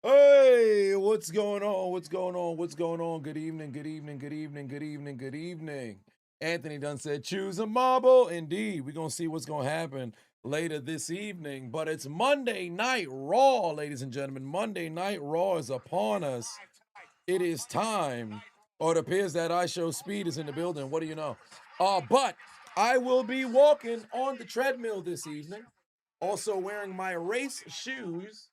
Hey, what's going on? What's going on? What's going on? Good evening, good evening, good evening, good evening, good evening. Anthony Dunn said, choose a marble. Indeed, we're going to see what's going to happen later this evening. But it's Monday Night Raw, ladies and gentlemen. Monday Night Raw is upon us. It is time. Or it appears that I Show Speed is in the building. What do you know? But I will be walking on the treadmill this evening. Also wearing my race shoes.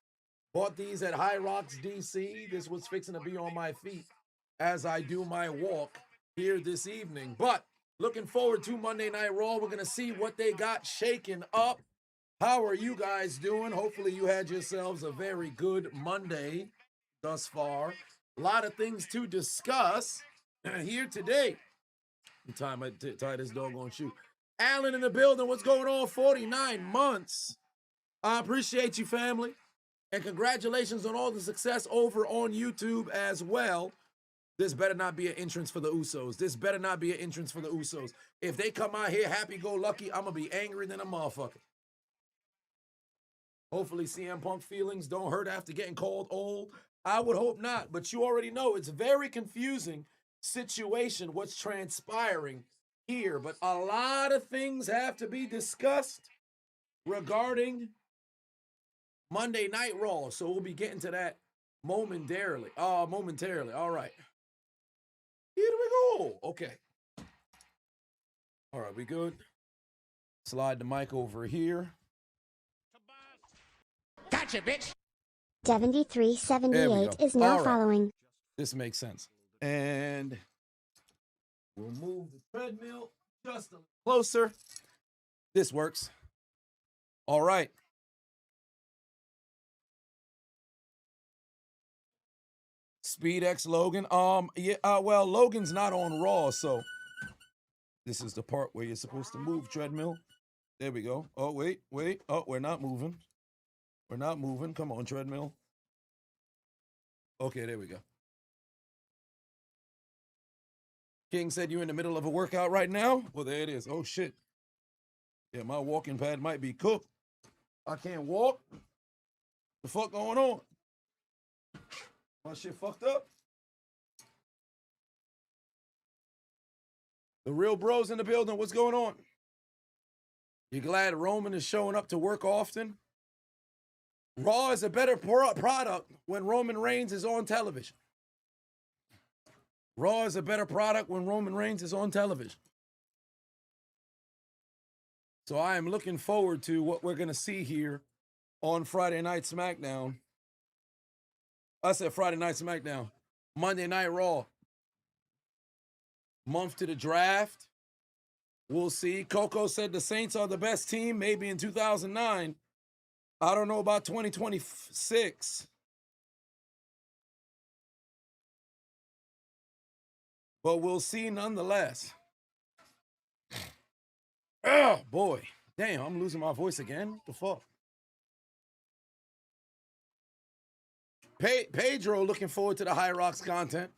Bought these at High Rocks, DC. This was fixing to be on my feet as I do my walk here this evening. But looking forward to Monday Night Raw. We're going to see what they got shaken up. How are you guys doing? Hopefully you had yourselves a very good Monday thus far. A lot of things to discuss here today. Time I tie this doggone shoe. Alan in the building. What's going on? 49 months. I appreciate you, family. And congratulations on all the success over on YouTube as well. This better not be an entrance for the Usos. This better not be an entrance for the Usos. If they come out here happy-go-lucky, I'm going to be angry than a motherfucker. Hopefully CM Punk feelings don't hurt after getting called old. I would hope not, but you already know it's a very confusing situation what's transpiring here. But a lot of things have to be discussed regarding Monday Night Raw, so we'll be getting to that momentarily. All right. Here we go. Okay. All right, we good? Slide the mic over here. Gotcha, bitch. 7378 is now following. This makes sense. And we'll move the treadmill just a little closer. This works. All right. Speed X Logan. Well, Logan's not on Raw, so this is the part where you're supposed to move treadmill. There we go. Oh, wait. Oh, we're not moving. We're not moving. Come on, treadmill. Okay, there we go. King said you're in the middle of a workout right now? Well, there it is. Oh, shit. Yeah, my walking pad might be cooked. I can't walk. The fuck going on? My shit fucked up. The real bros in the building. What's going on? You glad Roman is showing up to work often? Raw is a better product when Roman Reigns is on television. Raw is a better product when Roman Reigns is on television. So I am looking forward to what we're going to see here on Friday Night SmackDown. I said Friday Night SmackDown. Monday Night Raw. Month to the draft. We'll see. Coco said the Saints are the best team, maybe in 2009. I don't know about 2026. But we'll see nonetheless. Oh, boy. Damn, I'm losing my voice again. What the fuck? Pedro looking forward to the High Rocks content.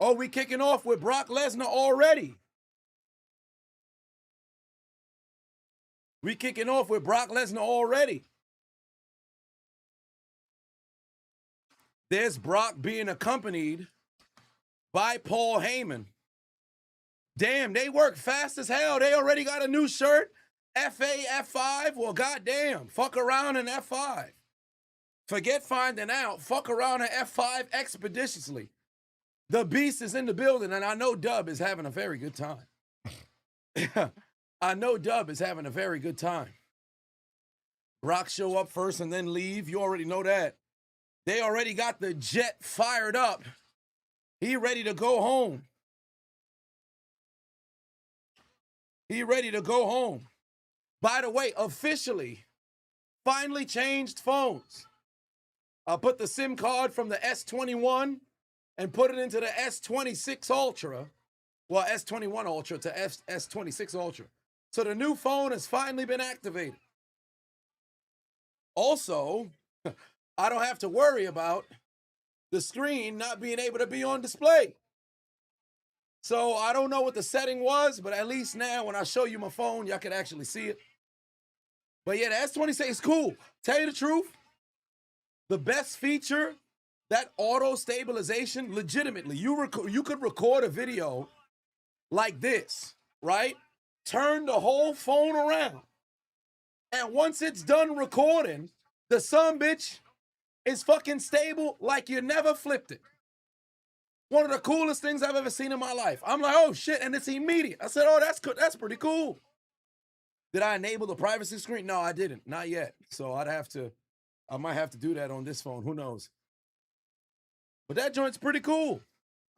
Oh, we kicking off with Brock Lesnar already. We kicking off with Brock Lesnar already. There's Brock being accompanied by Paul Heyman. Damn, they work fast as hell. They already got a new shirt. FA, F5. Well, goddamn. Fuck around in F5. Forget finding out. Fuck around in F5 expeditiously. The Beast is in the building, and I know Dub is having a very good time. I know Dub is having a very good time. Brock show up first and then leave. You already know that. They already got the jet fired up. He ready to go home. He ready to go home. By the way, officially, finally changed phones. I put the SIM card from the S21 and put it into the S26 Ultra. Well, S21 Ultra to S26 Ultra. So the new phone has finally been activated. Also, I don't have to worry about the screen not being able to be on display. So I don't know what the setting was, but at least now when I show you my phone, y'all can actually see it. But yeah, the S26 is cool. Tell you the truth, the best feature, that auto stabilization, legitimately, you could record a video like this, right? Turn the whole phone around. And once it's done recording, the sumbitch is fucking stable like you never flipped it. One of the coolest things I've ever seen in my life. I'm like, oh shit, and it's immediate. I said, oh, that's good. That's pretty cool. Did I enable the privacy screen? No, I didn't. Not yet. So I might have to do that on this phone. Who knows? But that joint's pretty cool.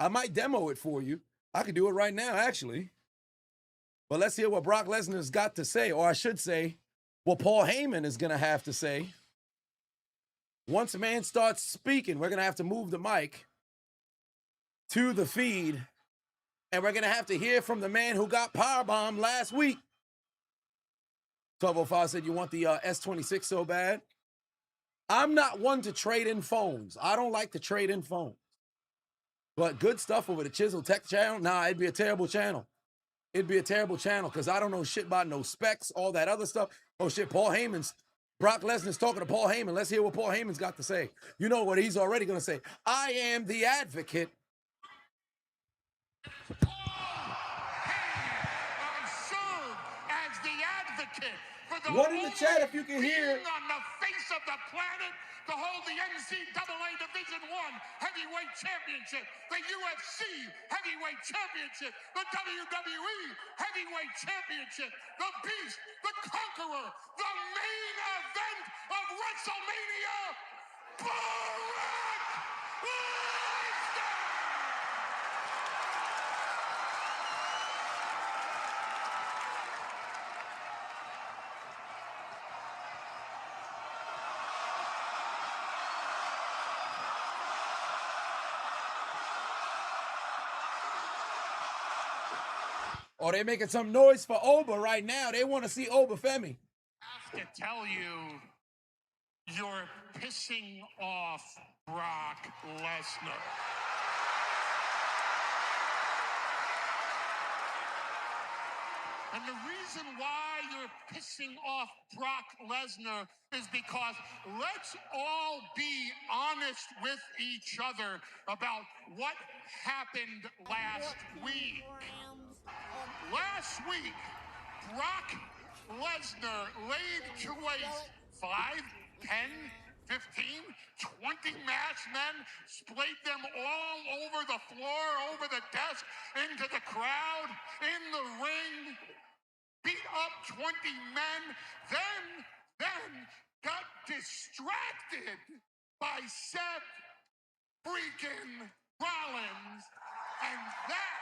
I might demo it for you. I could do it right now, actually. But let's hear what Brock Lesnar's got to say, or I should say, what Paul Heyman is going to have to say. Once a man starts speaking, we're going to have to move the mic to the feed, and we're going to have to hear from the man who got powerbombed last week. 1205 said, you want the S26 so bad? I'm not one to trade in phones. I don't like to trade in phones. But good stuff over the Chiseled Tech channel? Nah, it'd be a terrible channel. It'd be a terrible channel because I don't know shit about no specs, all that other stuff. Oh shit, Brock Lesnar's talking to Paul Heyman. Let's hear what Paul Heyman's got to say. You know what he's already going to say. I am the advocate. Paul Heyman, I serve as the advocate for the What in the chat if you can hear? On the face of the planet to hold the NCAA Division I Heavyweight Championship, the UFC Heavyweight Championship, the WWE Heavyweight Championship, the Beast, the Conqueror, the main event of WrestleMania, Brock Lesnar! Oh, they're making some noise for Oba right now. They want to see Oba Femi. I have to tell you, you're pissing off Brock Lesnar. And the reason why you're pissing off Brock Lesnar is because let's all be honest with each other about what happened last week. Last week, Brock Lesnar laid to waste 5, 10, 15, 20 masked men, splayed them all over the floor, over the desk, into the crowd, in the ring, beat up 20 men, then got distracted by Seth freaking Rollins, and that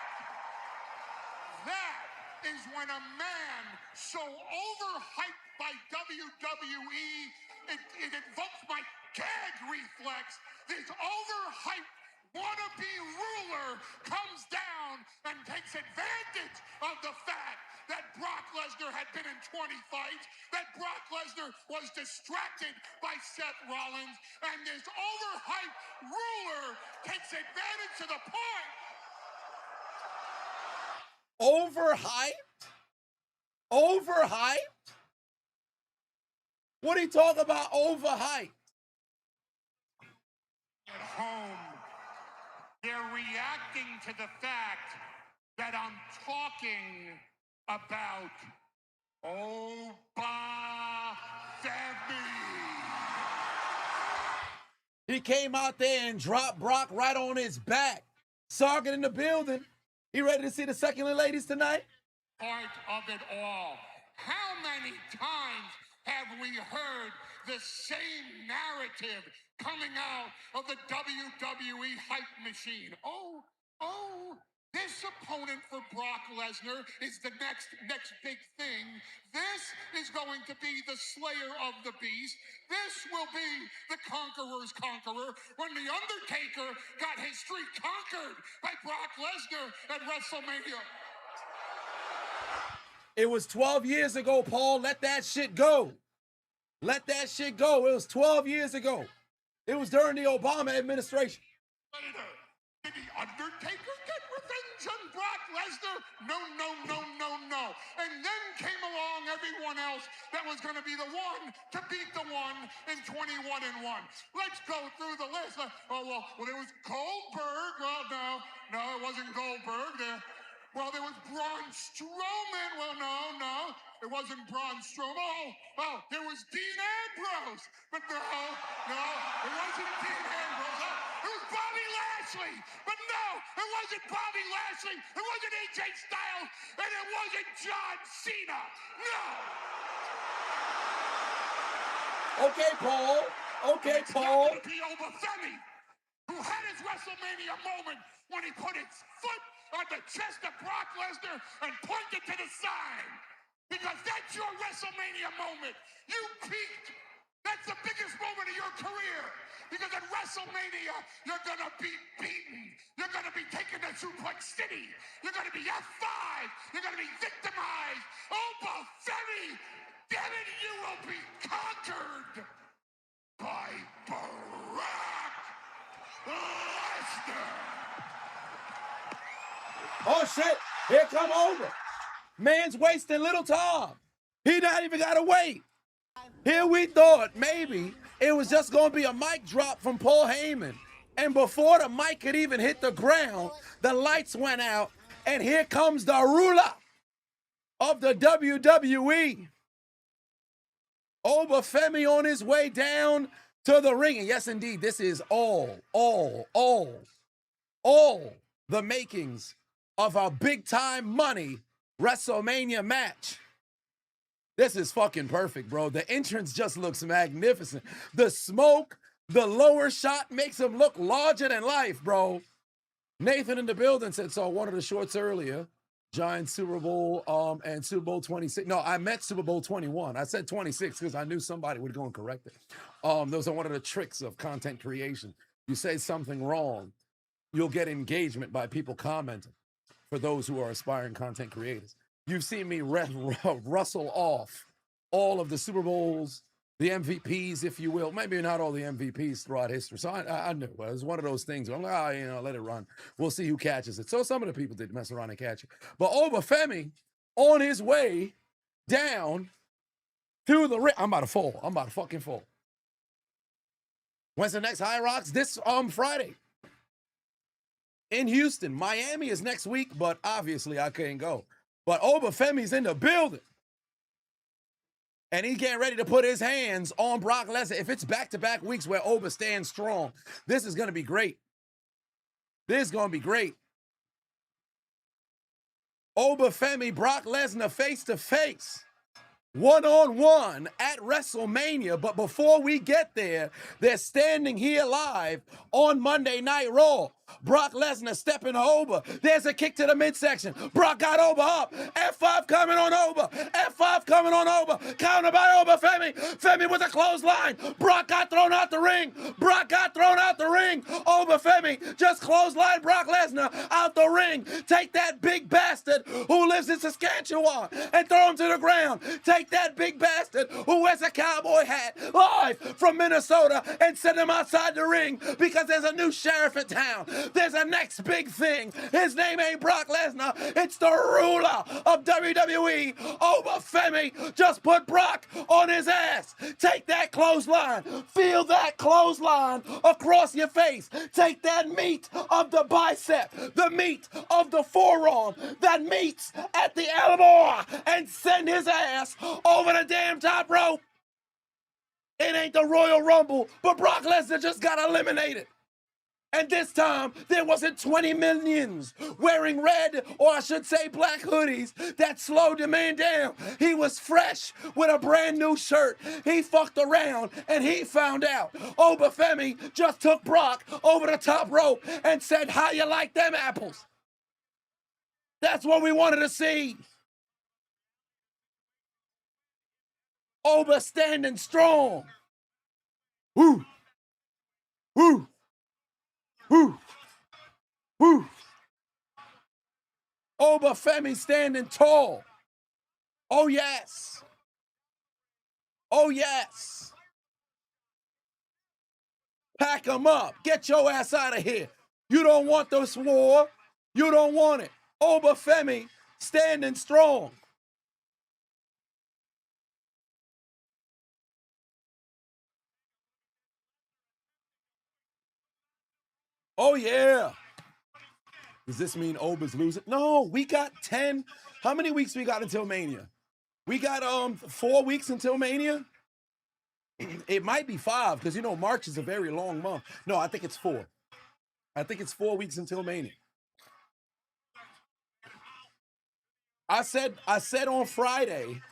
is when a man so overhyped by WWE, it invokes my gag reflex. This overhyped wannabe ruler comes down and takes advantage of the fact that Brock Lesnar had been in 20 fights, that Brock Lesnar was distracted by Seth Rollins, and this overhyped ruler takes advantage to the point. Overhyped? Overhyped? What are you talking about overhyped? At home, they're reacting to the fact that I'm talking about Oba Femi. He came out there and dropped Brock right on his back. Sargent in the building. You ready to see the succulent ladies tonight? Part of it all. How many times have we heard the same narrative coming out of the WWE hype machine? Oh, this opponent for Brock Lesnar is the next big thing. This is going to be the slayer of the beast. This will be the conqueror's conqueror. When The Undertaker got his streak conquered by Brock Lesnar at WrestleMania. It was 12 years ago, Paul. Let that shit go. Let that shit go. It was 12 years ago. It was during the Obama administration. Did The Undertaker get revenge on Brock Lesnar? No, no, no, no, no. And then came along everyone else that was going to be the one to beat the one in 21-1. Let's go through the list. Well, there was Goldberg. Well, no, it wasn't Goldberg. Well, there was Braun Strowman. Well, no, it wasn't Braun Strowman. Oh, there was Dean Ambrose. But no, it wasn't Dean Ambrose. It was Bobby Lashley. But no, it wasn't Bobby Lashley. It wasn't AJ Styles. And it wasn't John Cena. No. Okay, Paul. Okay, It's Paul. not going to be Oba Femi, who had his WrestleMania moment when he put his foot on the chest of Brock Lesnar and pointed to the side. Because that's your WrestleMania moment. You peaked. That's the biggest moment of your career. Because at WrestleMania, you're going to be beaten. You're going to be taken to Suplex City. You're going to be F5. You're going to be victimized. Oba Femi, damn it, you will be conquered by Brock Lesnar. Oh, shit. Here come Oba. Man's wasting little time. He not even got to wait. Here we thought maybe it was just going to be a mic drop from Paul Heyman. And before the mic could even hit the ground, the lights went out. And here comes the ruler of the WWE. Oba Femi on his way down to the ring. And yes, indeed, this is all the makings of a big-time money WrestleMania match. This is fucking perfect, bro. The entrance just looks magnificent. The smoke, the lower shot makes him look larger than life, bro. Nathan in the building said, saw one of the shorts earlier. Giant Super Bowl and Super Bowl 26. No, I meant Super Bowl 21. I said 26 because I knew somebody would go and correct it. Those are one of the tricks of content creation. You say something wrong, you'll get engagement by people commenting for those who are aspiring content creators. You've seen me rustle off all of the Super Bowls, the MVPs, if you will. Maybe not all the MVPs throughout history. So I knew it was one of those things where I'm like, let it run. We'll see who catches it. So some of the people did mess around and catch it. But Oba Femi on his way down to the ring. I'm about to fall. I'm about to fucking fall. When's the next High Rocks? This Friday. In Houston. Miami is next week, but obviously I couldn't go. But Oba Femi's in the building. And he's getting ready to put his hands on Brock Lesnar. If it's back-to-back weeks where Oba stands strong, this is going to be great. This is going to be great. Oba Femi, Brock Lesnar face-to-face. One-on-one at WrestleMania. But before we get there, they're standing here live on Monday Night Raw. Brock Lesnar stepping Oba. There's a kick to the midsection. Brock got Oba up. F5 coming on Oba. F5 coming on Oba. Counter by Oba Femi. Femi with a clothesline. Brock got thrown out the ring. Brock got thrown out the ring. Oba Femi just clothesline Brock Lesnar out the ring. Take that big bastard who lives in Saskatchewan and throw him to the ground. Take that big bastard who wears a cowboy hat live from Minnesota and send him outside the ring because there's a new sheriff in town. There's a next big thing. His name ain't Brock Lesnar. It's the ruler of WWE. Oba Femi just put Brock on his ass. Take that clothesline. Feel that clothesline across your face. Take that meat of the bicep, the meat of the forearm that meets at the elbow and send his ass over the damn top rope. It ain't the Royal Rumble, but Brock Lesnar just got eliminated. And this time, there wasn't 20 millions wearing red, or I should say black hoodies that slowed the man down. He was fresh with a brand new shirt. He fucked around and he found out. Oba Femi just took Brock over the top rope and said, how you like them apples? That's what we wanted to see. Oba standing strong. Woo! Woo! Woo! Woo! Oba Femi standing tall. Oh, yes. Oh, yes. Pack him up. Get your ass out of here. You don't want this war. You don't want it. Oba Femi standing strong. Oh, yeah. Does this mean Oba's losing? No, we got 10. How many weeks we got until Mania? We got 4 weeks until Mania. It might be 5 because, you know, March is a very long month. No, I think it's 4. I think it's 4 weeks until Mania. I said on Friday,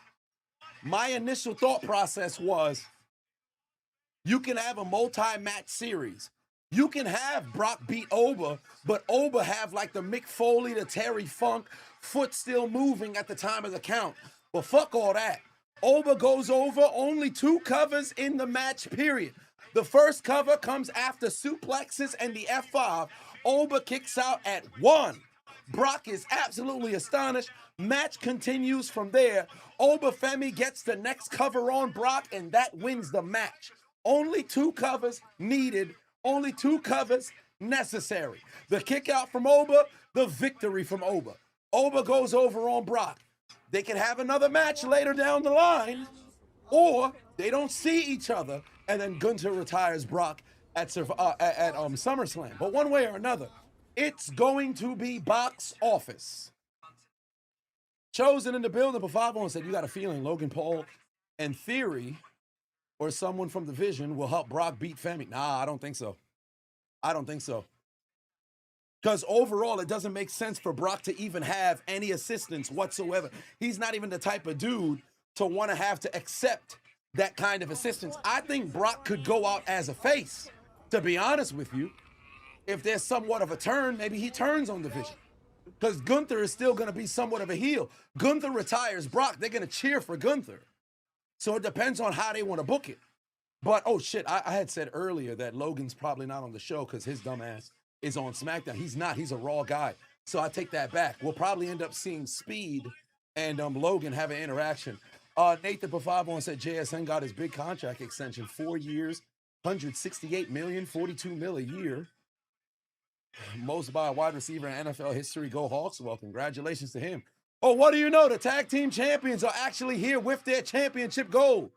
my initial thought process was you can have a multi-match series. You can have Brock beat Oba, but Oba have like the Mick Foley, the Terry Funk, foot still moving at the time of the count. But fuck all that. Oba goes over, only 2 covers in the match, period. The first cover comes after suplexes and the F5. Oba kicks out at 1. Brock is absolutely astonished. Match continues from there. Oba Femi gets the next cover on Brock, and that wins the match. Only 2 covers needed. Only 2 covers necessary. The kick out from Oba, the victory from Oba. Oba goes over on Brock. They can have another match later down the line, or they don't see each other, and then Gunther retires Brock at SummerSlam. But one way or another, it's going to be box office. Chosen in the building, Pavavon said, you got a feeling Logan Paul and Theory or someone from the Vision will help Brock beat Femi? Nah, I don't think so. I don't think so. Because overall, it doesn't make sense for Brock to even have any assistance whatsoever. He's not even the type of dude to want to have to accept that kind of assistance. I think Brock could go out as a face, to be honest with you. If there's somewhat of a turn, maybe he turns on the Vision. Because Gunther is still going to be somewhat of a heel. Gunther retires Brock, they're going to cheer for Gunther. So it depends on how they want to book it. But, oh shit, I had said earlier that Logan's probably not on the show because his dumbass is on SmackDown. He's not. He's a Raw guy. So I take that back. We'll probably end up seeing Speed and Logan have an interaction. Nathan Pavavon said JSN got his big contract extension, 4 years, $168 million, $42 million a year. Most by a wide receiver in NFL history. Go Hawks. Well, congratulations to him. Oh, what do you know? The tag team champions are actually here with their championship gold.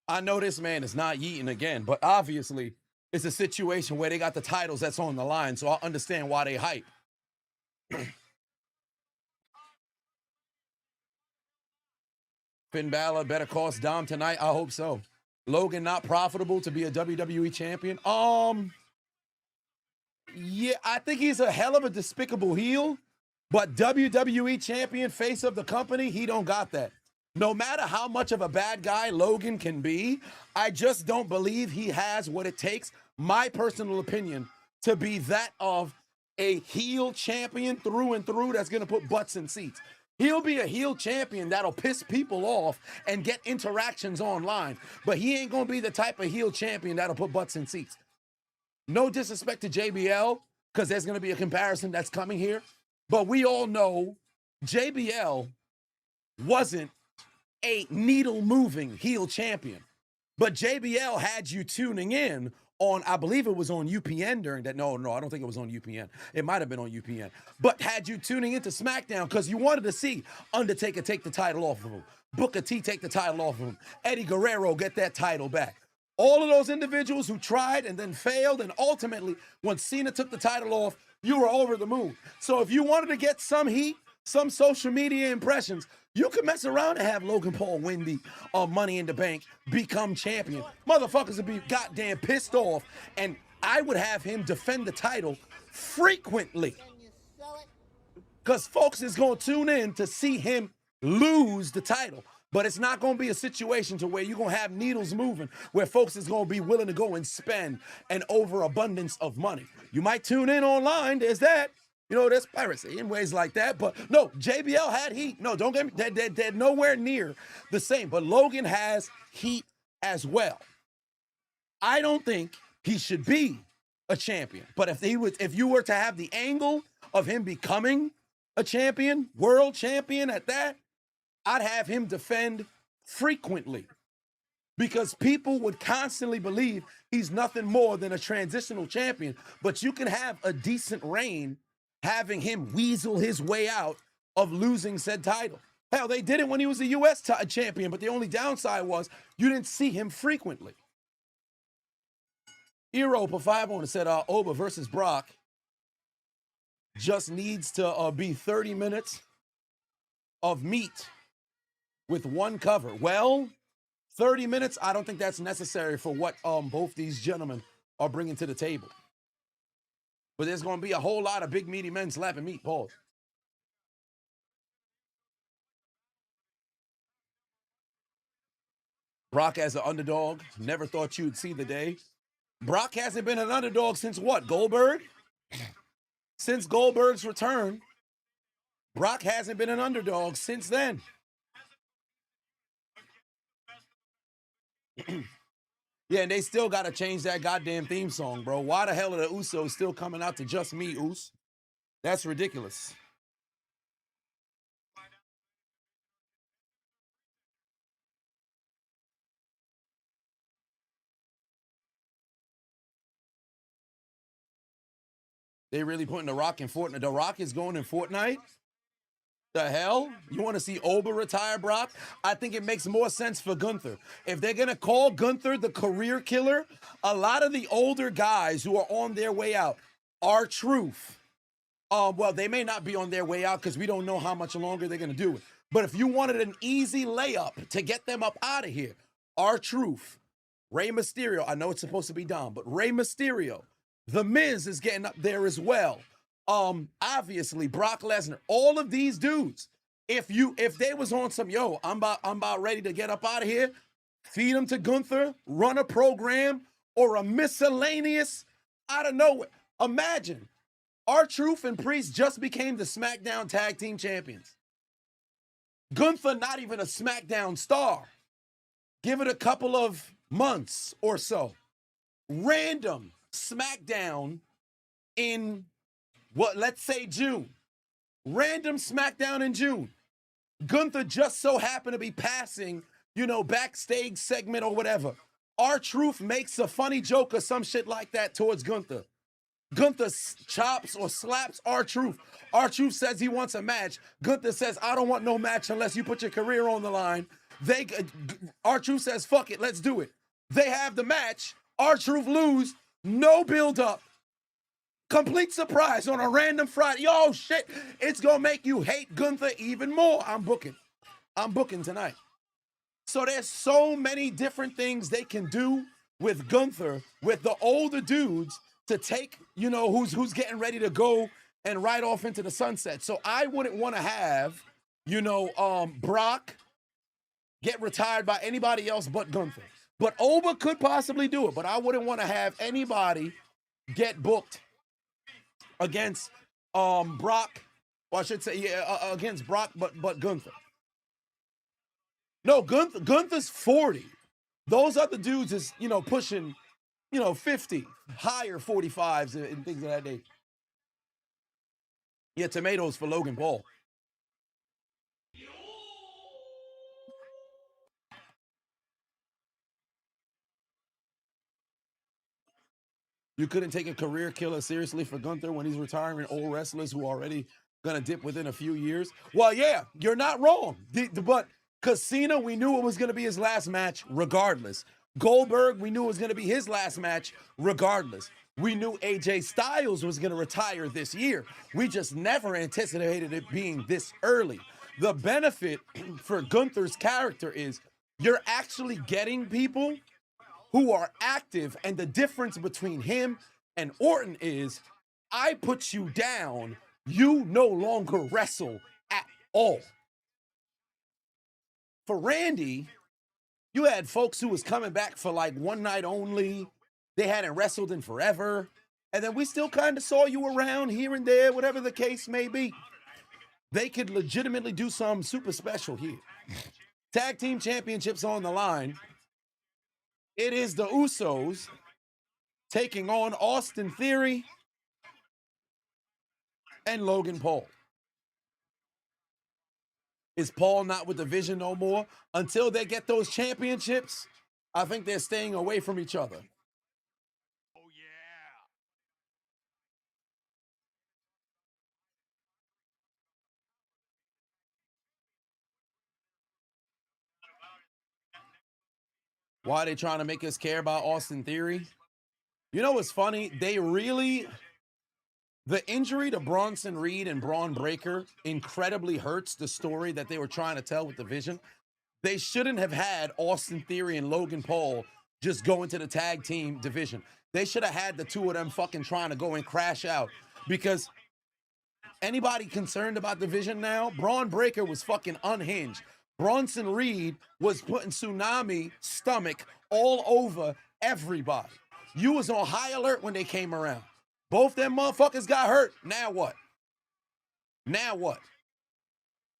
I know this man is not yeeting again, but obviously it's a situation where they got the titles that's on the line, so I understand why they hype. Finn Balor better cost Dom tonight. I hope so. Logan not profitable to be a WWE champion. Yeah, I think he's a hell of a despicable heel, but WWE champion, face of the company, he don't got that. No matter how much of a bad guy Logan can be, I just don't believe he has what it takes, my personal opinion, to be that of a heel champion through and through that's going to put butts in seats. He'll be a heel champion that'll piss people off and get interactions online, but he ain't going to be the type of heel champion that'll put butts in seats. No disrespect to JBL, because there's going to be a comparison that's coming here, but we all know JBL wasn't a needle-moving heel champion. But JBL had you tuning in on, I believe it was on UPN during that. No, I don't think it was on UPN. It might have been on UPN. But had you tuning into SmackDown because you wanted to see Undertaker take the title off of him, Booker T take the title off of him, Eddie Guerrero get that title back. All of those individuals who tried and then failed, and ultimately, when Cena took the title off, you were over the moon. So if you wanted to get some heat, some social media impressions, you can mess around and have Logan Paul win the Money in the Bank, become champion. Motherfuckers would be goddamn pissed off, and I would have him defend the title frequently. Because folks is going to tune in to see him lose the title. But it's not going to be a situation to where you're going to have needles moving, where folks is going to be willing to go and spend an overabundance of money. You might tune in online, there's that. You know, there's piracy in ways like that. But no, JBL had heat. No, don't get me, they're nowhere near the same. But Logan has heat as well. I don't think he should be a champion. But if you were to have the angle of him becoming a champion, world champion at that, I'd have him defend frequently. because people would constantly believe he's nothing more than a transitional champion. But you can have a decent reign having him weasel his way out of losing said title. Hell, they did it when he was a U.S. champion, but the only downside was you didn't see him frequently. Europa 5 said Oba versus Brock just needs to be 30 minutes of meat with one cover. Well, 30 minutes, I don't think that's necessary for what both these gentlemen are bringing to the table. But there's going to be a whole lot of big meaty men slapping meat. Pause. Brock as an underdog. Never thought you'd see the day. Brock hasn't been an underdog since what? Goldberg? Since Goldberg's return, Brock hasn't been an underdog since then. Yeah, and they still got to change that goddamn theme song, bro. Why the hell are the Usos still coming out to Just Me, Us? That's ridiculous. They really putting The Rock in Fortnite. The Rock is going in Fortnite? The hell? You want to see Oba retire Brock? I think it makes more sense for Gunther. If they're going to call Gunther the career killer, a lot of the older guys who are on their way out are truth. Well, they may not be on their way out because we don't know how much longer they're going to do it. But if you wanted an easy layup to get them up out of here, R-Truth, Rey Mysterio, I know it's supposed to be Dom, but Rey Mysterio, The Miz is getting up there as well. Obviously, Brock Lesnar, all of these dudes, if they was on some, yo, I'm about ready to get up out of here, feed them to Gunther, run a program, or a miscellaneous out of nowhere. Imagine, R-Truth and Priest just became the SmackDown Tag Team Champions. Gunther, not even a SmackDown star. Give it a couple of months or so. Random SmackDown in, let's say June. Random SmackDown in June. Gunther just so happened to be passing, backstage segment or whatever. R-Truth makes a funny joke or some shit like that towards Gunther. Gunther chops or slaps R-Truth. R-Truth says he wants a match. Gunther says, I don't want no match unless you put your career on the line. R-Truth says, fuck it, let's do it. They have the match. R-Truth lose. No build up. Complete surprise on a random Friday. Yo, shit, it's going to make you hate Gunther even more. I'm booking tonight. So there's so many different things they can do with Gunther, with the older dudes, to take, who's getting ready to go and ride off into the sunset. So I wouldn't want to have, Brock get retired by anybody else but Gunther. But Oba could possibly do it, but I wouldn't want to have anybody get booked against Brock, or I should say, against Brock, but Gunther. No, Gunther's 40. Those other dudes is, pushing, 50, higher 45s and things of that nature. Yeah, tomatoes for Logan Paul. You couldn't take a career killer seriously for Gunther when he's retiring old wrestlers who are already going to dip within a few years. Well, yeah, you're not wrong. But Cena, we knew it was going to be his last match regardless. Goldberg, we knew it was going to be his last match regardless. We knew AJ Styles was going to retire this year. We just never anticipated it being this early. The benefit for Gunther's character is you're actually getting people who are active, and the difference between him and Orton is I put you down, you no longer wrestle at all. For Randy, you had folks who was coming back for like one night only. They hadn't wrestled in forever. And then we still kind of saw you around here and there, whatever the case may be. They could legitimately do something super special here. Tag team championships on the line. It is the Usos taking on Austin Theory and Logan Paul. Is Paul not with the Vision no more? Until they get those championships, I think they're staying away from each other. Oh, yeah. Why are they trying to make us care about Austin Theory? You know what's funny? They really, the injury to Bronson Reed and Braun Breaker incredibly hurts the story that they were trying to tell with the Vision. They shouldn't have had Austin Theory and Logan Paul just go into the tag team division. They should have had the two of them fucking trying to go and crash out, because anybody concerned about the Vision now? Braun Breaker was fucking unhinged. Bronson Reed was putting Tsunami stomach all over everybody. You was on high alert when they came around. Both them motherfuckers got hurt. Now what? Now what?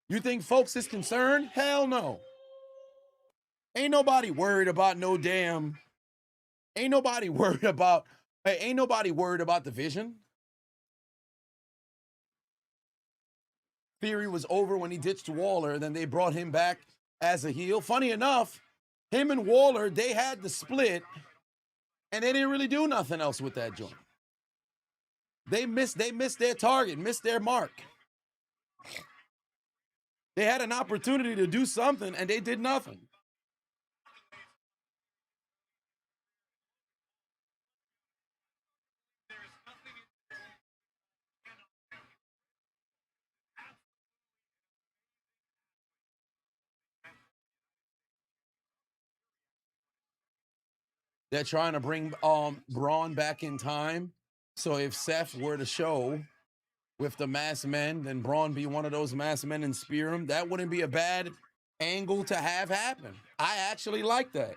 You think folks is concerned? Hell no. Ain't nobody worried about no damn. Ain't nobody worried about the Vision. Theory was over when he ditched Waller, then they brought him back as a heel. Funny enough, him and Waller, they had the split, and they didn't really do nothing else with that joint. They missed their target, missed their mark. They had an opportunity to do something, and they did nothing. They're trying to bring Braun back in time. So if Seth were to show with the masked men, then Braun be one of those masked men and spear him. That wouldn't be a bad angle to have happen. I actually like that.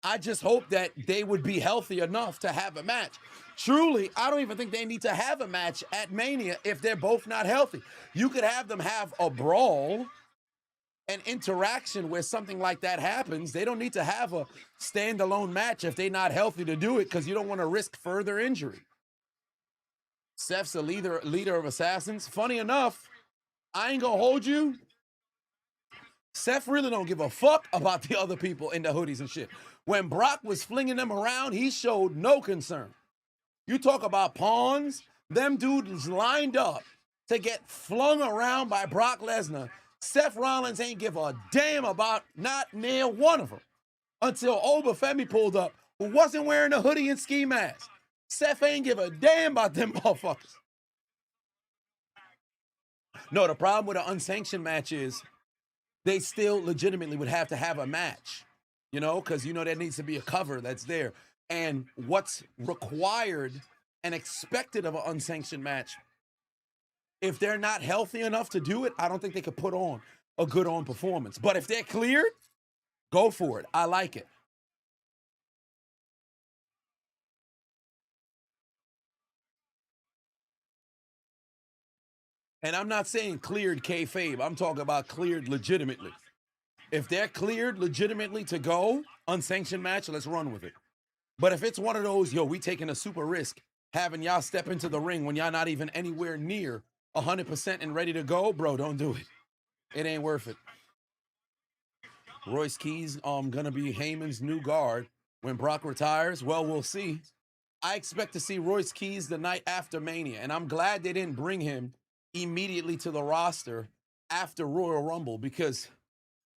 I just hope that they would be healthy enough to have a match. Truly, I don't even think they need to have a match at Mania if they're both not healthy. You could have them have a brawl, an interaction where something like that happens. They don't need to have a standalone match if they're not healthy to do it, because you don't want to risk further injury. Seth's a leader of assassins. Funny enough, I ain't gonna hold you. Seth really don't give a fuck about the other people in the hoodies and shit. When Brock was flinging them around, he showed no concern. You talk about pawns, them dudes lined up to get flung around by Brock Lesnar. Seth Rollins ain't give a damn about not near one of them until Oba Femi pulled up, who wasn't wearing a hoodie and ski mask. Seth ain't give a damn about them motherfuckers. No, the problem with an unsanctioned match is they still legitimately would have to have a match, you know, because you know there needs to be a cover that's there. And what's required and expected of an unsanctioned match, if they're not healthy enough to do it, I don't think they could put on a good performance. But if they're cleared, go for it. I like it. And I'm not saying cleared kayfabe. I'm talking about cleared legitimately. If they're cleared legitimately to go, unsanctioned match, let's run with it. But if it's one of those, yo, we taking a super risk, having y'all step into the ring when y'all not even anywhere near 100% and ready to go, bro, don't do it. It ain't worth it. Royce Keys gonna be Heyman's new guard when Brock retires. Well, we'll see. I expect to see Royce Keys the night after Mania, and I'm glad they didn't bring him immediately to the roster after Royal Rumble, because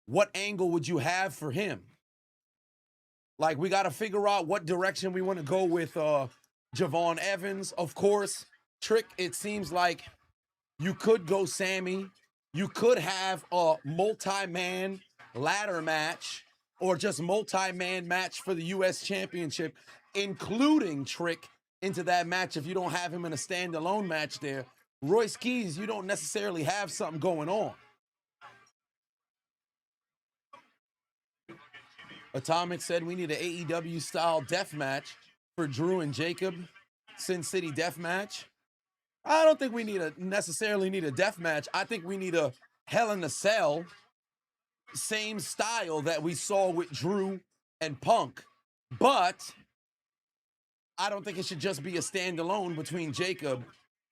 what angle would you have for him? Like, we got to figure out what direction we want to go with Javon Evans. Of course, Trick, it seems like you could go Sammy. You could have a multi-man ladder match or just multi-man match for the U.S. Championship, including Trick into that match if you don't have him in a standalone match there. Royce Keys, you don't necessarily have something going on. Atomic said we need an AEW style death match for Drew and Jacob. Sin City death match. I don't think we necessarily need a death match. I think we need a Hell in a Cell, same style that we saw with Drew and Punk. But I don't think it should just be a standalone between Jacob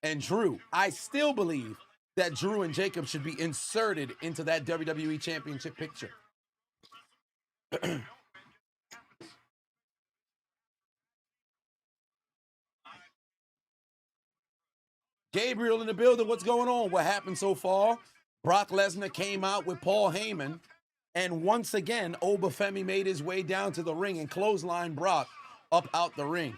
and Drew. I still believe that Drew and Jacob should be inserted into that WWE Championship picture. Gabriel in the building. What's going on? What happened so far? Brock Lesnar came out with Paul Heyman. And once again, Oba Femi made his way down to the ring and clotheslined Brock up out the ring.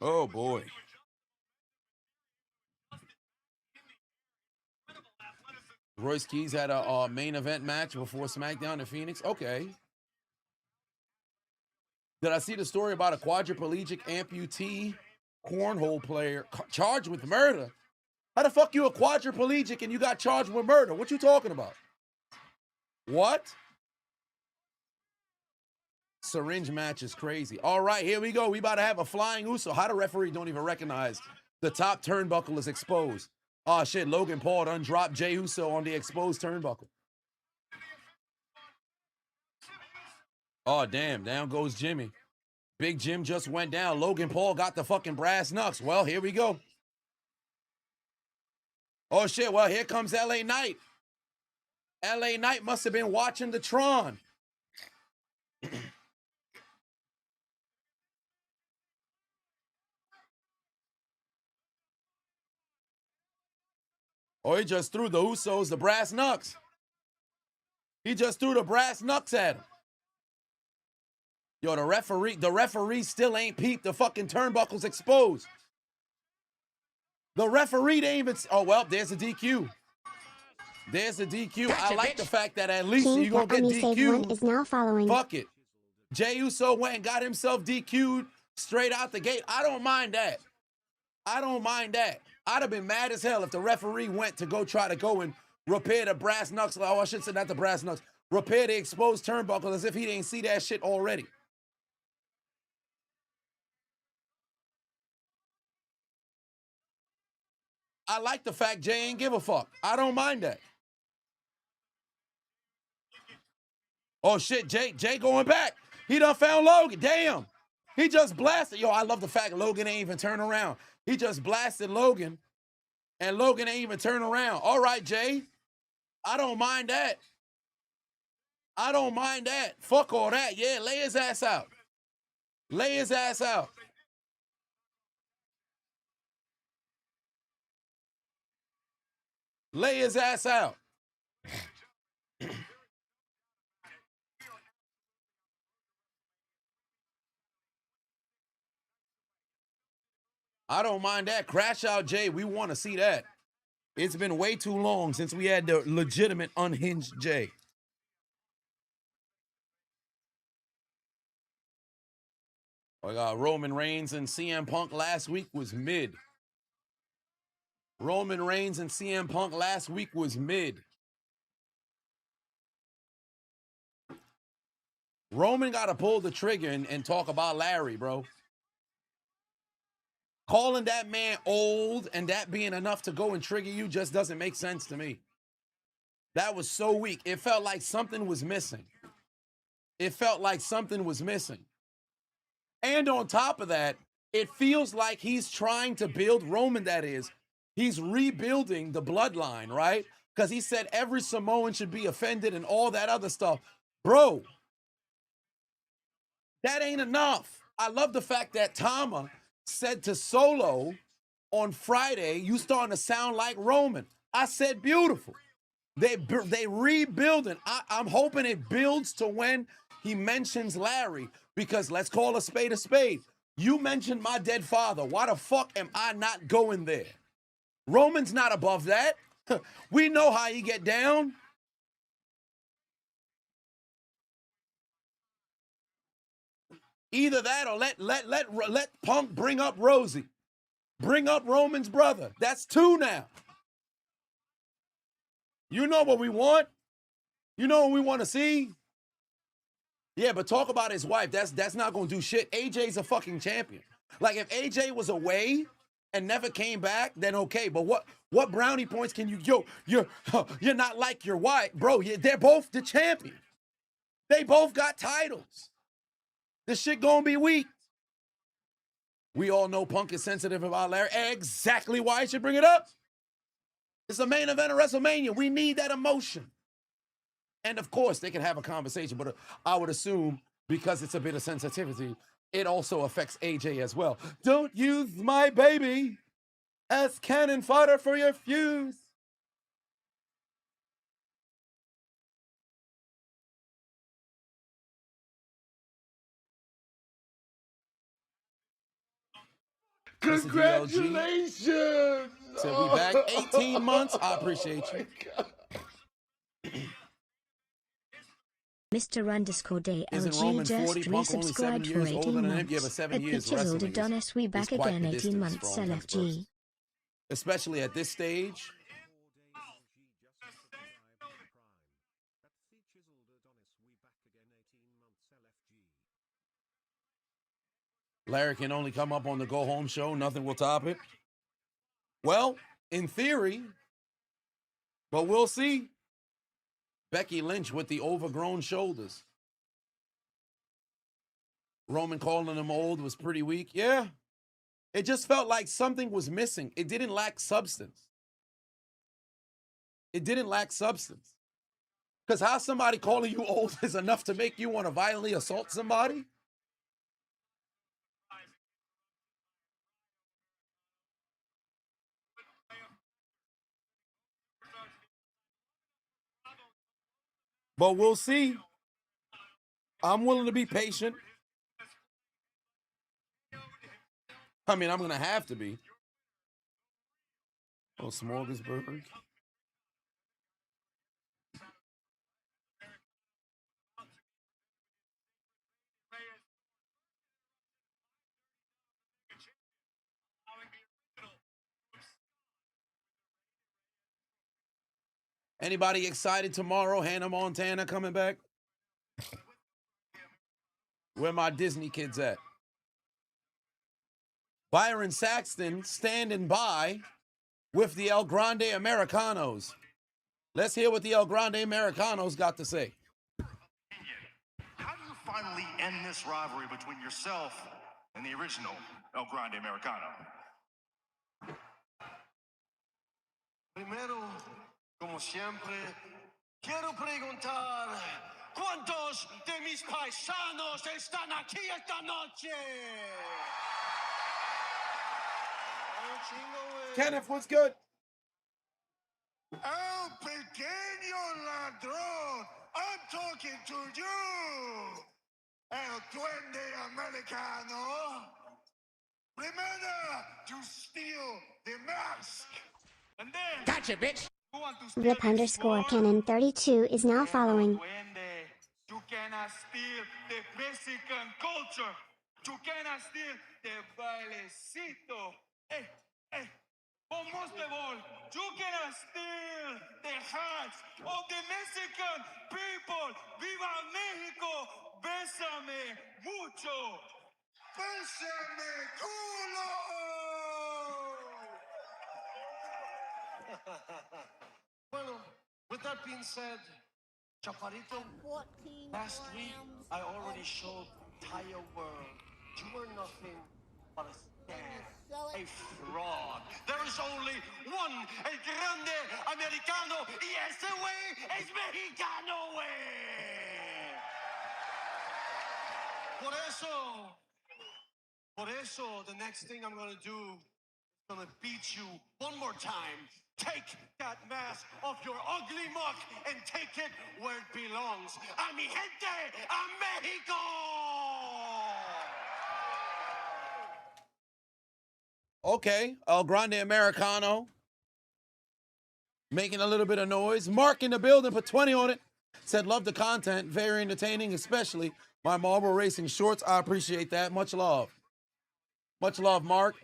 Oh, boy. Royce Keys had a main event match before SmackDown in Phoenix. Okay. Did I see the story about a quadriplegic amputee cornhole player charged with murder? How the fuck you a quadriplegic and you got charged with murder? What you talking about? What? Syringe match is crazy. All right, here we go. We about to have a flying Uso. How the referee don't even recognize the top turnbuckle is exposed. Oh, shit. Logan Paul done dropped Jey Uso on the exposed turnbuckle. Oh, damn. Down goes Jimmy. Big Jim just went down. Logan Paul got the fucking brass knucks. Well, here we go. Oh, shit. Well, here comes LA Knight. LA Knight must have been watching the Tron. Oh, he just threw the Usos the brass knucks. He just threw the brass knucks at him. Yo, the referee still ain't peeped. The fucking turnbuckle's exposed. The referee ain't even. Oh, well, there's a DQ. There's a DQ. Gotcha, I like the fact that at least you're going to get DQ'd. Is now following. Fuck it. Jey Uso went and got himself DQ'd straight out the gate. I don't mind that. I don't mind that. I'd have been mad as hell if the referee went to go try to go and repair the brass knucks. Oh, I should say not the brass knucks. Repair the exposed turnbuckle as if he didn't see that shit already. I like the fact Jey ain't give a fuck. I don't mind that. Oh, shit, Jey going back. He done found Logan. Damn. He just blasted. Yo, I love the fact Logan ain't even turn around. He just blasted Logan, and Logan ain't even turn around. All right, Jey. I don't mind that. I don't mind that. Fuck all that. Yeah, lay his ass out. Lay his ass out. Lay his ass out. I don't mind that. Crash out Jey. We want to see that. It's been way too long since we had the legitimate unhinged Jey. I got Roman Reigns and CM Punk last week was mid. Roman Reigns and CM Punk last week was mid. Roman got to pull the trigger and talk about Larry, bro. Calling that man old and that being enough to go and trigger you just doesn't make sense to me. That was so weak. It felt like something was missing. It felt like something was missing. And on top of that, it feels like he's trying to build Roman, that is. He's rebuilding the bloodline, right? Because he said every Samoan should be offended and all that other stuff. Bro, that ain't enough. I love the fact that Tama said to Solo on Friday, you starting to sound like Roman. I said beautiful. They rebuilding. I'm hoping it builds to when he mentions Larry, because let's call a spade a spade. You mentioned my dead father. Why the fuck am I not going there? Roman's not above that. We know how he get down. Either that or let Punk bring up Rosie. Bring up Roman's brother. That's two now. You know what we want? You know what we want to see? Yeah, but talk about his wife. That's not going to do shit. AJ's a fucking champion. Like, if AJ was away and never came back, then okay. But what brownie points can you... You're not like your wife. Bro, they're both the champion. They both got titles. This shit gonna be weak. We all know Punk is sensitive about Larry. Exactly why I should bring it up. It's the main event of WrestleMania. We need that emotion. And of course, they can have a conversation, but I would assume because it's a bit of sensitivity, it also affects AJ as well. Don't use my baby as cannon fodder for your fuse. Congratulations! So we back 18 months. I appreciate you. Mr. Isn't Roman 40, Punk only 7 years older than him? Yeah, but 7 years Chiseled Adonis, we back again, 18 months LFG. Especially at this stage. Larry can only come up on the Go Home show. Nothing will top it. Well, in theory, but we'll see. Becky Lynch with the overgrown shoulders. Roman calling him old was pretty weak. Yeah. It just felt like something was missing. It didn't lack substance. It didn't lack substance. Because how somebody calling you old is enough to make you want to violently assault somebody? But we'll see. I'm willing to be patient. I mean, I'm going to have to be. Oh, smorgasbord. Anybody excited tomorrow? Hannah Montana coming back? Where my Disney kids at? Byron Saxton standing by with the El Grande Americanos. Let's hear what the El Grande Americanos got to say. How do you finally end this rivalry between yourself and the original El Grande Americano? Primero, como siempre, quiero preguntar, ¿cuántos de mis paisanos están aquí esta noche? Kenneth, what's good? El pequeño ladrón, I'm talking to you. El Duende Americano. Remember to steal the mask. And then... Gotcha, bitch! Rip_Cannon32 is now following. You cannot steal the Mexican culture. You cannot steal the bailecito. Hey, hey. But most of all, you cannot steal the hearts of the Mexican people. Viva Mexico! Bésame mucho. Bésame culo. Well, with that being said, Chaparrito, last week I already showed the entire world you were nothing but a scam, a fraud. There is only one, el Grande Americano, y ese way es Mexicano way. Por eso, the next thing I'm gonna do is gonna beat you one more time. Take that mask off your ugly muck and take it where it belongs. A mi gente, a Mexico! Okay, El Grande Americano. Making a little bit of noise. Mark in the building, put 20 on it. Said, love the content, very entertaining, especially my Marlboro Racing shorts. I appreciate that. Much love. Much love, Mark.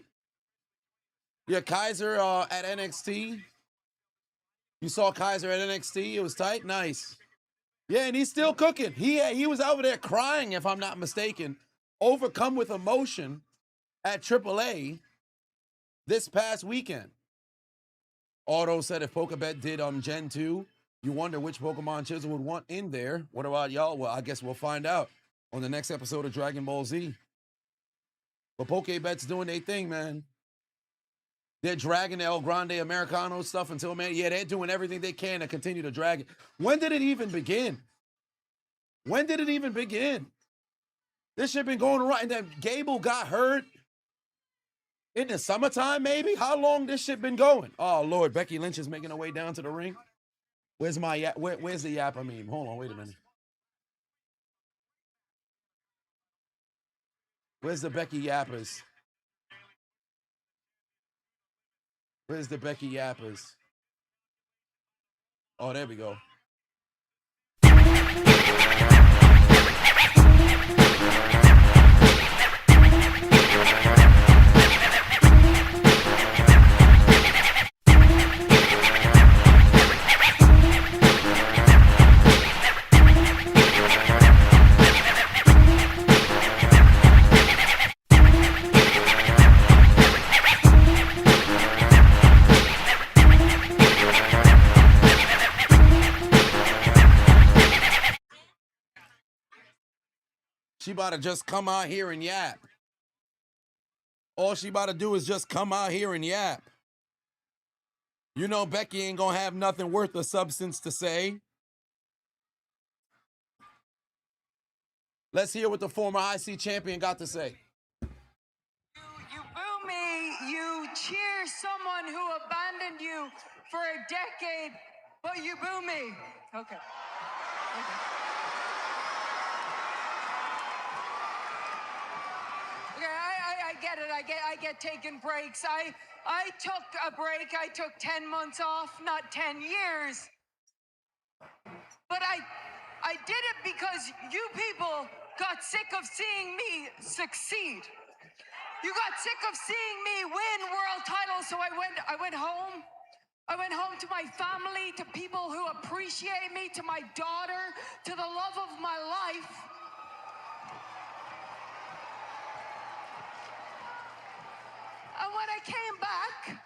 Yeah, Kaiser at NXT. You saw Kaiser at NXT. It was tight. Nice. Yeah, and he's still cooking. He was over there crying, if I'm not mistaken, overcome with emotion at AAA this past weekend. Otto said if Pokebet did on Gen 2, you wonder which Pokemon Chisel would want in there. What about y'all? Well, I guess we'll find out on the next episode of Dragon Ball Z. But PokeBet's doing their thing, man. They're dragging the El Grande Americano stuff until, man, yeah, they're doing everything they can to continue to drag it. When did it even begin? When did it even begin? This shit been going right, and then Gable got hurt in the summertime, maybe? How long this shit been going? Oh, Lord, Becky Lynch is making her way down to the ring. Where's my yap? Where's the Yappa meme? Hold on, wait a minute. Where's the Becky Yappas? Where's the Becky Yappas? Oh, there we go. She about to just come out here and yap. All she about to do is just come out here and yap. You know Becky ain't gonna have nothing worth of substance to say. Let's hear what the former IC champion got to say. You boo me, you cheer someone who abandoned you for a decade, but you boo me. Okay. I get it. I get taking breaks. I took a break. I took 10 months off, not 10 years. But I did it because you people got sick of seeing me succeed. You got sick of seeing me win world titles, so I went home. I went home to my family, to people who appreciate me, to my daughter, to the love of my life. And when I came back,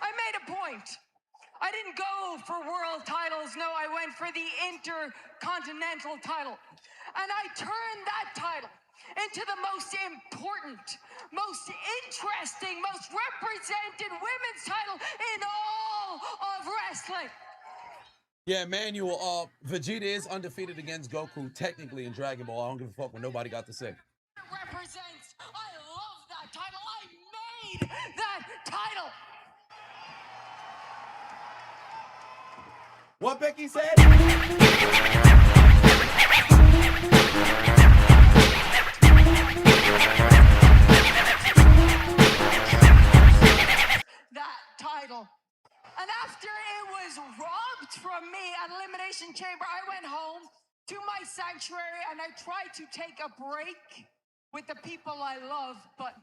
I made a point. I didn't go for world titles. No, I went for the Intercontinental title. And I turned that title into the most important, most interesting, most represented women's title in all of wrestling. Yeah, Manuel, Vegeta is undefeated against Goku, technically in Dragon Ball. I don't give a fuck what nobody got to say. It represents, I love that title. I made that title. What Becky said? That title. And after it was robbed from me at Elimination Chamber, I went home to my sanctuary and I tried to take a break with the people I love, but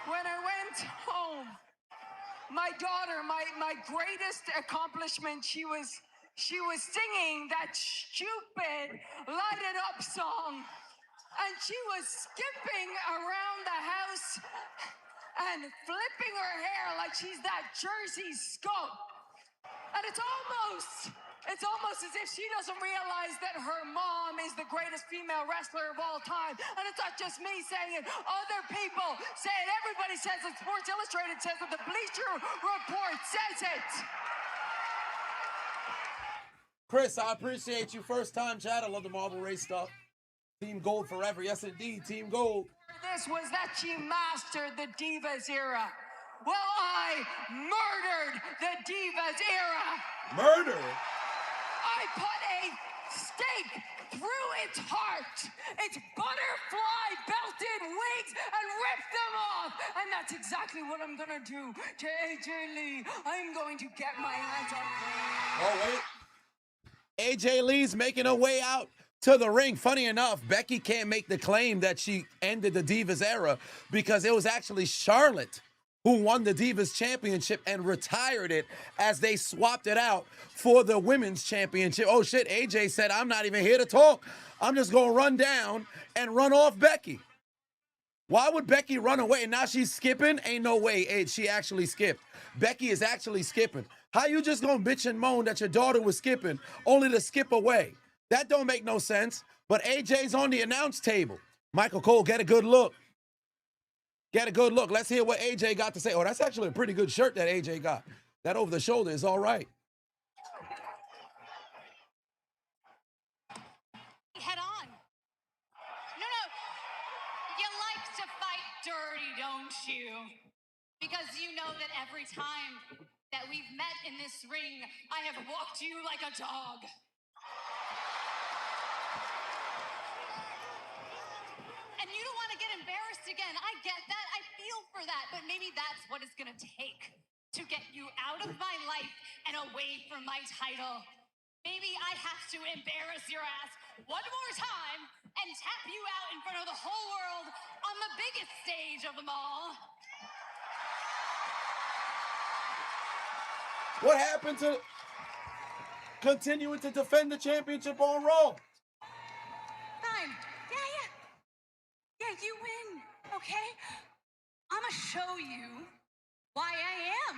when I went home, my daughter, my greatest accomplishment, she was singing that stupid Light It Up song. And she was skipping around the house and flipping her hair like she's that Jersey skunk. And it's almost as if she doesn't realize that her mom is the greatest female wrestler of all time. And it's not just me saying it. Other people say it. Everybody says it. Sports Illustrated says it. The Bleacher Report says it. Chris, I appreciate you. First time chat. I love the Marble Race stuff. Team Gold forever. Yes, indeed. Team Gold. This was that she mastered the Divas era. Well, I murdered the Divas era. Murder? I put a stake through its heart, its butterfly belted wings, and ripped them off. And that's exactly what I'm gonna do to AJ Lee. I'm going to get my hands on her. Oh, wait. AJ Lee's making her way out to the ring. Funny enough, Becky can't make the claim that she ended the Divas era because it was actually Charlotte who won the Divas Championship and retired it as they swapped it out for the Women's Championship. Oh shit, AJ said, I'm not even here to talk. I'm just gonna run down and run off Becky. Why would Becky run away? And now she's skipping? Ain't no way she actually skipped. Becky is actually skipping. How you just gonna bitch and moan that your daughter was skipping only to skip away? That don't make no sense. But AJ's on the announce table. Michael Cole, get a good look. Get a good look. Let's hear what AJ got to say. Oh, that's actually a pretty good shirt that AJ got. That over the shoulder is all right. Head on. No. You like to fight dirty, don't you? Because you know that every time that we've met in this ring, I have walked you like a dog. And you don't want to get embarrassed again. I get that. I feel for that. But maybe that's what it's going to take to get you out of my life and away from my title. Maybe I have to embarrass your ass one more time and tap you out in front of the whole world on the biggest stage of them all. What happened to continuing to defend the championship on Raw? Fine. Yeah, you win, okay? I'm gonna show you why I am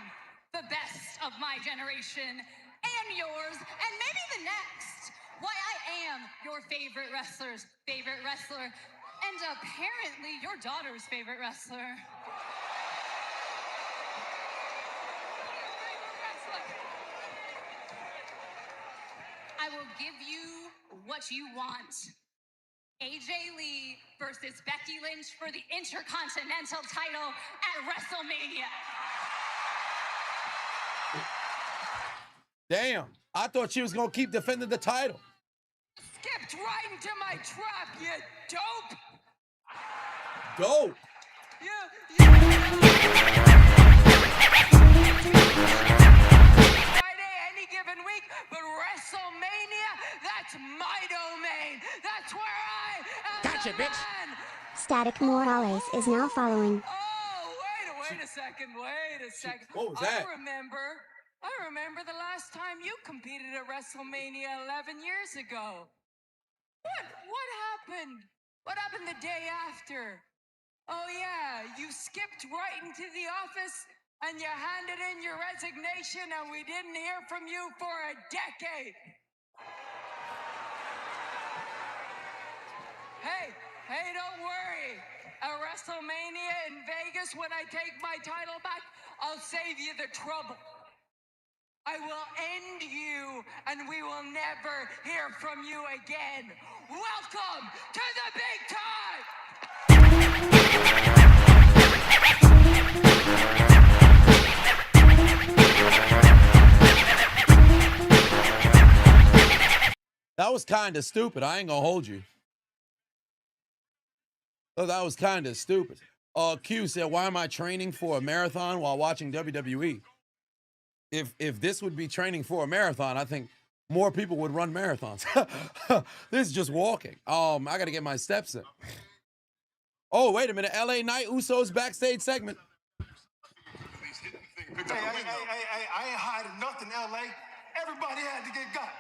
the best of my generation and yours, and maybe the next. Why I am your favorite wrestler's favorite wrestler, and apparently your daughter's favorite wrestler. I will give you what you want. AJ Lee versus Becky Lynch for the Intercontinental title at WrestleMania. Damn, I thought she was gonna keep defending the title. Skipped right into my trap, you dope. Dope. Friday, any given week, but WrestleMania, that's my domain. That's where I am. Gotcha, bitch. Static Morales is now following. Oh, wait a second. What was that? I remember the last time you competed at WrestleMania 11 years ago. What happened? What happened the day after? Oh yeah, you skipped right into the office and you handed in your resignation and we didn't hear from you for a decade. Hey, don't worry. At WrestleMania in Vegas, when I take my title back, I'll save you the trouble. I will end you, and we will never hear from you again. Welcome to the big time! That was kind of stupid. I ain't gonna hold you. Oh, that was kind of stupid. Q said, why am I training for a marathon while watching WWE? If this would be training for a marathon, I think more people would run marathons. This is just walking. I got to get my steps in. Oh, wait a minute. LA Knight Usos backstage segment. Hey, I ain't hiding nothing, LA. Everybody had to get got.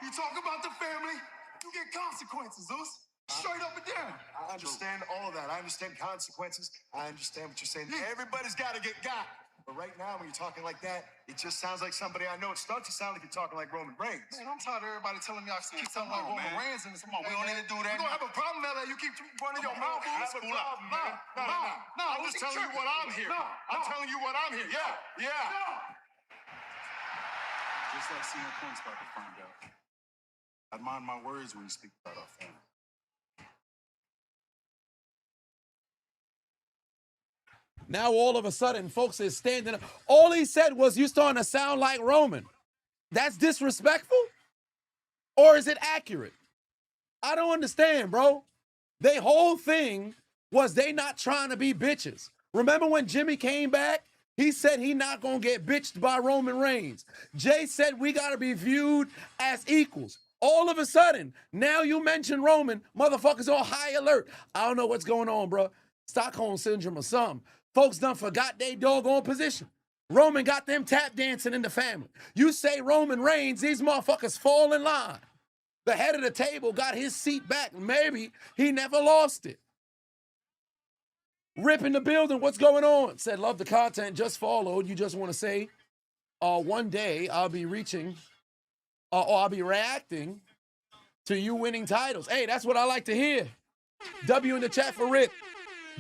You talk about the family, you get consequences, Zeus. Straight up and down. I understand all of that. I understand consequences. I understand what you're saying. Everybody's got to get got. But right now, when you're talking like that, it just sounds like somebody I know. It starts to sound like you're talking like Roman Reigns. Man, I'm tired of everybody telling me I keep talking like Roman Reigns. And come on, we don't need to do that. You're going to have a problem, LA. You keep running your mouth. That's a problem, man. No. I'm just telling you what I'm hearing. I'm telling you what I'm hearing. Yeah. Just like CM Punk's about to find out. I mind my words when you speak about our family. Now all of a sudden, folks is standing up. All he said was, you starting to sound like Roman. That's disrespectful? Or is it accurate? I don't understand, bro. Their whole thing was they not trying to be bitches. Remember when Jimmy came back? He said he not going to get bitched by Roman Reigns. Jay said we got to be viewed as equals. All of a sudden, now you mention Roman, motherfuckers on high alert. I don't know what's going on, bro. Stockholm Syndrome or something. Folks done forgot they doggone position. Roman got them tap dancing in the family. You say Roman Reigns, these motherfuckers fall in line. The head of the table got his seat back. Maybe he never lost it. Rip in the building. What's going on? Said, love the content. Just followed. You just want to say, one day I'll be reaching, or I'll be reacting to you winning titles. Hey, that's what I like to hear. W in the chat for Rip.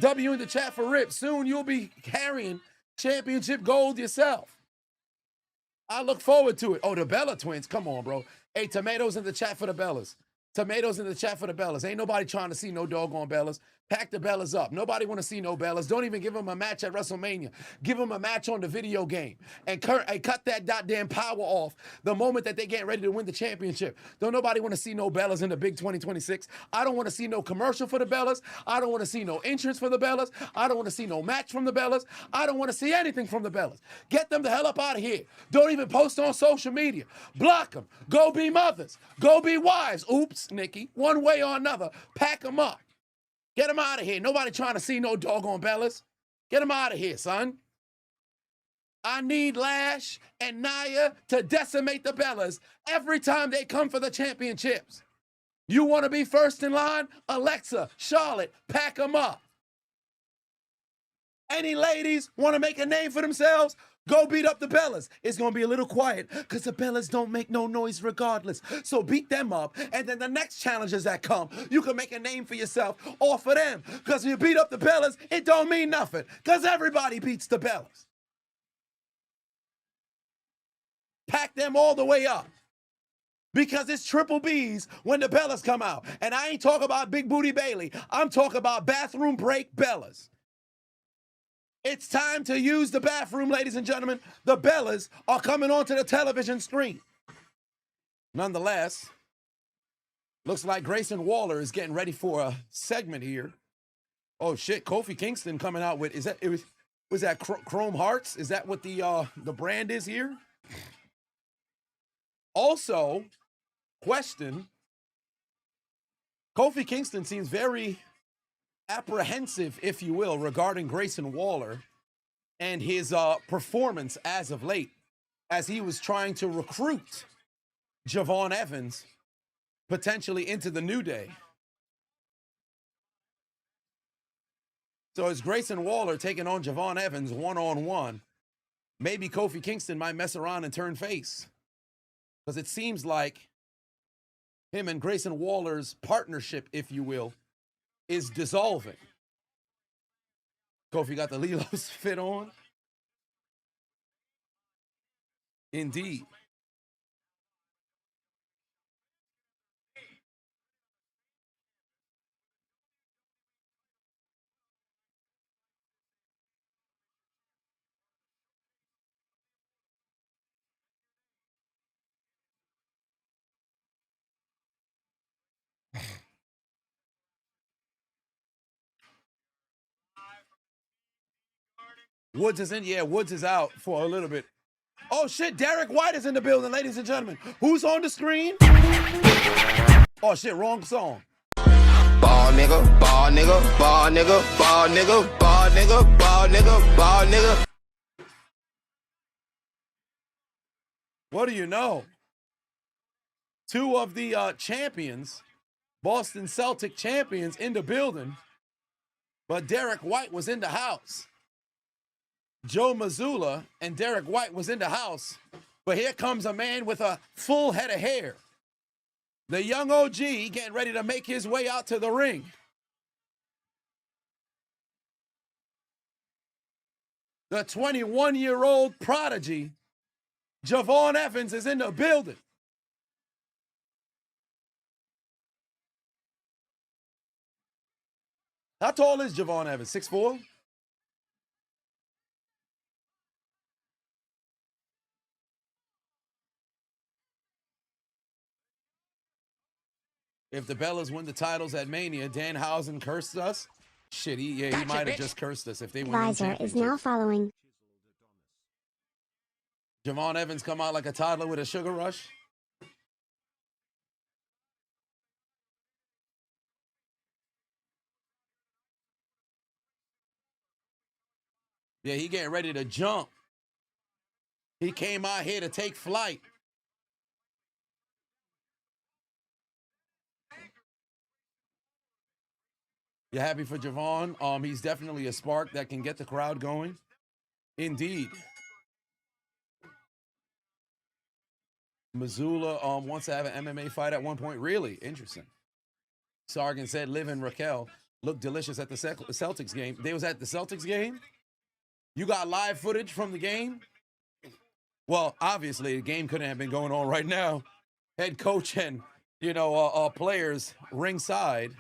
W in the chat for Rip. Soon you'll be carrying championship gold yourself. I look forward to it. Oh, the Bella twins. Come on, bro. Hey, tomatoes in the chat for the Bellas. Tomatoes in the chat for the Bellas. Ain't nobody trying to see no doggone Bellas. Pack the Bellas up. Nobody want to see no Bellas. Don't even give them a match at WrestleMania. Give them a match on the video game. And cut that goddamn power off the moment that they get ready to win the championship. Don't nobody want to see no Bellas in the big 2026. I don't want to see no commercial for the Bellas. I don't want to see no entrance for the Bellas. I don't want to see no match from the Bellas. I don't want to see anything from the Bellas. Get them the hell up out of here. Don't even post on social media. Block them. Go be mothers. Go be wives. Oops, Nikki. One way or another. Pack them up. Get them out of here. Nobody trying to see no doggone Bellas. Get them out of here, son. I need Lash and Nia to decimate the Bellas every time they come for the championships. You want to be first in line? Alexa, Charlotte, pack them up. Any ladies want to make a name for themselves? Go beat up the Bellas. It's going to be a little quiet because the Bellas don't make no noise regardless. So beat them up, and then the next challenges that come, you can make a name for yourself off of them. Because if you beat up the Bellas, it don't mean nothing because everybody beats the Bellas. Pack them all the way up. Because it's triple B's when the Bellas come out. And I ain't talking about Big Booty Bailey. I'm talking about bathroom break Bellas. It's time to use the bathroom, ladies and gentlemen. The Bellas are coming onto the television screen. Nonetheless, looks like Grayson Waller is getting ready for a segment here. Oh shit, Kofi Kingston coming out with, was that Chrome Hearts? Is that what the brand is here? Also, question, Kofi Kingston seems very apprehensive, if you will, regarding Grayson Waller and his performance as of late, as he was trying to recruit Javon Evans potentially into the New Day. So is Grayson Waller taking on Javon Evans one-on-one? Maybe Kofi Kingston might mess around and turn face, because it seems like him and Grayson Waller's partnership, if you will, is dissolving. Kofi got the Lilo's fit on. Indeed. Woods is in. Yeah, Woods is out for a little bit. Oh, shit. Derek White is in the building, ladies and gentlemen. Who's on the screen? Oh, shit. Wrong song. Ball nigga, ball nigga, ball nigga, ball nigga, ball nigga, ball nigga, ball nigga. What do you know? Two of the champions, Boston Celtic champions, in the building, but Derek White was in the house. Joe Mazzulla and Derek White was in the house, but here comes a man with a full head of hair. The young OG getting ready to make his way out to the ring. The 21-year-old prodigy, Javon Evans, is in the building. How tall is Javon Evans? 6'4"? If the Bellas win the titles at Mania, Danhausen cursed us. Shit, he might have just cursed us if they win the Visor is now following. Javon Evans come out like a toddler with a sugar rush. Yeah, he getting ready to jump. He came out here to take flight. You're happy for Javon? He's definitely a spark that can get the crowd going. Indeed. Missoula wants to have an MMA fight at one point. Really? Interesting. Sargon said Liv and Raquel looked delicious at the Celtics game. They was at the Celtics game? You got live footage from the game? Well, obviously, the game couldn't have been going on right now. Head coach and, players ringside.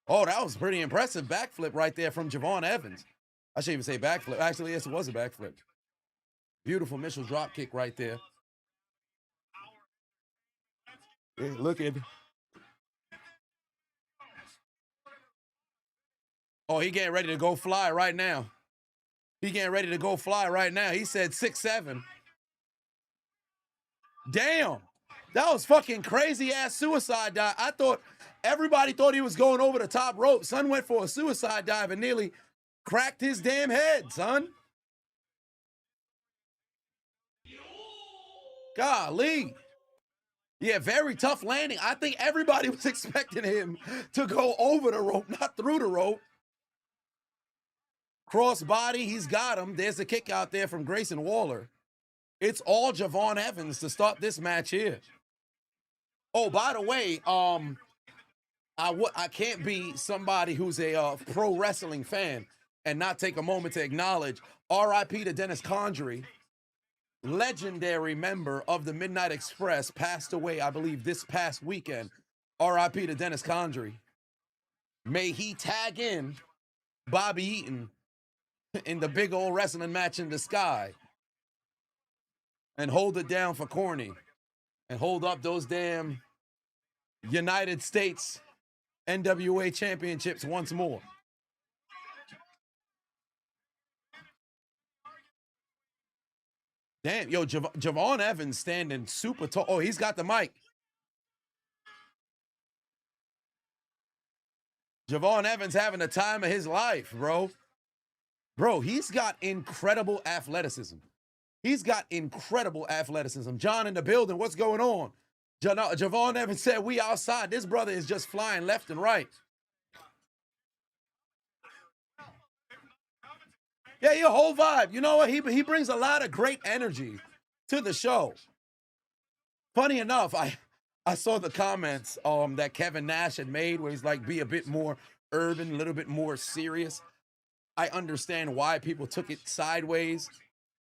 Oh, that was pretty impressive backflip right there from Javon Evans. I shouldn't even say backflip. Actually, yes, it was a backflip. Beautiful Mitchell drop kick right there. Yeah, looking. Oh, he getting ready to go fly right now. He getting ready to go fly right now. He said 6'7". Damn. That was fucking crazy ass suicide dive. I thought everybody thought he was going over the top rope. Son went for a suicide dive and nearly cracked his damn head, son. Golly. Yeah, very tough landing. I think everybody was expecting him to go over the rope, not through the rope. Cross body, he's got him. There's a kick out there from Grayson Waller. It's all Javon Evans to start this match here. Oh, by the way, I can't be somebody who's a pro wrestling fan and not take a moment to acknowledge R.I.P. to Dennis Condrey, legendary member of the Midnight Express, passed away, I believe, this past weekend. R.I.P. to Dennis Condrey. May he tag in Bobby Eaton in the big old wrestling match in the sky and hold it down for Corny and hold up those damn United States NWA championships once more. Damn, yo, Javon Evans standing super tall. Oh, he's got the mic. Javon Evans having the time of his life, bro. Bro, he's got incredible athleticism. He's got incredible athleticism. John in the building, what's going on? Javon Evans said, we outside. This brother is just flying left and right. Yeah, your whole vibe. You know what? He brings a lot of great energy to the show. Funny enough, I saw the comments that Kevin Nash had made where he's like, be a bit more urban, a little bit more serious. I understand why people took it sideways.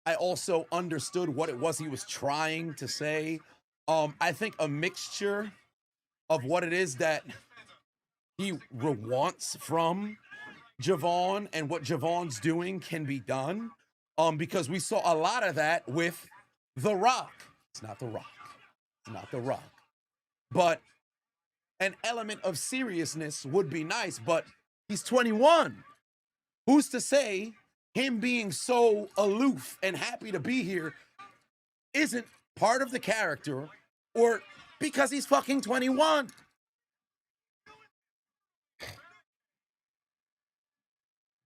I also understood what it was he was trying to say. I think a mixture of what it is that he wants from Javon and what Javon's doing can be done. Because we saw a lot of that with The Rock. It's not The Rock. It's not The Rock. But an element of seriousness would be nice, but he's 21. Who's to say him being so aloof and happy to be here isn't part of the character, or because he's fucking 21?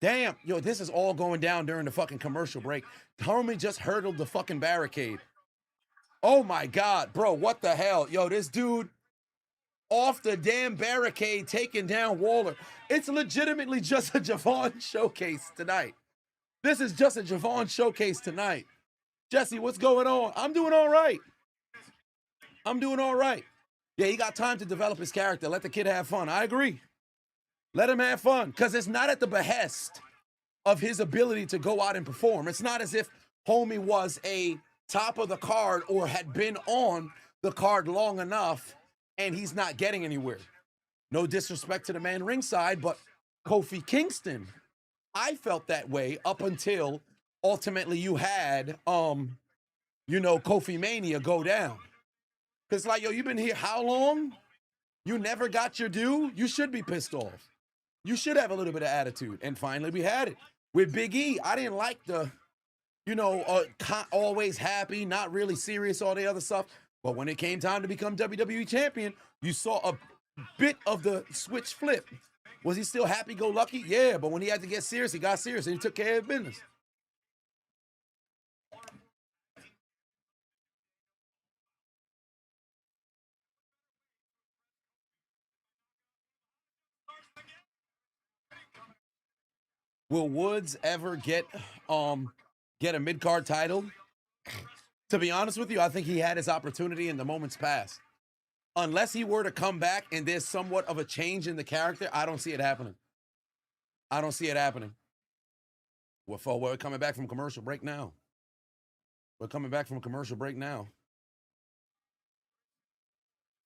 Damn, yo, this is all going down during the fucking commercial break. Homie just hurdled the fucking barricade. Oh my God, bro, what the hell? Yo, this dude off the damn barricade taking down Waller. It's legitimately just a Javon showcase tonight. This is just a Javon showcase tonight. Jesse, what's going on? I'm doing all right. I'm doing all right. Yeah, he got time to develop his character. Let the kid have fun. I agree. Let him have fun, because it's not at the behest of his ability to go out and perform. It's not as if homie was a top of the card or had been on the card long enough and he's not getting anywhere. No disrespect to the man ringside, but Kofi Kingston, I felt that way up until ultimately you had, Kofi Mania go down. Because like, yo, you've been here how long? You never got your due? You should be pissed off. You should have a little bit of attitude. And finally we had it. With Big E, I didn't like the, always happy, not really serious, all the other stuff. But when it came time to become WWE champion, you saw a bit of the switch flip. Was he still happy-go-lucky? Yeah, but when he had to get serious, he got serious and he took care of business. Will Woods ever get a mid-card title? To be honest with you, I think he had his opportunity in the moments past. Unless he were to come back and there's somewhat of a change in the character, I don't see it happening. I don't see it happening. We're coming back from commercial break now. We're coming back from commercial break now.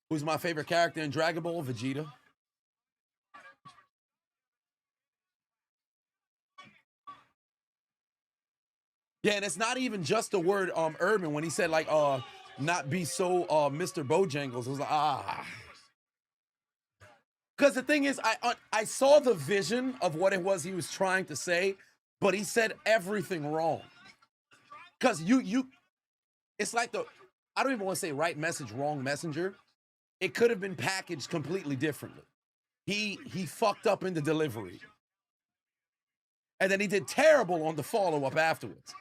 Who's my favorite character in Dragon Ball? Vegeta. Yeah, and it's not even just the word urban when he said like not be so Mr. Bojangles. It was like because the thing is I saw the vision of what it was he was trying to say, but he said everything wrong. Because it's like I don't even want to say right message, wrong messenger. It could have been packaged completely differently. He fucked up in the delivery. And then he did terrible on the follow-up afterwards.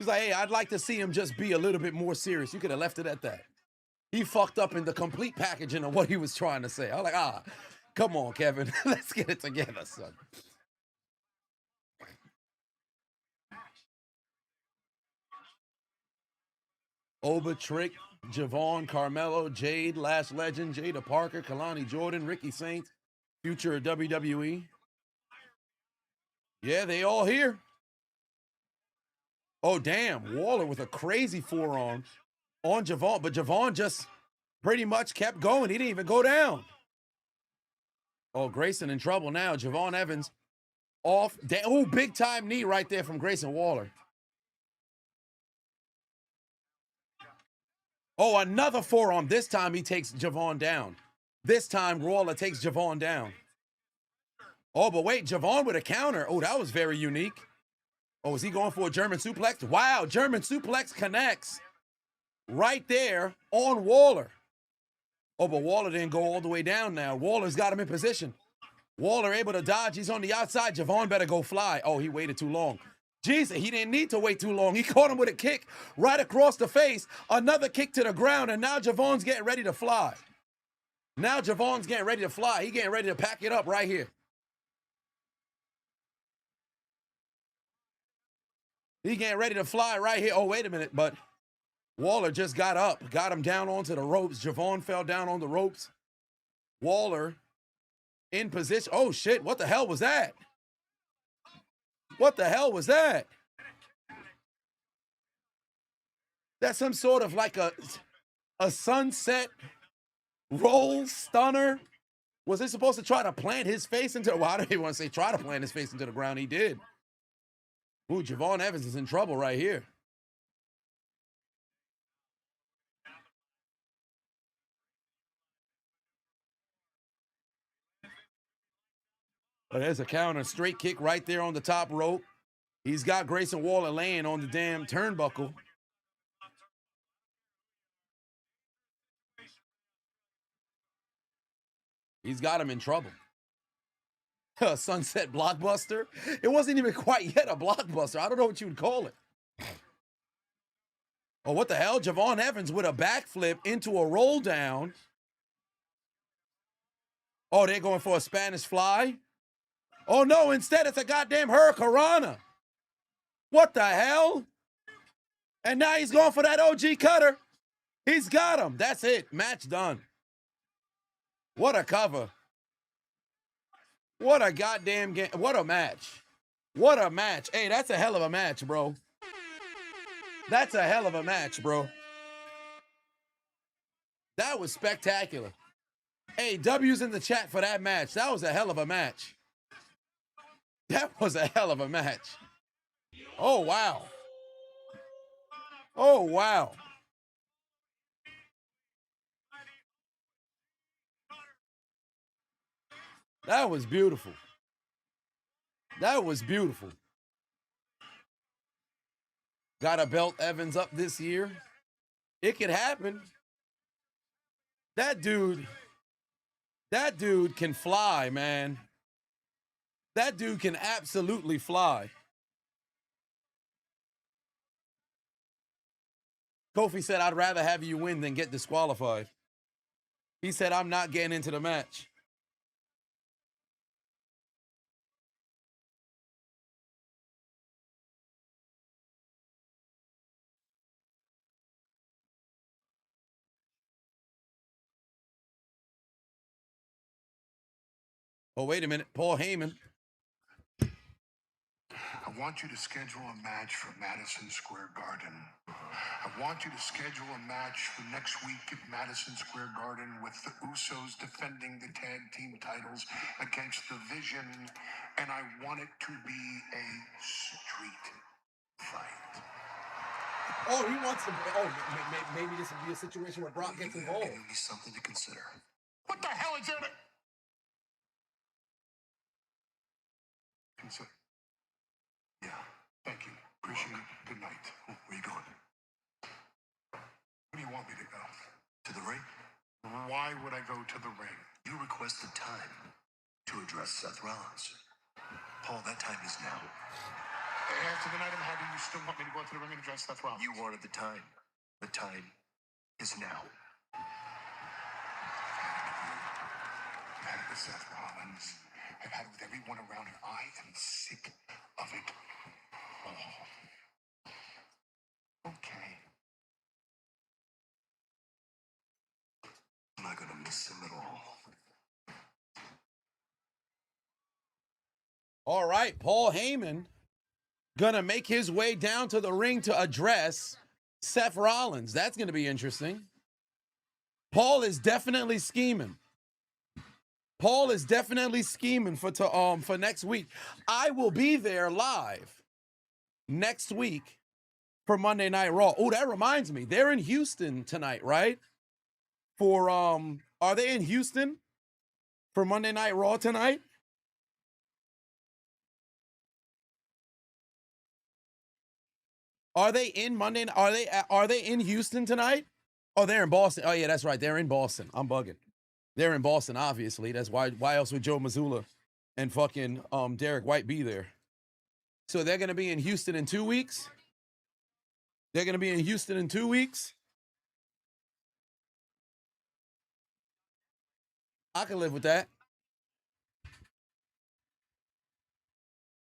He's like, hey, I'd like to see him just be a little bit more serious. You could have left it at that. He fucked up in the complete packaging of what he was trying to say. I was like, come on, Kevin. Let's get it together, son. Oba, Trick, Javon, Carmelo, Jade, Lash Legend, Jada Parker, Kalani Jordan, Ricky Saints, future of WWE. Yeah, they all here. Oh, damn. Waller with a crazy forearm on Javon, but Javon just pretty much kept going. He didn't even go down. Oh, Grayson in trouble now. Javon Evans off. Oh, big time knee right there from Grayson Waller. Oh, another forearm. This time he takes Javon down. This time Waller takes Javon down. Oh, but wait, Javon with a counter. Oh, that was very unique. Oh, is he going for a German suplex? Wow, German suplex connects right there on Waller. Oh, but Waller didn't go all the way down now. Waller's got him in position. Waller able to dodge. He's on the outside. Javon better go fly. Oh, he waited too long. Jesus, he didn't need to wait too long. He caught him with a kick right across the face. Another kick to the ground, and now Javon's getting ready to fly. Now Javon's getting ready to fly. He getting ready to pack it up right here. He getting ready to fly right here. Oh, wait a minute, but Waller just got up, got him down onto the ropes. Javon fell down on the ropes. Waller in position. Oh, shit, what the hell was that? What the hell was that? That's some sort of like a sunset roll stunner. Was he supposed to try to plant his face into, well, I don't even want to say try to plant his face into the ground. He did. Ooh, Javon Evans is in trouble right here. Oh, there's a counter, straight kick right there on the top rope. He's got Grayson Waller laying on the damn turnbuckle. He's got him in trouble. Sunset blockbuster. It wasn't even quite yet a blockbuster. I don't know what you would call it. Oh, what the hell? Javon Evans with a backflip into a roll down. Oh, they're going for a Spanish fly. Oh, no, instead it's a goddamn hurricanrana. What the hell? And now he's going for that OG cutter. He's got him. That's it. Match done. What a cover. What a goddamn game. What a match. What a match. Hey, that's a hell of a match, bro. That's a hell of a match, bro. That was spectacular. Hey, W's in the chat for that match. That was a hell of a match. That was a hell of a match. Oh, wow. Oh, wow. That was beautiful. That was beautiful. Got to belt Evans up this year. It could happen. That dude can fly, man. That dude can absolutely fly. Kofi said, I'd rather have you win than get disqualified. He said, I'm not getting into the match. Oh, wait a minute. Paul Heyman. I want you to schedule a match for Madison Square Garden. I want you to schedule a match for next week at Madison Square Garden with the Usos defending the tag team titles against the Vision, and I want it to be a street fight. Oh, he wants to. Oh, maybe this would be a situation where Brock gets involved. Give me something to consider. What the hell is there to consider? Yeah, thank you. Appreciate it. Good night. Where you going? Where do you want me to go? To the ring? Why would I go to the ring? You requested time to address Seth Rollins. Paul, that time is now. After the night I'm having, you still want me to go to the ring and address Seth Rollins? You wanted the time. The time is now. I've had it with Seth Rollins. I've had it with everyone around here. I am sick of it all. Okay. I'm not gonna miss him at all. All right, Paul Heyman gonna make his way down to the ring to address Seth Rollins. That's gonna be interesting. Paul is definitely scheming. Paul is definitely scheming for next week. I will be there live next week for Monday Night Raw. Oh, that reminds me, they're in Houston tonight, right? For are they in Houston for Monday Night Raw tonight? Are they in Monday? Are they in Houston tonight? Oh, they're in Boston. Oh yeah, that's right. They're in Boston. I'm bugging. They're in Boston, obviously. That's why else would Joe Mazzulla and fucking Derek White be there? So they're gonna be in Houston in 2 weeks. They're gonna be in Houston in 2 weeks. I can live with that.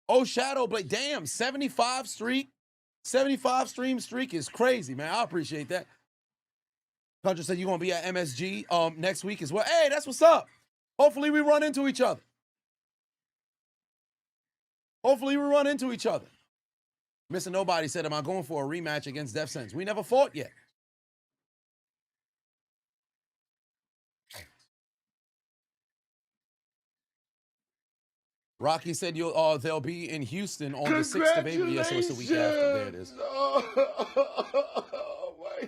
Oh, Shadow Blade. Damn, 75 streak. 75 stream streak is crazy, man. I appreciate that. Country said you're going to be at MSG next week as well. Hey, that's what's up. Hopefully we run into each other. Hopefully we run into each other. Mr. Nobody said, am I going for a rematch against Death Sentence? We never fought yet. Rocky said they'll be in Houston on the 6th of April. Yes, so it's the week after. There it is.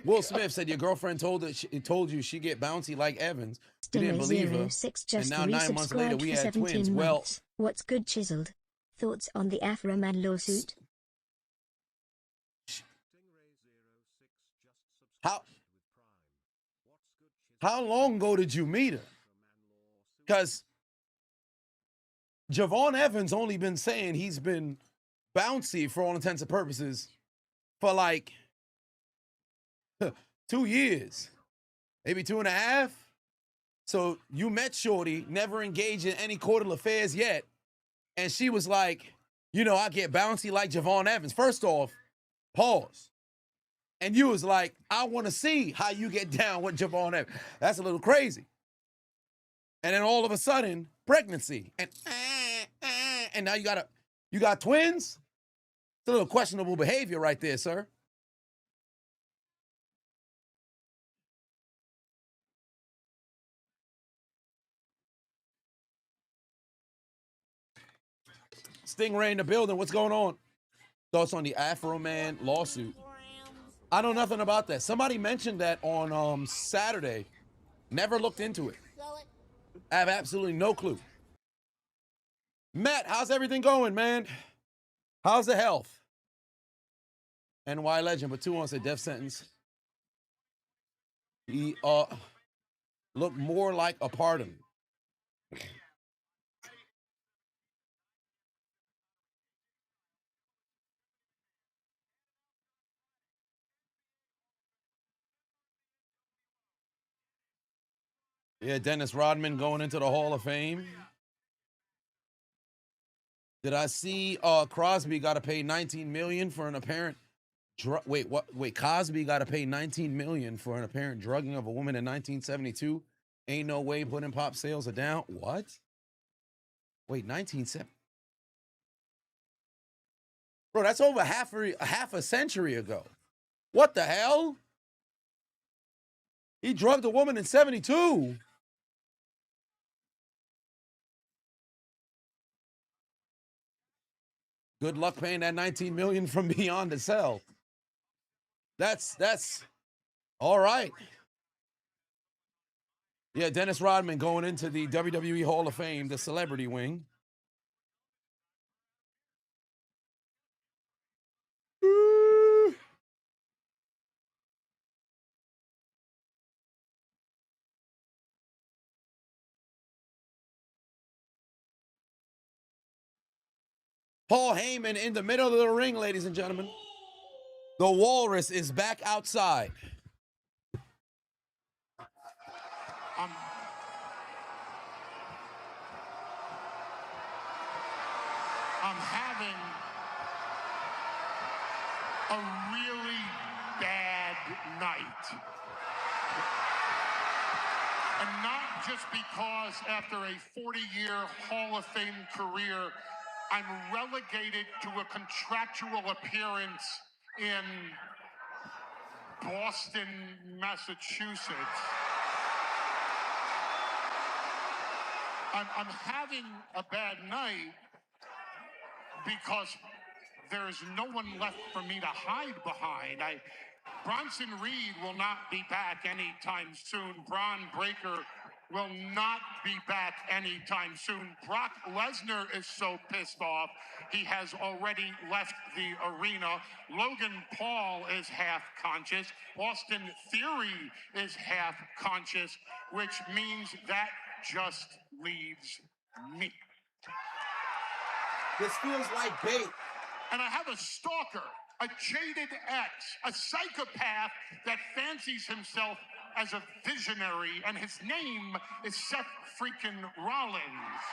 Will Smith said your girlfriend told you she get bouncy like Evans. You didn't believe her. And now 9 months later we had twins. Well, what's good, Chiseled? Thoughts on the Afro Man lawsuit? How long ago did you meet her? Because Javon Evans only been saying he's been bouncy for all intents and purposes for like 2 years, maybe 2.5. So you met Shorty, never engaged in any cordial affairs yet. And she was like, I get bouncy like Javon Evans. First off, pause. And you was like, I want to see how you get down with Javon Evans. That's a little crazy. And then all of a sudden, pregnancy. And now you got twins? It's a little questionable behavior right there, sir. Stingray in the building. What's going on? Thoughts on the Afro Man lawsuit? I know nothing about that. Somebody mentioned that on Saturday. Never looked into it. I have absolutely no clue. Matt, how's everything going, man? How's the health? NY Legend, but 2 on said death sentence. He looked more like a pardon. Yeah, Dennis Rodman going into the Hall of Fame. Did I see Crosby got to pay $19 million for an apparent wait, Cosby got to pay $19 million for an apparent drugging of a woman in 1972. Ain't no way putting pop sales are down. What? Wait, 1970. Bro, that's over half a century ago. What the hell? He drugged a woman in 72. Good luck paying that $19 million from Beyond to sell. That's all right. Yeah, Dennis Rodman going into the WWE Hall of Fame, the celebrity wing. Paul Heyman in the middle of the ring, ladies and gentlemen. The Walrus is back outside. I'm having a really bad night. And not just because after a 40-year Hall of Fame career, I'm relegated to a contractual appearance in Boston, Massachusetts. I'm having a bad night because there's no one left for me to hide behind. Bronson Reed will not be back anytime soon. Braun Breaker will not be back anytime soon. Brock Lesnar is so pissed off, he has already left the arena. Logan Paul is half conscious. Austin Theory is half conscious, which means that just leaves me. This feels like bait. And I have a stalker, a jaded ex, a psychopath that fancies himself as a visionary, and his name is Seth freaking Rollins.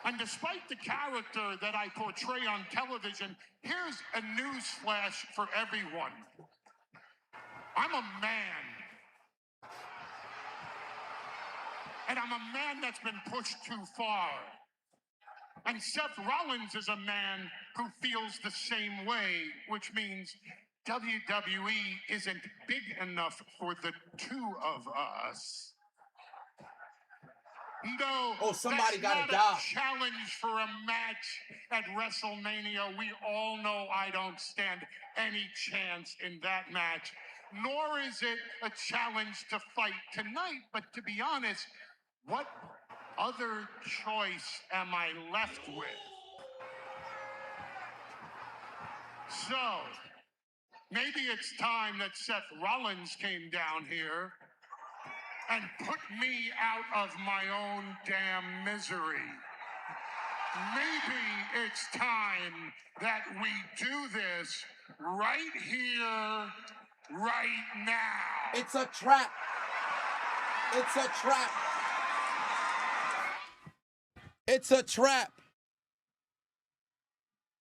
And despite the character that I portray on television, here's a news flash for everyone. I'm a man. And I'm a man that's been pushed too far. And Seth Rollins is a man who feels the same way, which means WWE isn't big enough for the two of us. No, somebody that's gotta not die. a challenge for a match at WrestleMania. We all know I don't stand any chance in that match. Nor is it a challenge to fight tonight. But to be honest, what other choice am I left with? So, maybe it's time that Seth Rollins came down here and put me out of my own damn misery. Maybe it's time that we do this right here, right now. It's a trap. It's a trap. It's a trap.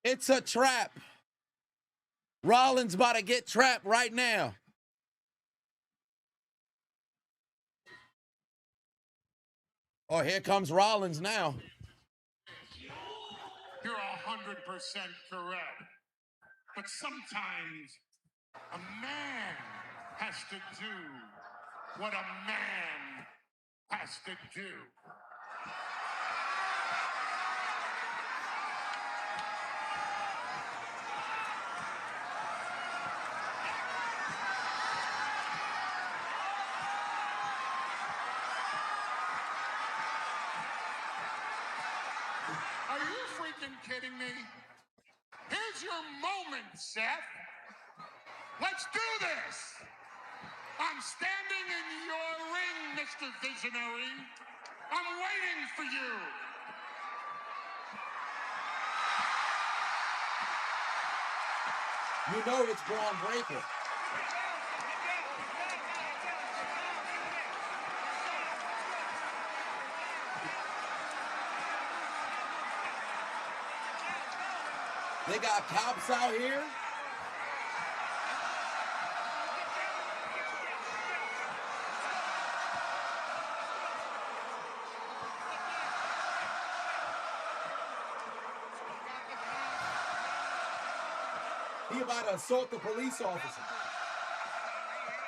It's a trap. Rollins about to get trapped right now. Oh, here comes Rollins now. You're 100% correct. But sometimes a man has to do what a man has to do. Are you freaking kidding me? Here's your moment, Seth. Let's do this. I'm standing in your ring, Mr. Visionary. I'm waiting for you. You know it's Braun Breaker. They got cops out here. He about to assault the police officer.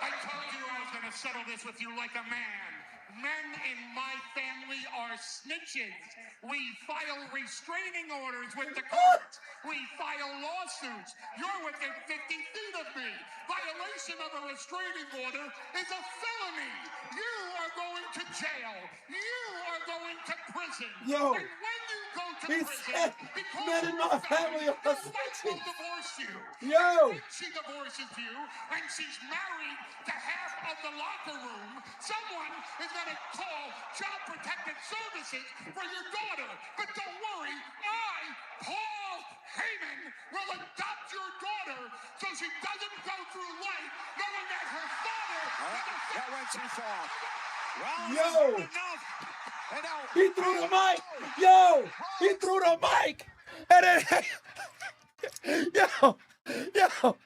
I told you I was going to settle this with you like a man. Men in my family are snitches. We file restraining orders with the courts. We file lawsuits. You're within 50 feet of me. Violation of a restraining order is a felony. You are going to jail. You are going to prison. Yo, and when you go to he prison, said because men in you're my a family felon, are your wife will snitches. divorce you. Yo. And when she divorces you, and she's married to half of the locker room, someone is going to call Child Protective Services for your daughter. But don't worry, I, Paul Heyman, will adopt your daughter so she doesn't go through life knowing that her father... That went too far. Yo! He threw the mic! Yo! He threw the mic! And then... Yo! Yo!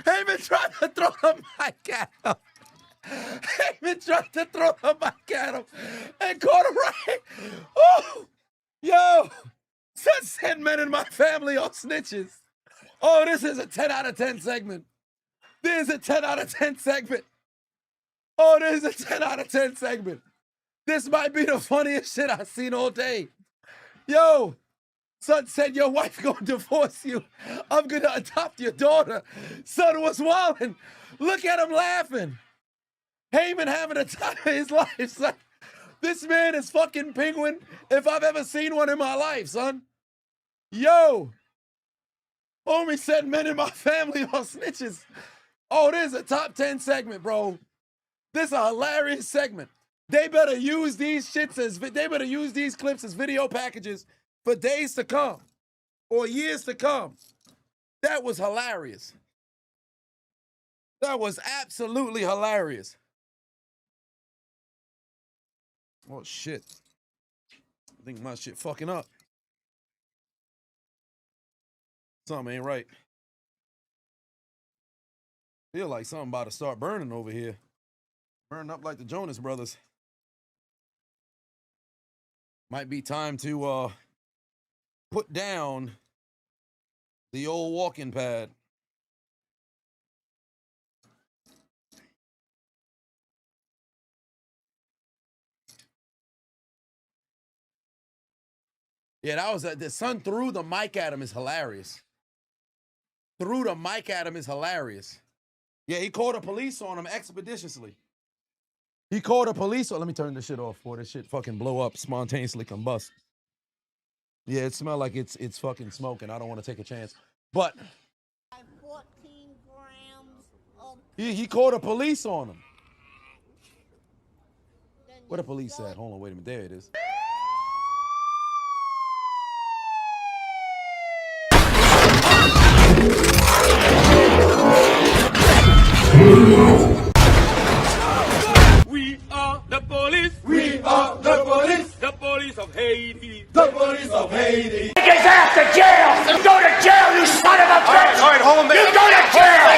Heyman tried to throw the mic at him. Heyman tried to throw the mic at him and caught him right. Oh! Yo! Son said men in my family are snitches. Oh, this is a 10 out of 10 segment. This is a 10 out of 10 segment. Oh, this is a 10 out of 10 segment. This might be the funniest shit I've seen all day. Yo, son said your wife gonna divorce you. I'm gonna adopt your daughter. Son was wildin'. Look at him laughing. Heyman having a time of his life, son. This man is fucking Penguin if I've ever seen one in my life, son. Yo. Homie said men in my family are snitches. Oh, this is a top 10 segment, bro. This is a hilarious segment. They better use these shits they better use these clips as video packages for days to come or years to come. That was hilarious. That was absolutely hilarious. Oh shit. I think my shit fucking up. Something ain't right. Feel like something about to start burning over here. Burning up like the Jonas Brothers. Might be time to put down the old walking pad. Yeah, that was the son threw the mic at him is hilarious. Threw the mic at him is hilarious. Yeah, he called the police on him expeditiously. He called the police on. Let me turn this shit off before this shit fucking blow up, spontaneously combust. Yeah, it smelled like it's fucking smoking. I don't want to take a chance. But 14 grams of he called the police on him. Where the police at? Hold on, wait a minute. There it is. We are the police. We are the police. The police of Haiti. The police of Haiti. Take his ass to jail. You go to jail, you son of a bitch. All right, hold him there. You go to jail.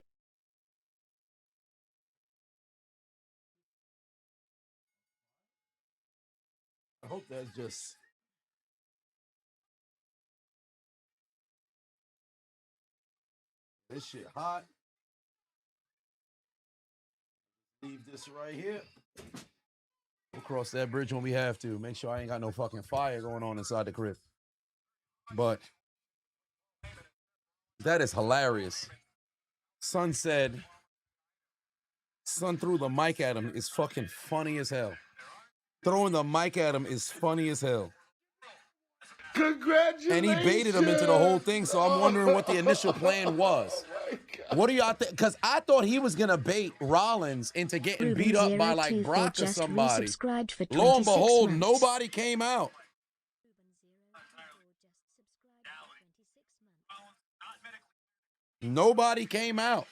I hope that's just. This shit hot. Leave this right here. We'll cross that bridge when we have to. Make sure I ain't got no fucking fire going on inside the crib. But that is hilarious. Son said, son threw the mic at him is fucking funny as hell. Throwing the mic at him is funny as hell. Congratulations. And he baited him into the whole thing, so I'm wondering what the initial plan was. What do y'all think? Because I thought he was going to bait Rollins into getting beat up by like Brock or somebody. Lo and behold, nobody came out. Nobody came out.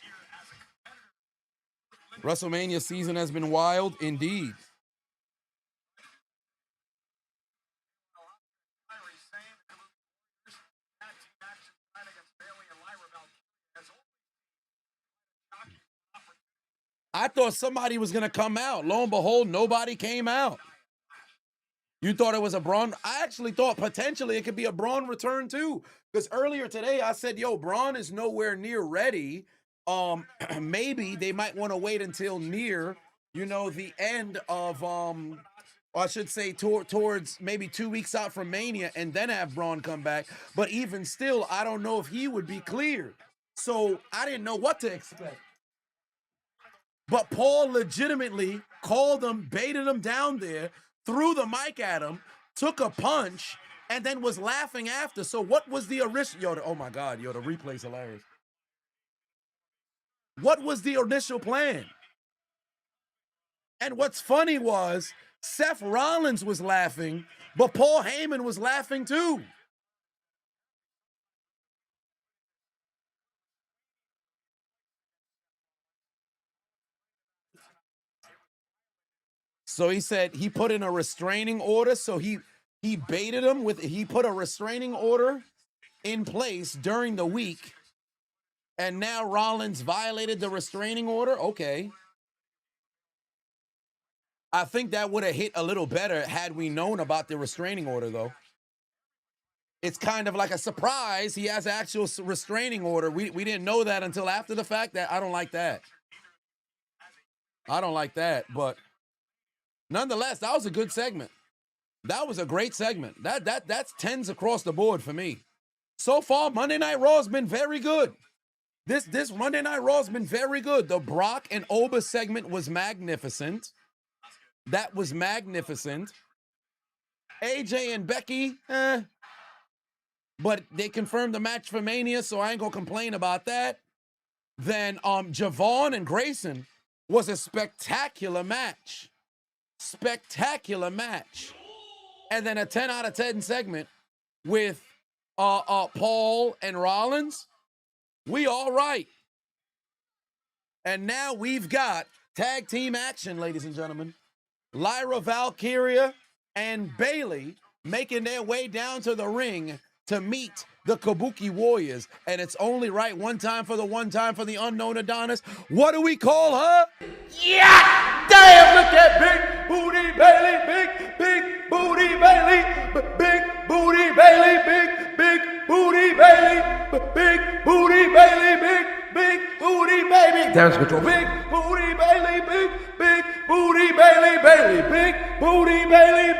WrestleMania season has been wild indeed. I thought somebody was going to come out. Lo and behold, nobody came out. You thought it was a Braun? I actually thought potentially it could be a Braun return too. Because earlier today I said, yo, Braun is nowhere near ready. Maybe they might want to wait until near, the end of or I should say towards maybe 2 weeks out from Mania and then have Braun come back. But even still, I don't know if he would be cleared. So I didn't know what to expect. But Paul legitimately called him, baited him down there, threw the mic at him, took a punch, and then was laughing after. So what was the original? Oh my God, the replay's hilarious. What was the initial plan? And what's funny was Seth Rollins was laughing, but Paul Heyman was laughing too. So he said he put in a restraining order. So he baited him he put a restraining order in place during the week. And now Rollins violated the restraining order. Okay. I think that would have hit a little better had we known about the restraining order, though. It's kind of like a surprise. He has an actual restraining order. We didn't know that until after the fact. That I don't like that. I don't like that. But nonetheless, that was a good segment. That was a great segment. That's 10s across the board for me. So far, Monday Night Raw has been very good. This Monday Night Raw has been very good. The Brock and Oba segment was magnificent. That was magnificent. AJ and Becky, but they confirmed the match for Mania, so I ain't gonna complain about that. Then Javon and Grayson was a spectacular match. Spectacular match. And then a 10 out of 10 segment with Paul and Rollins. We all right. And now we've got tag team action, ladies and gentlemen. Lyra Valkyria and Bayley making their way down to the ring to meet the Kabuki Warriors. And it's only right, one time for the unknown Adonis. What do we call her? Yeah! Damn, look at Big Booty Bayley, big Booty Bayley, big Booty Bayley, big Booty Bayley, big Booty Bayley, big Booty Baby. There's control. Big Booty Bayley, big Booty Bayley, big Booty Bayley,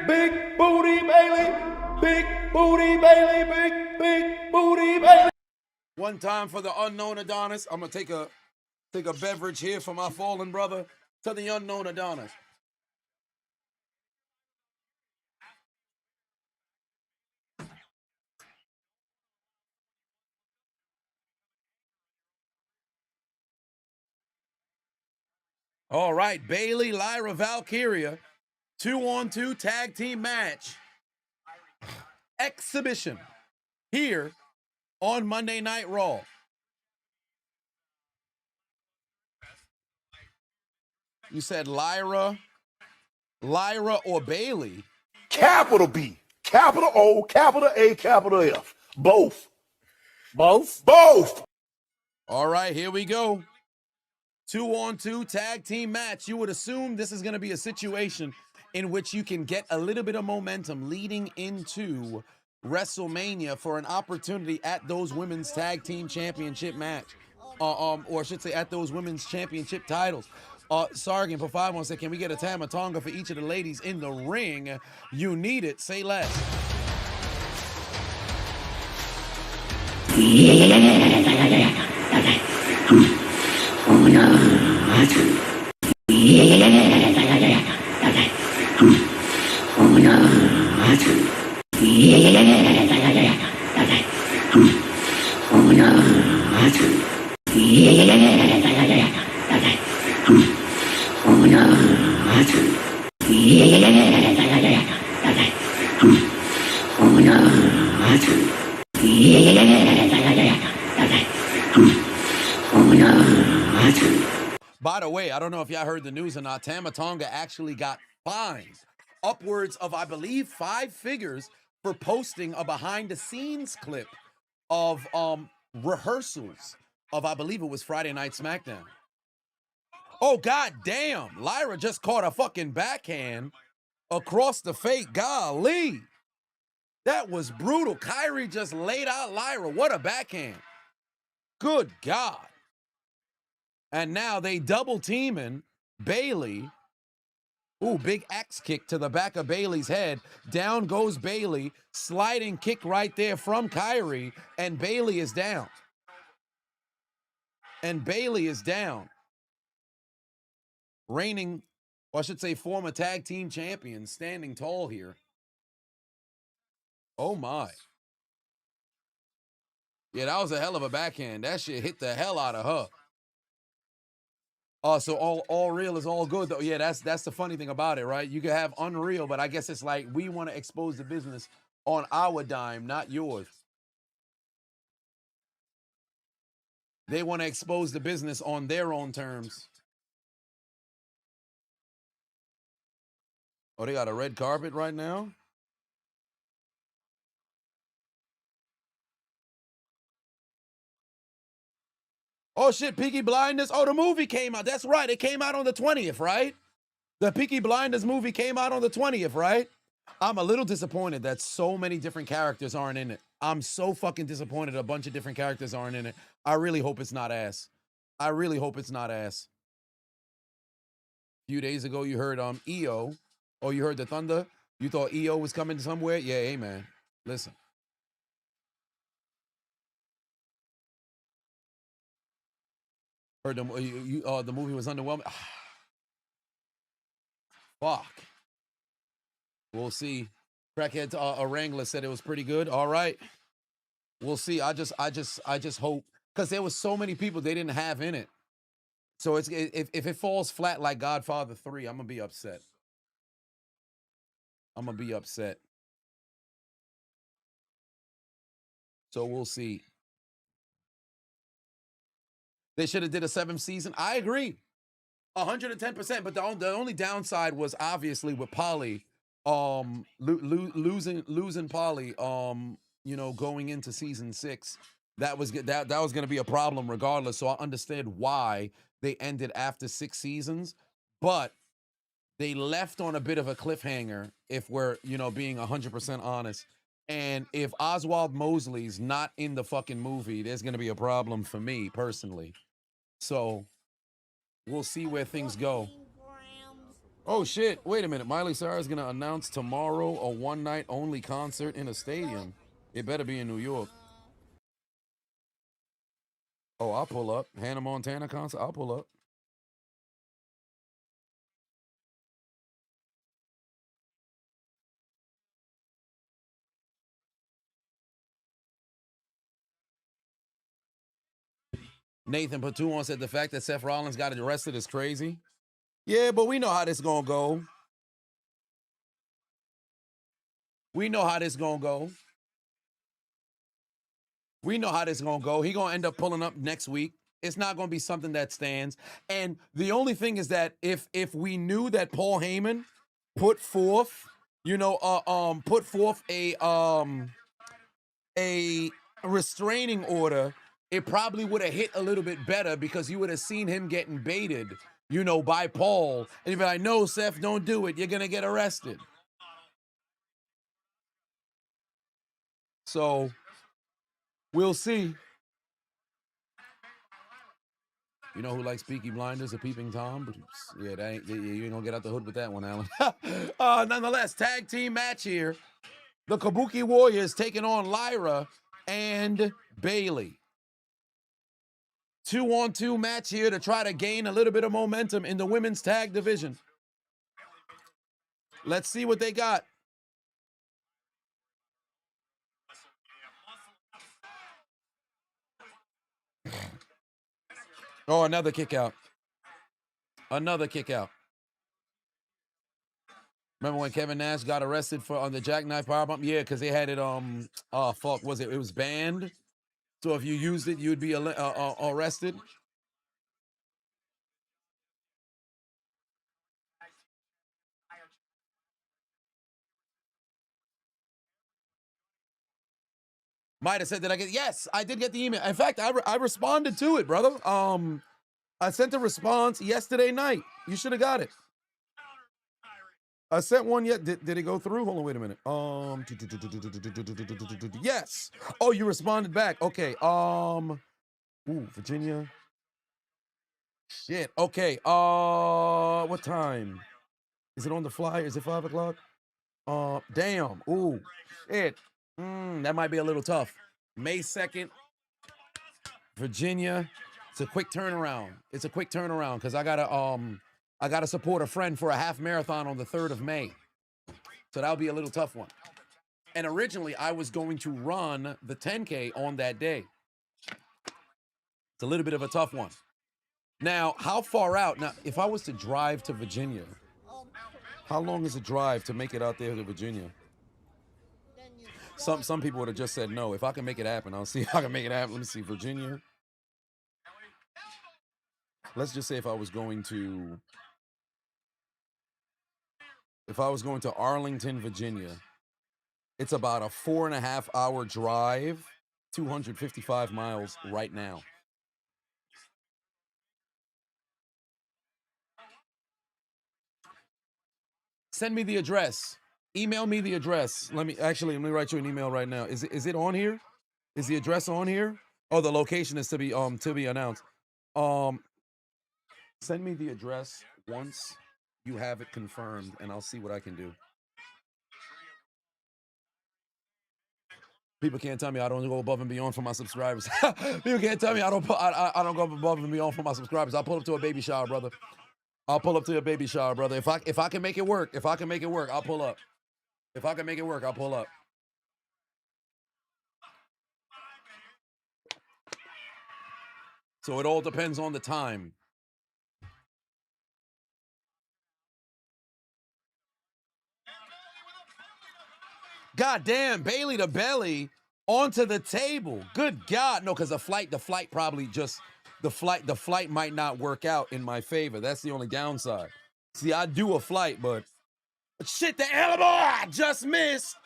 big Booty Bayley, big Booty Bayley, big Booty Bayley. One time for the unknown Adonis. I'm gonna take a beverage here for my fallen brother. To the unknown Adonis. All right, Bayley, Lyra Valkyria, 2-on-2 tag team match. Exhibition here on Monday Night Raw. You said Lyra or Bayley? Capital B, capital O, capital A, capital F. Both. Both? Both. All right, here we go. 2-on-2 tag team match. You would assume this is going to be a situation in which you can get a little bit of momentum leading into WrestleMania for an opportunity at those women's tag team championship match. Or I should say at those women's championship titles. Sargent, for 5 1 said, can we get a Tamatonga for each of the ladies in the ring? You need it. Say less. By the way, I don't know if y'all heard the news or not. Tamatonga actually got fined upwards of, I believe, 5 figures for posting a behind-the-scenes clip of rehearsals of, I believe it was Friday Night SmackDown. Oh, god damn. Lyra just caught a fucking backhand. across the face. Golly. That was brutal. Kyrie just laid out Lyra. What a backhand. Good God. And now they double teaming Bayley. Ooh, big axe kick to the back of Bayley's head. Down goes Bayley. Sliding kick right there from Kyrie. And Bayley is down. And Bayley is down. Reigning, or I should say former tag team champions, standing tall here. Oh my. Yeah, that was a hell of a backhand. That shit hit the hell out of her. Oh, so all real is all good though. Yeah, that's the funny thing about it, right? You can have unreal, but I guess it's like we want to expose the business on our dime, not yours. They want to expose the business on their own terms. Oh, they got a red carpet right now? Oh shit, Peaky Blinders. Oh, the movie came out. That's right. It came out on the 20th, right? The Peaky Blinders movie came out on the 20th, right? I'm a little disappointed that so many different characters aren't in it. I'm so fucking disappointed a bunch of different characters aren't in it. I really hope it's not ass. I really hope it's not ass. A few days ago, you heard IYO. Oh, you heard the thunder? You thought IYO was coming somewhere? Yeah, hey, man. Listen. Heard the movie was underwhelming. Fuck. We'll see. Crackhead Wrangler said it was pretty good. All right. We'll see. I just hope, because there was so many people they didn't have in it. So if it falls flat like Godfather 3, I'm gonna be upset. I'm gonna be upset. So we'll see. They should have did a 7th season. I agree. 110%. But the only downside was obviously with Polly, losing Polly, you know, going into season 6. That was going to be a problem regardless. So I understand why they ended after 6 seasons, but they left on a bit of a cliffhanger, if we're, you know, being 100% honest. And if Oswald Mosley's not in the fucking movie, there's going to be a problem for me personally. So we'll see where things go. Oh shit, wait a minute. Miley Cyrus is going to announce tomorrow a one-night only concert in a stadium. It better be in New York. Oh, I'll pull up. Hannah Montana concert, I'll pull up. Nathan Patuon said the fact that Seth Rollins got arrested is crazy. Yeah, but we know how this gonna go. We know how this gonna go. We know how this gonna go. He gonna end up pulling up next week. It's not gonna be something that stands. And the only thing is that if we knew that Paul Heyman put forth, you know, put forth a restraining order, it probably would have hit a little bit better, because you would have seen him getting baited, you know, by Paul. And you'd be like, no, Seth, don't do it. You're going to get arrested. So we'll see. You know who likes Peaky Blinders, a Peeping Tom? But yeah, you ain't going to get out the hood with that one, Alan. Nonetheless, tag team match here. The Kabuki Warriors taking on Lyra and Bayley. 2-on-2 match here to try to gain a little bit of momentum in the women's tag division. Let's see what they got. Oh, another kick out. Another kick out. Remember when Kevin Nash got arrested for on the jackknife powerbomb? Yeah, because they had it, it was banned. So if you used it, you'd be arrested. Might have said that yes, I did get the email. In fact, I responded to it, brother. I sent a response yesterday night. You should have got it. I sent one yet. Did it go through? Hold on, wait a minute. Yes. Oh, you responded back. Okay. Ooh, Virginia. Shit. Okay. What time? Is it on the flyer? Is it 5 o'clock? Damn. Ooh, shit. That might be a little tough. May 2nd, Virginia. It's a quick turnaround. It's a quick turnaround because I gotta support a friend for a half marathon on the 3rd of May. So that'll be a little tough one. And originally I was going to run the 10K on that day. It's a little bit of a tough one. Now, how far out? Now, if I was to drive to Virginia, how long is a drive to make it out there to Virginia? Some people would have just said no. If I can make it happen, I'll see if I can make it happen. Let me see, Virginia. Let's just say if I was going to Arlington, Virginia, it's about a 4.5-hour drive, 255 miles right now. Send me the address. Email me the address. Let me write you an email right now. Is it on here? Is the address on here? Oh, the location is to be announced. Send me the address once you have it confirmed, and I'll see what I can do. People can't tell me I don't go above and beyond for my subscribers. People can't tell me I don't go above and beyond for my subscribers. I'll pull up to a baby shower, brother. I'll pull up to a baby shower, brother. If I can make it work, I'll pull up. If I can make it work, I'll pull up. So it all depends on the time. God damn, Bailey to belly onto the table. Good God. No, because the flight probably just, the flight might not work out in my favor. That's the only downside. See, I do a flight, but shit, the elbow just missed.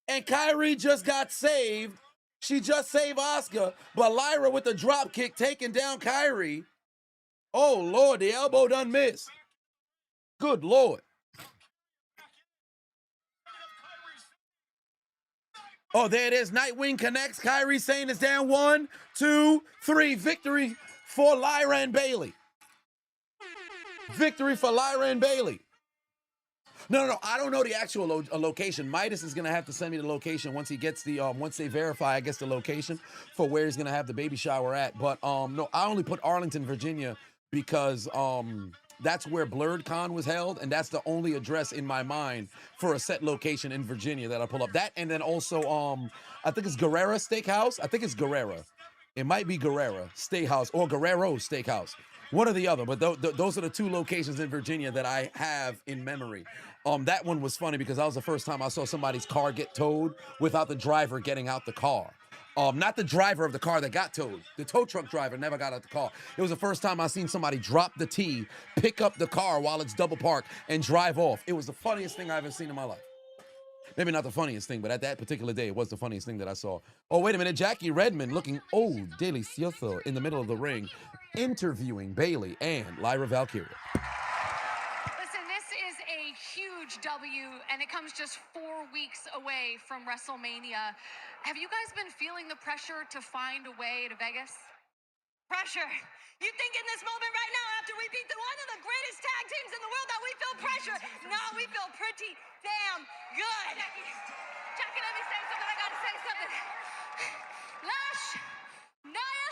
And Kyrie just got saved. She just saved Asuka. But Lyra with the drop kick taking down Kyrie. Oh, Lord, the elbow done missed. Good Lord. Oh, there it is. Nightwing connects. Kyrie Sane is down 1, 2, 3. Victory for Lyra and Bailey. Victory for Lyra and Bailey. No. I don't know the actual location. Midas is gonna have to send me the location once he gets the once they verify, I guess, the location for where he's gonna have the baby shower at. But no, I only put Arlington, Virginia, because that's where Blurred Con was held, and that's the only address in my mind for a set location in Virginia that I pull up. That, and then also I think it's Guerrera Steakhouse. I think it's Guerrera. It might be Guerrera Steakhouse or Guerrero Steakhouse. One or the other, but those are the two locations in Virginia that I have in memory. That one was funny because that was the first time I saw somebody's car get towed without the driver getting out the car. Not the driver of the car that got towed. The tow truck driver never got out the car. It was the first time I seen somebody drop the T, pick up the car while it's double parked, and drive off. It was the funniest thing I've ever seen in my life. Maybe not the funniest thing, but at that particular day, it was the funniest thing that I saw. Oh, wait a minute. Jackie Redmond looking, delicioso, in the middle of the ring, interviewing Bailey and Lyra Valkyria. Listen, this is a huge W, and it comes just 4 weeks away from WrestleMania. Have you guys been feeling the pressure to find a way to Vegas? Pressure. You think in this moment right now, after we beat one of the greatest tag teams in the world, that we feel pressure? No, we feel pretty damn good. Jackie, let me say something. I gotta say something. Lash, Naya,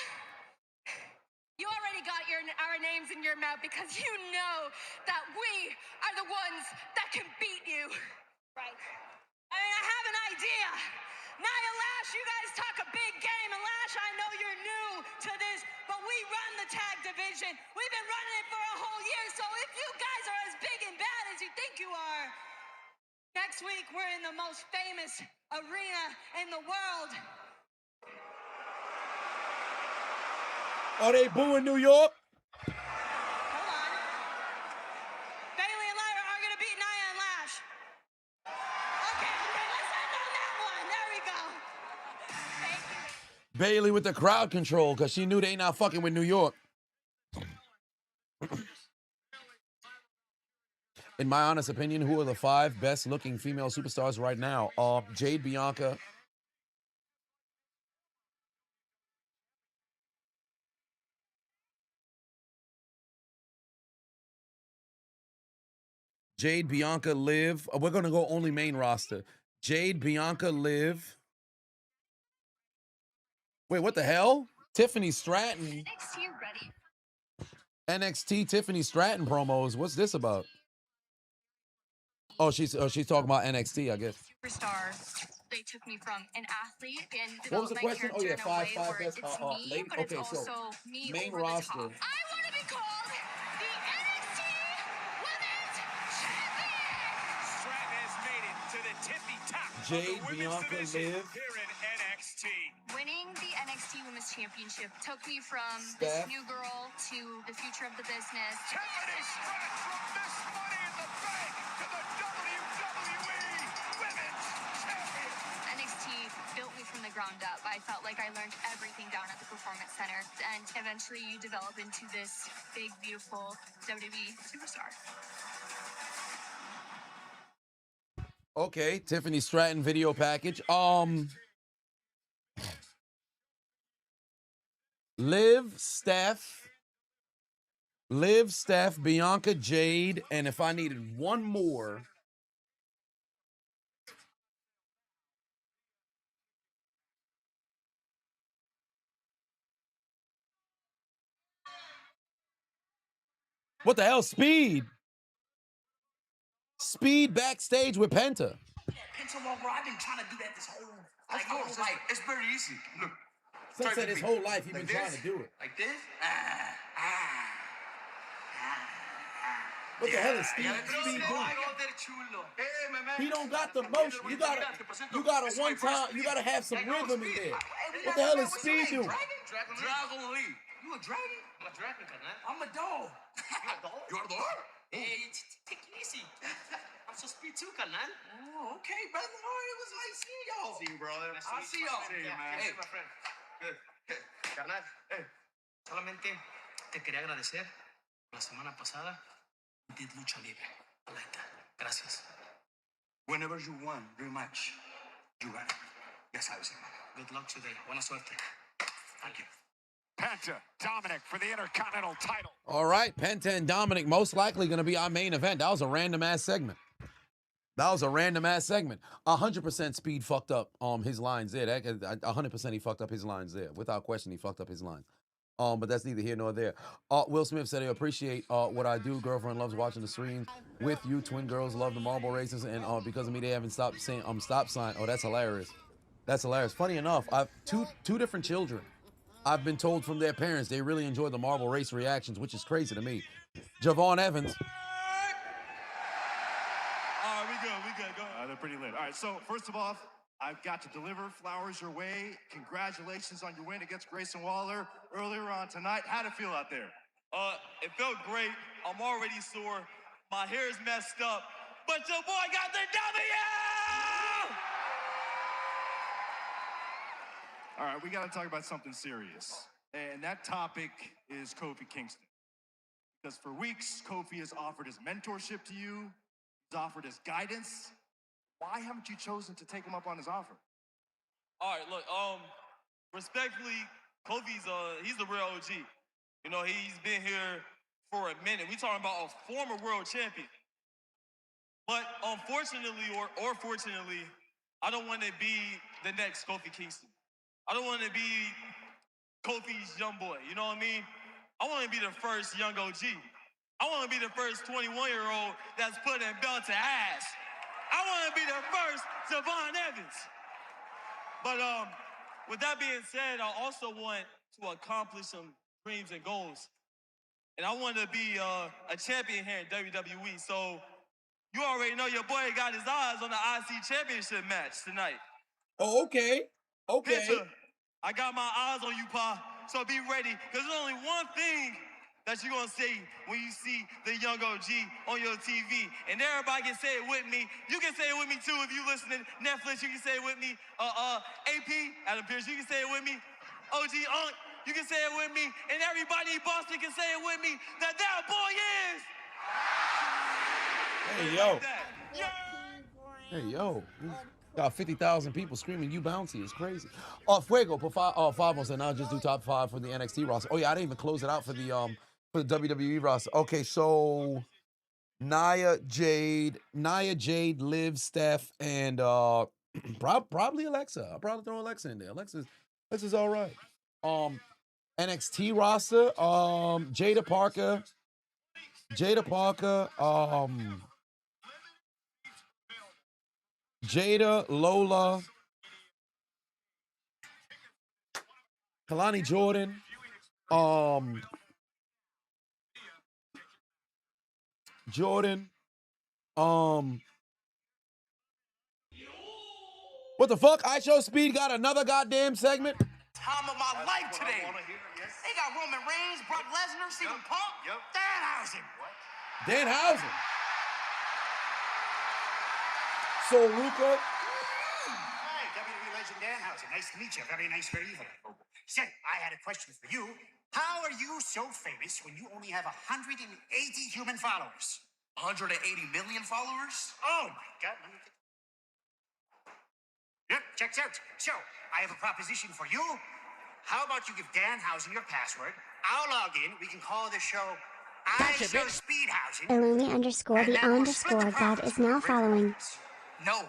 you already got our names in your mouth because you know that we are the ones that can beat you. Right. I mean, I have an idea. Nia, Lash, you guys talk a big game, and Lash, I know you're new to this, but we run the tag division. We've been running it for a whole year, so if you guys are as big and bad as you think you are, next week we're in the most famous arena in the world. Are they booing New York? Hold on. Bailey and Lyra are going to beat Nia and Lash. Okay, let's end on that one. There we go. Thank you. Bailey with the crowd control because she knew they not fucking with New York. In my honest opinion, who are the 5 best looking female superstars right now? Jade, Bianca. Jade, Bianca, Liv. We're going to go only main roster. Jade, Bianca, Liv. Wait, what the hell? Tiffany Stratton. NXT Tiffany Stratton promos. What's this about? Oh, she's talking about NXT, I guess. Superstar. They took me from an athlete and What was developed the my question? character Oh, yeah, in a five way where best, it's me, lady. but Okay, it's so also me main over roster. the top. I want to be called the NXT Women's Champion. Stratton has made it to the tippy top Jade, of the women's Bianca, division Liv. here in NXT. Winning the NXT Women's Championship took me from Steph. this new girl to the future of the business. Tiffany Stratton from Miss Money in the Bank to the WWE Women's Champion. NXT built me from the ground up. I felt like I learned everything down at the Performance Center, and eventually you develop into this big, beautiful WWE superstar. Okay, Tiffany Stratton video package. Liv, Steph, Bianca, Jade, and if I needed one more. What the hell? Speed backstage with Penta. Penta, bro, I've been trying to do that this whole life. It's very easy. Look. Some said his whole life he's been trying to do it. Like this? What the hell is Speed doing? He don't got the motion. You gotta one time, you gotta have some rhythm in there. What the hell is Speed doing? Dragon Lee. You a dragon? I'm a dragon, carnal. I'm a dog. You're a dog? Hey, take it easy. I'm so speed too, carnal. Oh, okay, brother. All right, it was nice seeing y'all. See you, brother. I'll see y'all. See you, man. Hey, my friend. Good. Carnal, solamente te quería agradecer. La semana pasada did lucha libre. I like that. Gracias. Whenever you want rematch, you got it. Ya sabes, hermano. Good luck today. Buena suerte. Thank you. Penta, Dominic for the Intercontinental title. All right, Penta and Dominic most likely going to be our main event. That was a random ass segment. 100% Speed fucked up his lines there. 100% he fucked up his lines there. Without question, he fucked up his lines. But that's neither here nor there. Will Smith said, I appreciate what I do. Girlfriend loves watching the stream with you. Twin girls love the marble races, and because of me, they haven't stopped saying stop sign. Oh, that's hilarious. That's hilarious. Funny enough, I've two different children. I've been told from their parents they really enjoy the marble race reactions, which is crazy to me. Javon Evans. All right, we good. Go ahead. They're pretty lit. All right, so first of all, I've got to deliver flowers your way. Congratulations on your win against Grayson Waller earlier on tonight. How'd it feel out there? It felt great. I'm already sore. My hair is messed up, but your boy got the W! All right, we got to talk about something serious. And that topic is Kofi Kingston. Because for weeks, Kofi has offered his mentorship to you. He's offered his guidance. Why haven't you chosen to take him up on his offer? All right, look, respectfully, Kofi's, he's the real OG. You know, he's been here for a minute. We talking about a former world champion. But unfortunately, or fortunately, I don't want to be the next Kofi Kingston. I don't want to be Kofi's young boy, you know what I mean? I want to be the first young OG. I want to be the first 21-year-old that's putting belt to ass. I want to be the first Javon Evans. But with that being said, I also want to accomplish some dreams and goals. And I want to be a champion here in WWE. So you already know your boy got his eyes on the IC Championship match tonight. Oh, okay. Okay. Penta, I got my eyes on you, Pa. So be ready, because there's only one thing that you're going to see when you see the young OG on your TV. And everybody can say it with me. You can say it with me, too, if you listen to Netflix. You can say it with me. AP, Adam Pearce, you can say it with me. OG Unk, you can say it with me. And everybody in Boston can say it with me, that boy is... Hey, yo. Hey, yo. Got 50,000 people screaming, you bouncy. It's crazy. Fuego, put five on, said, now just do top 5 for the NXT roster. Oh, yeah, I didn't even close it out for the WWE roster. Okay, so Nia, Jade, Liv, Steph, and probably Alexa. I'll probably throw Alexa in there. Alexa's all right. NXT roster, Jada Parker, Jada, Lola, Kalani Jordan, what the fuck? IYO Speed got another goddamn segment? Time of my life today. They got Roman Reigns, Brock Lesnar, CM Punk, Danhausen. So Ruka. Hey, WWE legend Danhausen. Nice to meet you. Very nice, very evil. Say, I had a question for you. How are you so famous when you only have 180 human followers? 180 million followers? Oh my God. Yep, checks out. So, I have a proposition for you. How about you give Danhausen your password? I'll log in. We can call the show IYO Speedhausen. Illumi_the_god is now following. No.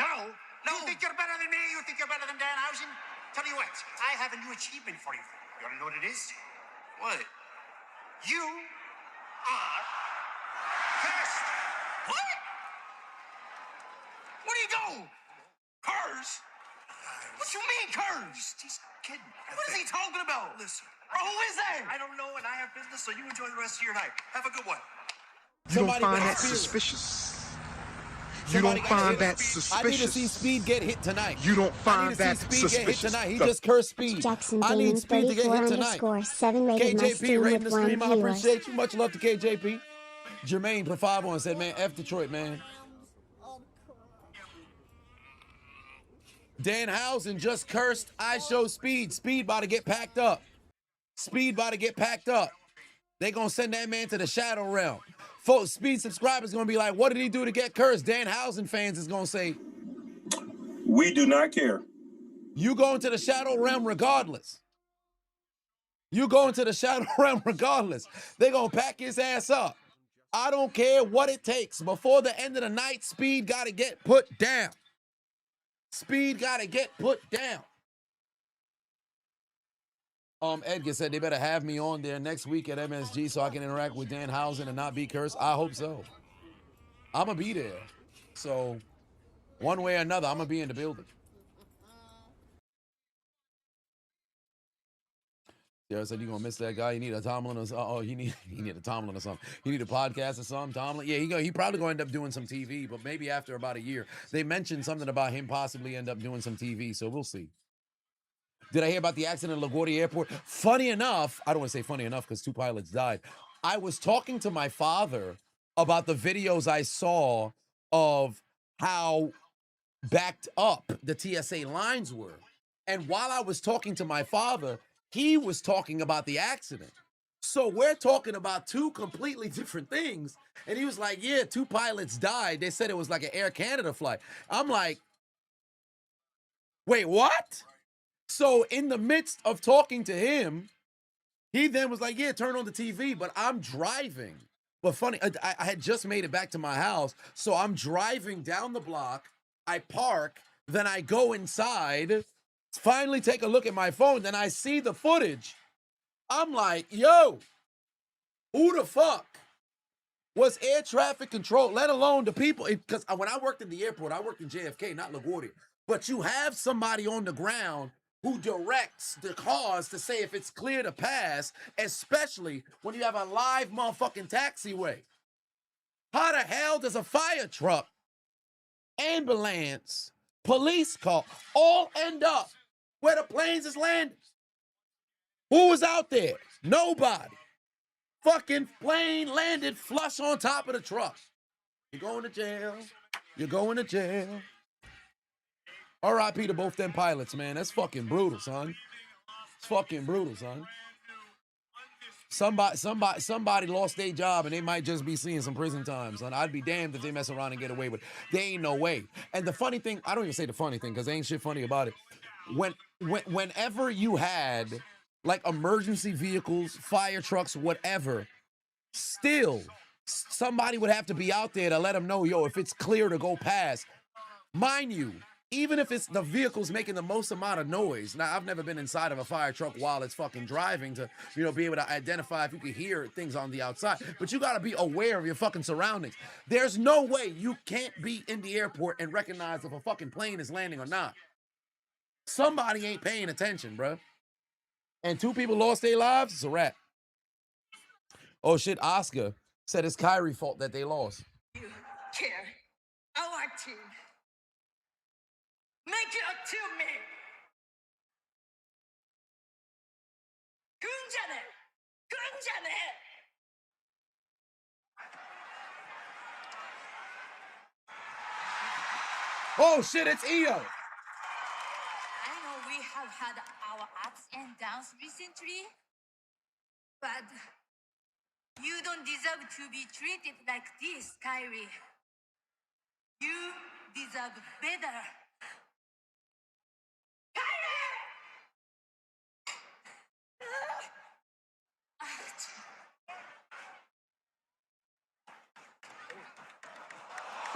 You think you're better than me? You think you're better than Danhausen? Tell you what, I have a new achievement for you. You want to know what it is? What? You are cursed. What? What do you do? Curse? What you mean, curse? He's kidding. What is he talking about? Listen. Bro, who is that? I don't know, and I have business, so you enjoy the rest of your night. Have a good one. You don't find that suspicious? You don't find that suspicious? I need to see Speed get hit tonight. You don't find that Speed get hit suspicious? tonight. He just cursed Speed. Jackson I need Gaming Speed to get hit tonight. 34_7 rated my KJP stream rating with the 1 stream. I viewer. appreciate you. Much love to KJP. Jermaine put 5 on, said, man, F Detroit, man. Danhausen just cursed IYO Speed. Speed about to get packed up. They gonna send that man to the Shadow Realm. Folks, Speed subscribers gonna be like, what did he do to get cursed? Danhausen fans is gonna say, we do not care. You going to the Shadow Realm regardless. They gonna pack his ass up. I don't care what it takes. Before the end of the night, Speed gotta get put down. Edgar said they better have me on there next week at MSG so I can interact with Danhausen and not be cursed. I hope so. I'm going to be there. So, one way or another, I'm going to be in the building. Yeah, I said you're going to miss that guy. You need a Tomlin or something. Oh, he need a Tomlin or something. He need a podcast or something, Tomlin. Yeah, he probably going to end up doing some TV, but maybe after about a year. They mentioned something about him possibly end up doing some TV, so we'll see. Did I hear about the accident at LaGuardia Airport? Funny enough, I don't want to say funny enough because 2 pilots died. I was talking to my father about the videos I saw of how backed up the TSA lines were. And while I was talking to my father, he was talking about the accident. So we're talking about 2 completely different things. And he was like, yeah, 2 pilots died. They said it was like an Air Canada flight. I'm like, wait, what? So in the midst of talking to him, he then was like, yeah, turn on the TV, but I'm driving. But funny, I had just made it back to my house, so I'm driving down the block, I park, then I go inside, finally take a look at my phone, then I see the footage. I'm like, yo, who the fuck was air traffic control, let alone the people? Because when I worked in the airport, I worked in JFK, not LaGuardia, but you have somebody on the ground who directs the cars to say if it's clear to pass, especially when you have a live motherfucking taxiway. How the hell does a fire truck, ambulance, police car all end up where the planes is landing? Who was out there? Nobody. Fucking plane landed flush on top of the truck. You're going to jail. R.I.P. to both them pilots, man. That's fucking brutal, son. Somebody lost their job and they might just be seeing some prison time. Son, I'd be damned if they mess around and get away with it. There ain't no way. And the funny thing, I don't even say the funny thing because there ain't shit funny about it. Whenever you had like emergency vehicles, fire trucks, whatever, still somebody would have to be out there to let them know, yo, if it's clear to go past. Mind you, even if it's the vehicle's making the most amount of noise. Now, I've never been inside of a fire truck while it's fucking driving to, be able to identify if you can hear things on the outside. But you got to be aware of your fucking surroundings. There's no way you can't be in the airport and recognize if a fucking plane is landing or not. Somebody ain't paying attention, bro. And 2 people lost their lives, it's a wrap. Oh, shit, Oscar said it's Kyrie's fault that they lost. You care. Our team. Make it up to me. 군자네. Oh shit, it's IYO. I know we have had our ups and downs recently, but you don't deserve to be treated like this, Kyrie. You deserve better.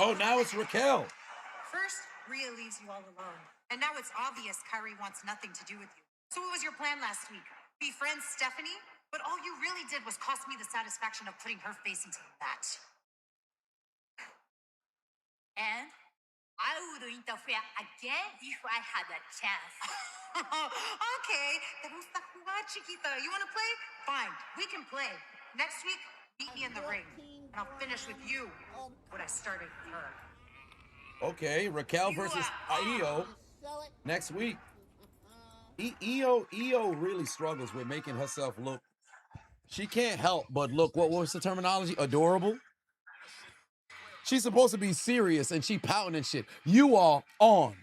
Oh, now it's Raquel. First, Rhea leaves you all alone. And now it's obvious Kyrie wants nothing to do with you. So what was your plan last week? Befriend Stephanie? But all you really did was cost me the satisfaction of putting her face into the mat. And I would interfere again if I had a chance. Okay, te gusta jugar, chiquita. You want to play? Fine, we can play. Next week, meet me in the ring. And I'll finish with you what I started with her. Okay, Raquel versus IYO next week. IYO really struggles with making herself look. She can't help but look, what was the terminology? Adorable? She's supposed to be serious and she pouting and shit. You are on.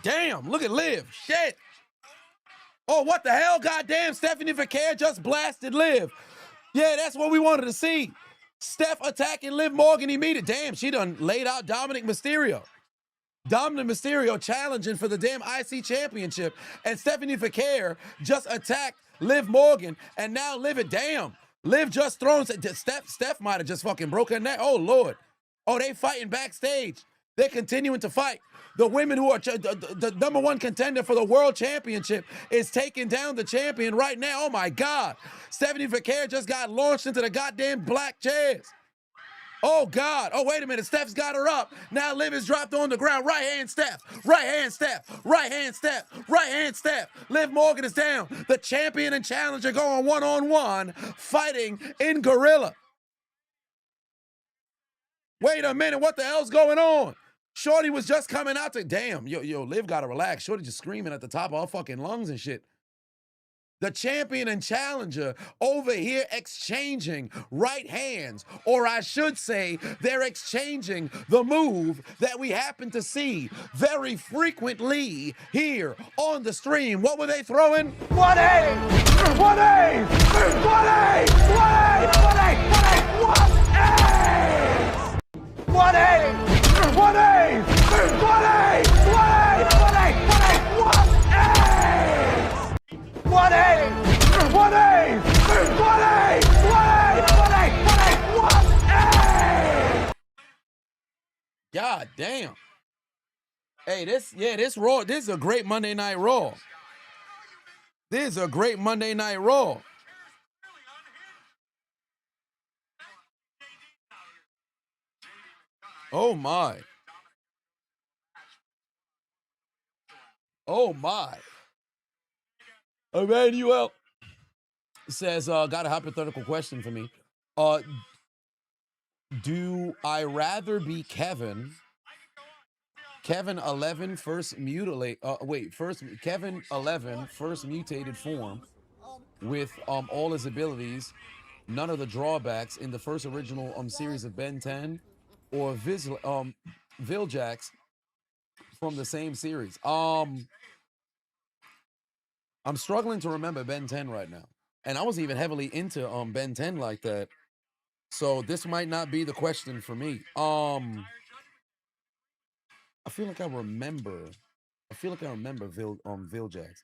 Damn, look at Liv. Shit. Oh, what the hell? Goddamn, Stephanie Vaquer just blasted Liv. Yeah, that's what we wanted to see. Steph attacking Liv Morgan immediately. Damn, she done laid out Dominic Mysterio. Dominic Mysterio challenging for the damn IC championship. And Stephanie Vaquer just attacked Liv Morgan. And now Liv it. Damn. Liv just thrown. Steph might have just fucking broke her neck. Oh, Lord. Oh, they fighting backstage. They're continuing to fight. The women who are the number 1 contender for the world championship is taking down the champion right now. Oh, my God. Stephanie Vaquer just got launched into the goddamn black chairs. Oh, God. Oh, wait a minute. Steph's got her up. Now Liv is dropped on the ground. Right hand Steph. Right hand Steph. Right hand Steph. Right hand Steph. Liv Morgan is down. The champion and challenger going one-on-one, fighting in gorilla. Wait a minute. What the hell's going on? Shorty was just coming out to, damn, yo, Liv gotta relax. Shorty just screaming at the top of her fucking lungs and shit. The champion and challenger over here exchanging right hands, or I should say, they're exchanging the move that we happen to see very frequently here on the stream. What were they throwing? 1A! 1A! 1A! 1A! 1A! 1A! 1A! 1A! 1A! 1A! 1A! 1A! 1A! 1A! God damn. Hey, this Raw, this is a great Monday Night Raw. This is a great Monday Night Raw. Oh my. Oh my. Emmanuel says, got a hypothetical question for me. Do I rather be Kevin 11 first mutilate Kevin 11 first mutated form with all his abilities, none of the drawbacks in the first original series of Ben 10, or Viljax from the same series. I'm struggling to remember Ben 10 right now. And I wasn't even heavily into Ben 10 like that. So this might not be the question for me. I feel like I remember Viljax.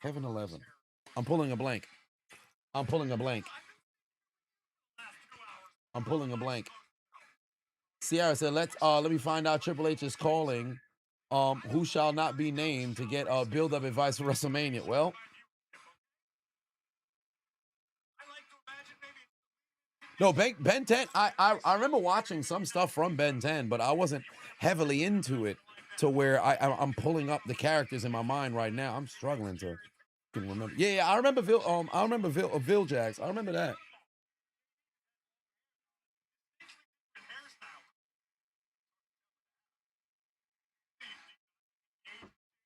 Kevin 11. I'm pulling a blank. Sierra said, let me find out Triple H is calling who shall not be named to get build-up advice for WrestleMania. Well, no, Ben 10, I remember watching some stuff from Ben 10, but I wasn't heavily into it to where I'm pulling up the characters in my mind right now. I'm struggling to remember. Yeah, I remember Viljax. I remember that.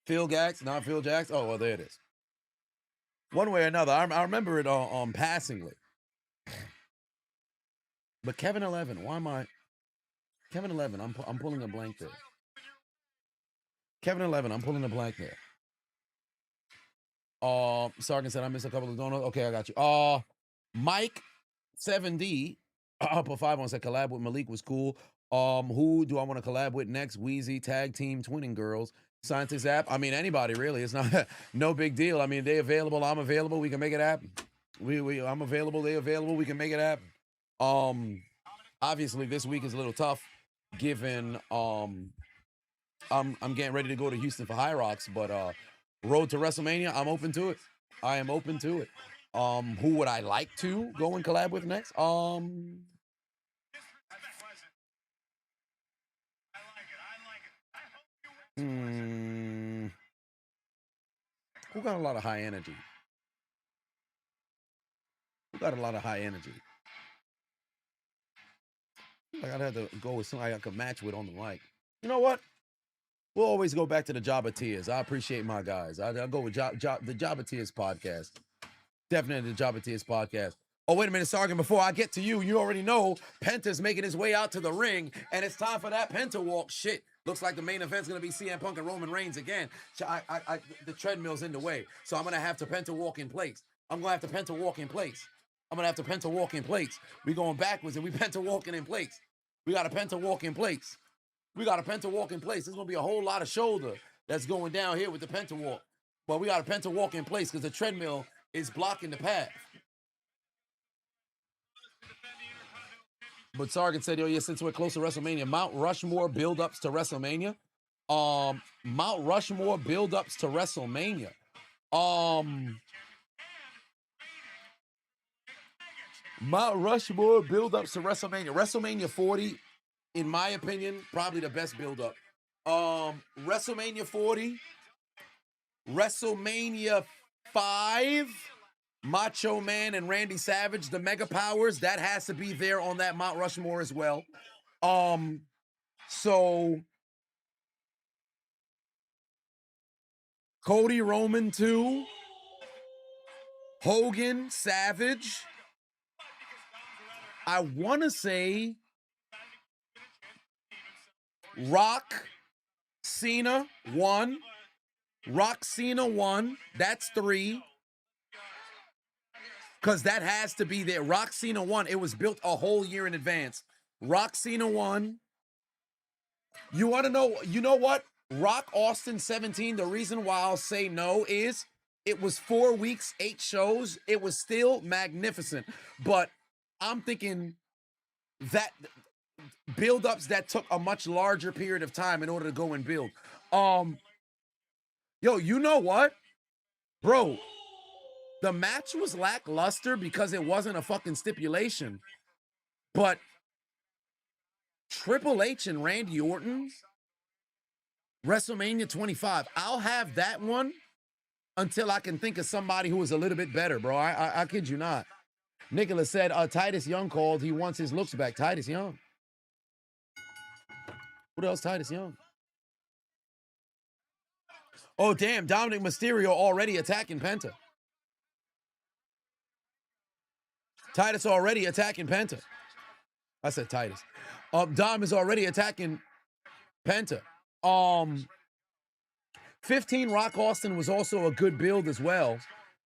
Phil Gax, not Phil Jax. Oh, well, there it is. One way or another, I remember it passingly. But Kevin 11, why am I? Kevin 11, I'm pulling a blank there. Kevin 11, I'm pulling a blank there. Sargon said I missed a couple of donuts. Okay, I got you. Mike 7D up a 5 on said collab with Malik was cool. Who do I want to collab with next? Wheezy, Tag Team, Twinning Girls, Scientist App. I mean, anybody really. It's not no big deal. I mean, they available. I'm available. We can make it happen. I'm available. They available. We can make it happen. Obviously this week is a little tough, given I'm getting ready to go to Houston for High Rocks, but road to WrestleMania, I'm open to it. I am open to it. Who would I like to go and collab with next? Who got a lot of high energy? Like I'd have to go with somebody I could match with on the mic. You know what? We'll always go back to the Jabba Tears. I appreciate my guys. I'll go with the Jabba Tears podcast. Definitely the Jabba Tears podcast. Oh, wait a minute, Sargon. Before I get to you, you already know Penta's making his way out to the ring, and it's time for that Penta walk. Shit. Looks like the main event's going to be CM Punk and Roman Reigns again. The treadmill's in the way, so I'm going to have to Penta walk in place. We going backwards, and we Penta walking in place. We got a Penta walk in place. There's going to be a whole lot of shoulder that's going down here with the Penta walk. But we got a Penta walk in place because the treadmill is blocking the path. But Sargon said, oh, yeah, since we're close to WrestleMania, Mount Rushmore build-ups to WrestleMania. Mount Rushmore build-ups to WrestleMania. Mount Rushmore build-ups to WrestleMania. WrestleMania 40, in my opinion, probably the best build-up. WrestleMania 40, WrestleMania 5, Macho Man and Randy Savage, the Mega Powers, that has to be there on that Mount Rushmore as well. So Cody Roman 2, Hogan, Savage. I want to say Rock, Cena 1. Rock, Cena 1. That's 3. Because that has to be there. Rock, Cena 1. It was built a whole year in advance. Rock, Cena 1. You want to know, you know what? Rock, Austin 17. The reason why I'll say no is it was 4 weeks, 8 shows. It was still magnificent. But I'm thinking that build-ups that took a much larger period of time in order to go and build. Yo, you know what? Bro, the match was lackluster because it wasn't a fucking stipulation. But Triple H and Randy Orton, WrestleMania 25. I'll have that one until I can think of somebody who is a little bit better, bro. I kid you not. Nicholas said, Titus Young called. He wants his looks back. Titus Young. What else? Titus Young. Oh, damn. Dominic Mysterio already attacking Penta. Titus already attacking Penta. I said Titus. Dom is already attacking Penta. 15 Rock Austin was also a good build as well.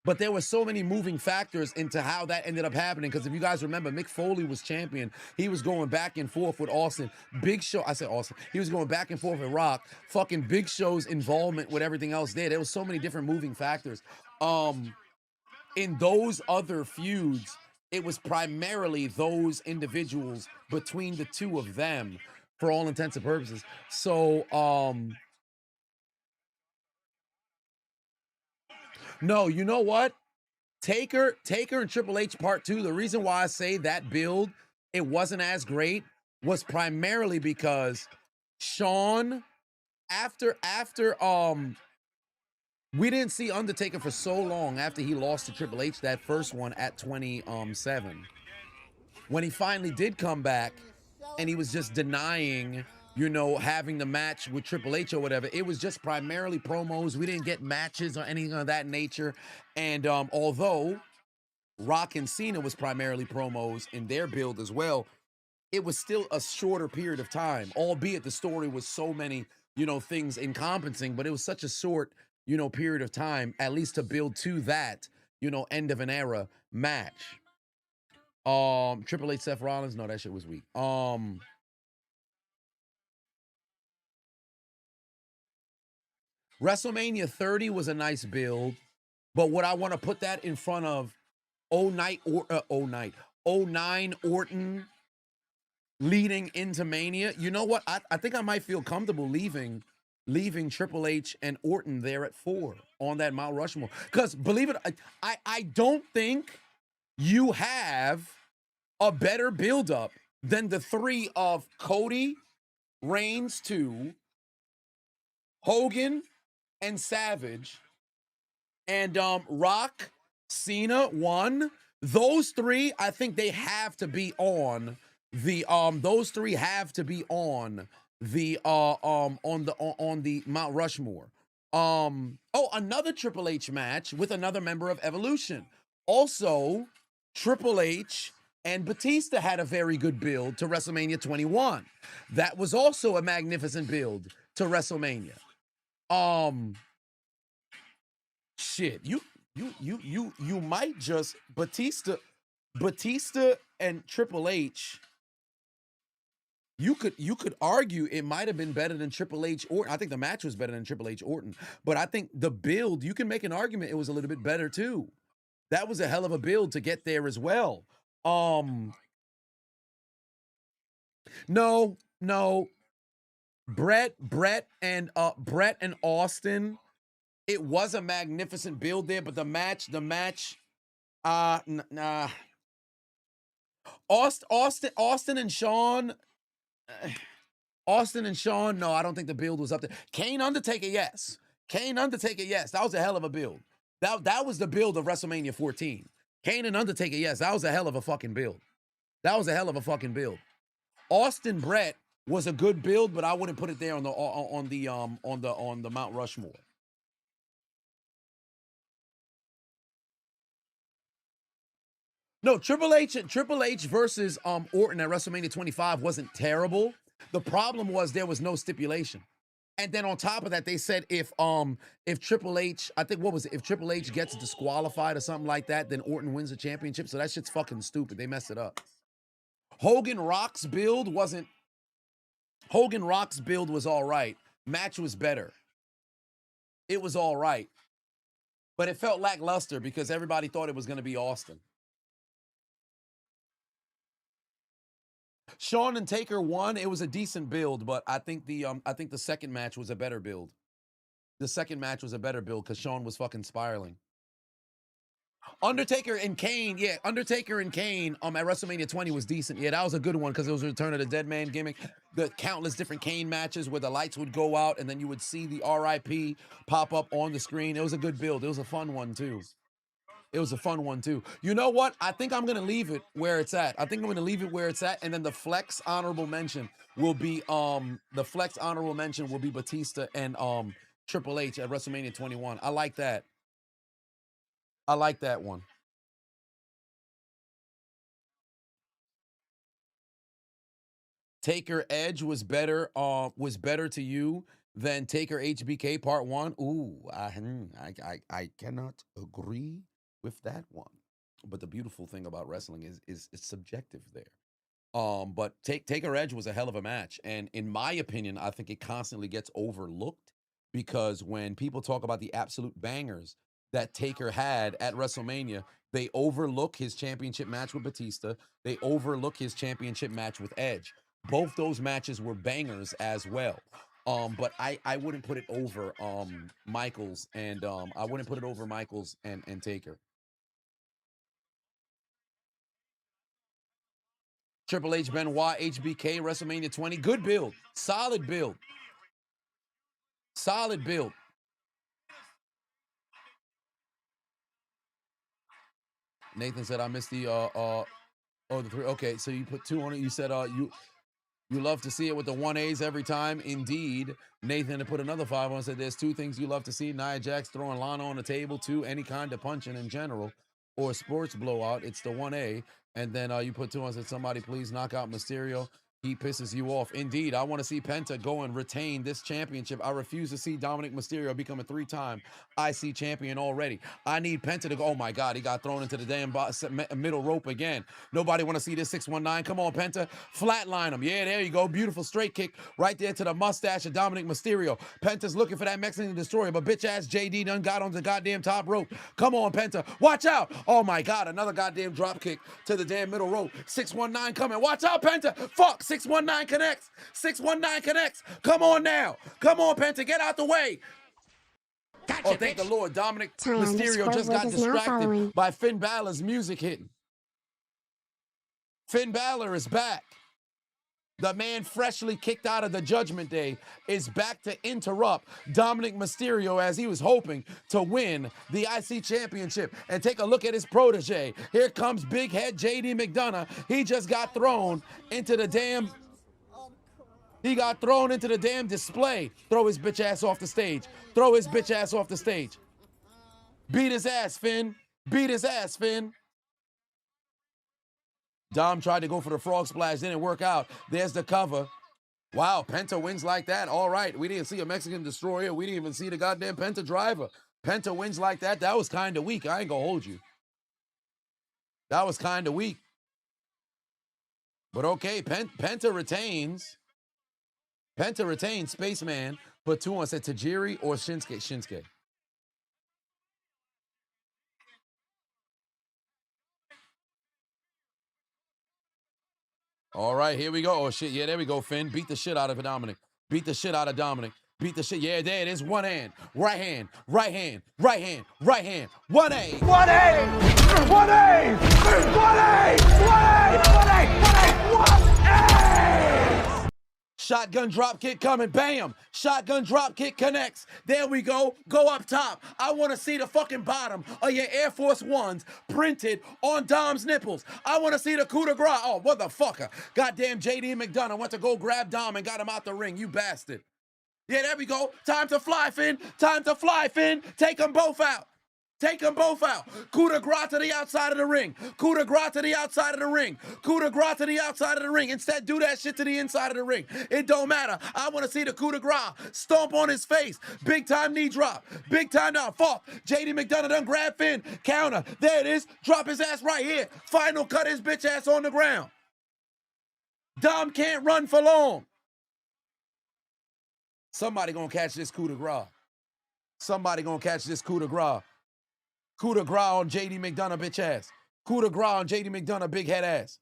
But there were so many moving factors into how that ended up happening. Because if you guys remember, Mick Foley was champion. He was going back and forth with Austin. Big Show, I said Austin. He was going back and forth with Rock. Fucking Big Show's involvement with everything else there. There was so many different moving factors. In those other feuds, it was primarily those individuals between the two of them for all intents and purposes. So, no, you know what? Taker and Triple H Part 2, the reason why I say that build, it wasn't as great, was primarily because Shawn, after we didn't see Undertaker for so long after he lost to Triple H, that first one at 27. When he finally did come back and he was just denying, you know, having the match with Triple H or whatever, it was just primarily promos. We didn't get matches or anything of that nature. And although Rock and Cena was primarily promos in their build as well, it was still a shorter period of time, albeit the story was so many, you know, things encompassing, but it was such a short, you know, period of time, at least to build to that, you know, end of an era match. Triple H, Seth Rollins, no, that shit was weak. WrestleMania 30 was a nice build, but what I want to put that in front of 09 Orton leading into Mania. You know what? I think I might feel comfortable leaving Triple H and Orton there at 4 on that Mount Rushmore. Because believe it, I don't think you have a better buildup than the 3 of Cody, Reigns 2, Hogan, and Savage, and Rock, Cena 1. Those 3, I think they have to be on the those 3 have to be on the Mount Rushmore. Another Triple H match with another member of Evolution. Also, Triple H and Batista had a very good build to WrestleMania 21. That was also a magnificent build to WrestleMania. Shit, you might just Batista and Triple H. You could argue it might have been better than Triple H Orton. I think the match was better than Triple H Orton, but I think the build, you can make an argument it was a little bit better too. That was a hell of a build to get there as well. No. Brett and Austin. It was a magnificent build there, but the match, nah. Austin and Shawn, no, I don't think the build was up there. Kane Undertaker, yes. That was a hell of a build. That was the build of WrestleMania 14. Kane and Undertaker, yes, that was a hell of a fucking build. Austin Brett was a good build, but I wouldn't put it there on the Mount Rushmore. No, Triple H versus Orton at WrestleMania 25 wasn't terrible. The problem was there was no stipulation. And then on top of that, they said if Triple H, I think if Triple H gets disqualified or something like that, then Orton wins the championship. So that shit's fucking stupid. They messed it up. Hogan Rock's build was all right. Match was better. It was all right. But it felt lackluster because everybody thought it was going to be Austin. Shawn and Taker won. It was a decent build, but I think the second match was a better build. The second match was a better build because Shawn was fucking spiraling. Undertaker and Kane at WrestleMania 20 was decent. Yeah, that was a good one because it was a Return of the Dead Man gimmick. The countless different Kane matches where the lights would go out and then you would see the RIP pop up on the screen. It was a good build. It was a fun one too. You know what? I think I'm going to leave it where it's at. And then the flex honorable mention will be Batista and Triple H at WrestleMania 21. I like that. One. Taker Edge was better to you than Taker HBK Part 1? Ooh, I cannot agree with that one. But the beautiful thing about wrestling is it's subjective there. But Taker Edge was a hell of a match. And in my opinion, I think it constantly gets overlooked because when people talk about the absolute bangers that Taker had at WrestleMania, they overlook his championship match with Batista. They overlook his championship match with Edge. Both those matches were bangers as well. But I wouldn't put it over Michaels and I wouldn't put it over Michaels and Taker. Triple H, Benoit, HBK, WrestleMania 20. Good build. Solid build. Solid build. Nathan said I missed the the 3. Okay, so you put 2 on it. You said you love to see it with the 1As every time. Indeed. Nathan put another 5 on, said there's 2 things you love to see. Nia Jax throwing Lana on the table, 2, any kind of punching in general, or sports blowout. It's the 1A. And then you put 2 on, said somebody please knock out Mysterio. He pisses you off. Indeed, I want to see Penta go and retain this championship. I refuse to see Dominic Mysterio become a 3-time IC champion already. I need Penta to go. Oh my God, he got thrown into the damn middle rope again. Nobody want to see this 619. Come on, Penta. Flatline him. Yeah, there you go. Beautiful straight kick right there to the mustache of Dominic Mysterio. Penta's looking for that Mexican destroyer, but bitch ass JD done got on the goddamn top rope. Come on, Penta. Watch out. Oh my God, another goddamn drop kick to the damn middle rope. 619 coming. Watch out, Penta. Fuck. 619 connects. 619 connects. Come on now. Come on, Penta. Get out the way. Gotcha, oh, thank the Lord. Dominic Mysterio just got distracted by Finn Balor's music hitting. Finn Balor is back. The man freshly kicked out of the Judgment Day is back to interrupt Dominic Mysterio as he was hoping to win the IC Championship. And take a look at his protege. Here comes big head JD McDonough. He just got thrown into the damn... He got thrown into the damn display. Throw his bitch ass off the stage. Throw his bitch ass off the stage. Beat his ass, Finn. Beat his ass, Finn. Dom tried to go for the frog splash, didn't work out. There's the cover. Wow, Penta wins like that. All right, we didn't see a Mexican destroyer. We didn't even see the goddamn Penta driver. Penta wins like that. That was kind of weak. I ain't gonna hold you. That was kind of weak. But okay, Penta retains. Penta retains. Spaceman put 2 on, said Tajiri or Shinsuke. All right, here we go. Oh, shit. Yeah, there we go, Finn. Beat the shit out of Dominic. Beat the shit out of Dominic. Beat the shit. Yeah, there it is. 1 hand. Right hand. Right hand. Right hand. Right hand. 1A. 1A. 1A. 1A. 1A. 1A. 1A. 1A. Shotgun drop kick coming. Bam. Shotgun drop kick connects. There we go. Go up top. I want to see the fucking bottom of your Air Force Ones printed on Dom's nipples. I want to see the coup de grace. Oh, motherfucker. Goddamn JD McDonough went to go grab Dom and got him out the ring. You bastard. Yeah, there we go. Time to fly, Finn. Time to fly, Finn. Take them both out. Take them both out. Coup de grace to the outside of the ring. Coup de grace to the outside of the ring. Coup de grace to the outside of the ring. Instead, do that shit to the inside of the ring. It don't matter. I want to see the coup de grace. Stomp on his face. Big time knee drop. Big time now. Fuck. JD McDonough done grab Finn. Counter. There it is. Drop his ass right here. Final cut his bitch ass on the ground. Dom can't run for long. Somebody gonna catch this coup de grace. Somebody gonna catch this coup de grace. Coup de grace on JD McDonough, bitch ass. Coup de grace on JD McDonough, big head ass.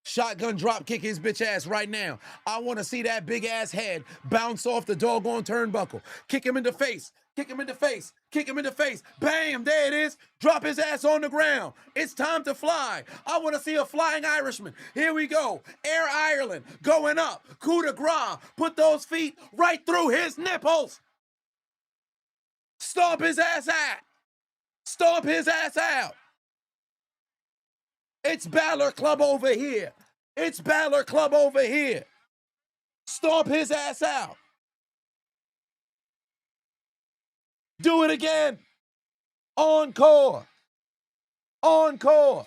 Shotgun drop kick his bitch ass right now. I want to see that big ass head bounce off the doggone turnbuckle. Kick him in the face. Kick him in the face. Kick him in the face. Bam, there it is. Drop his ass on the ground. It's time to fly. I want to see a flying Irishman. Here we go. Air Ireland going up. Coup de grace. Put those feet right through his nipples. Stomp his ass out. Stomp his ass out. It's Balor Club over here. It's Balor Club over here. Stomp his ass out. Do it again. Encore. Encore.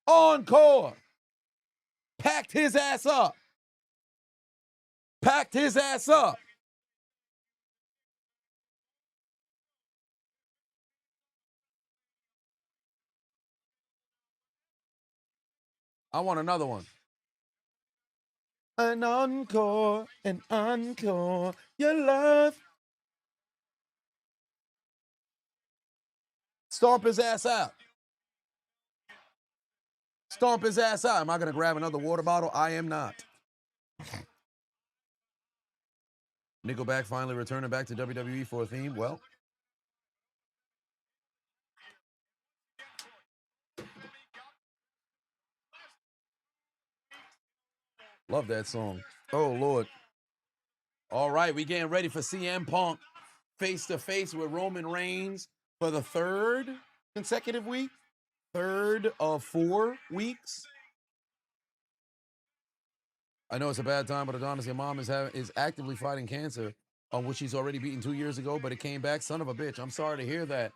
Encore. Packed his ass up. Packed his ass up. I want another one. An encore, your love. Stomp his ass out. Stomp his ass out. Am I going to grab another water bottle? I am not. Nickelback finally returning back to WWE for a theme. Well, love that song. Oh, Lord. All right, we getting ready for CM Punk face-to-face with Roman Reigns for the third consecutive week. Third of 4 weeks. I know it's a bad time, but Adonis, your mom is actively fighting cancer, which she's already beaten 2 years ago, but it came back. Son of a bitch. I'm sorry to hear that.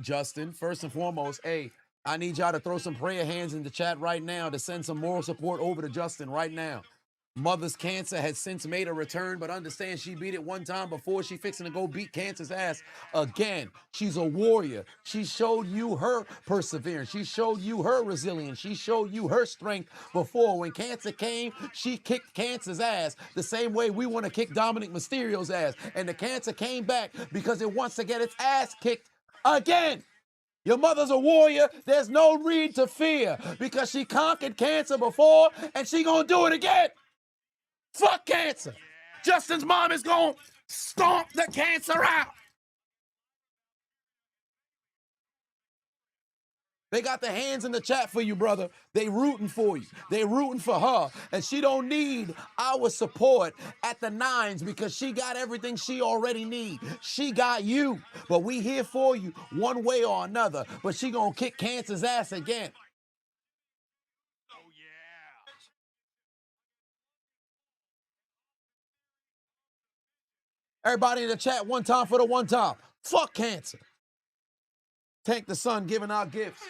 Justin, first and foremost, hey, I need y'all to throw some prayer hands in the chat right now to send some moral support over to Justin right now. Mother's cancer has since made a return, but understand she beat it one time before. She fixing to go beat cancer's ass again. She's a warrior. She showed you her perseverance. She showed you her resilience. She showed you her strength before. When cancer came, she kicked cancer's ass the same way we want to kick Dominic Mysterio's ass. And the cancer came back because it wants to get its ass kicked again. Your mother's a warrior. There's no need to fear because she conquered cancer before and she gonna do it again. Fuck cancer. Justin's mom is going to stomp the cancer out. They got the hands in the chat for you, brother. They rooting for you. They rooting for her. And she don't need our support at the nines because she got everything she already need. She got you. But we here for you one way or another. But she gonna kick cancer's ass again. Everybody in the chat, one time for the one time. Fuck cancer. Tank the Sun giving out gifts.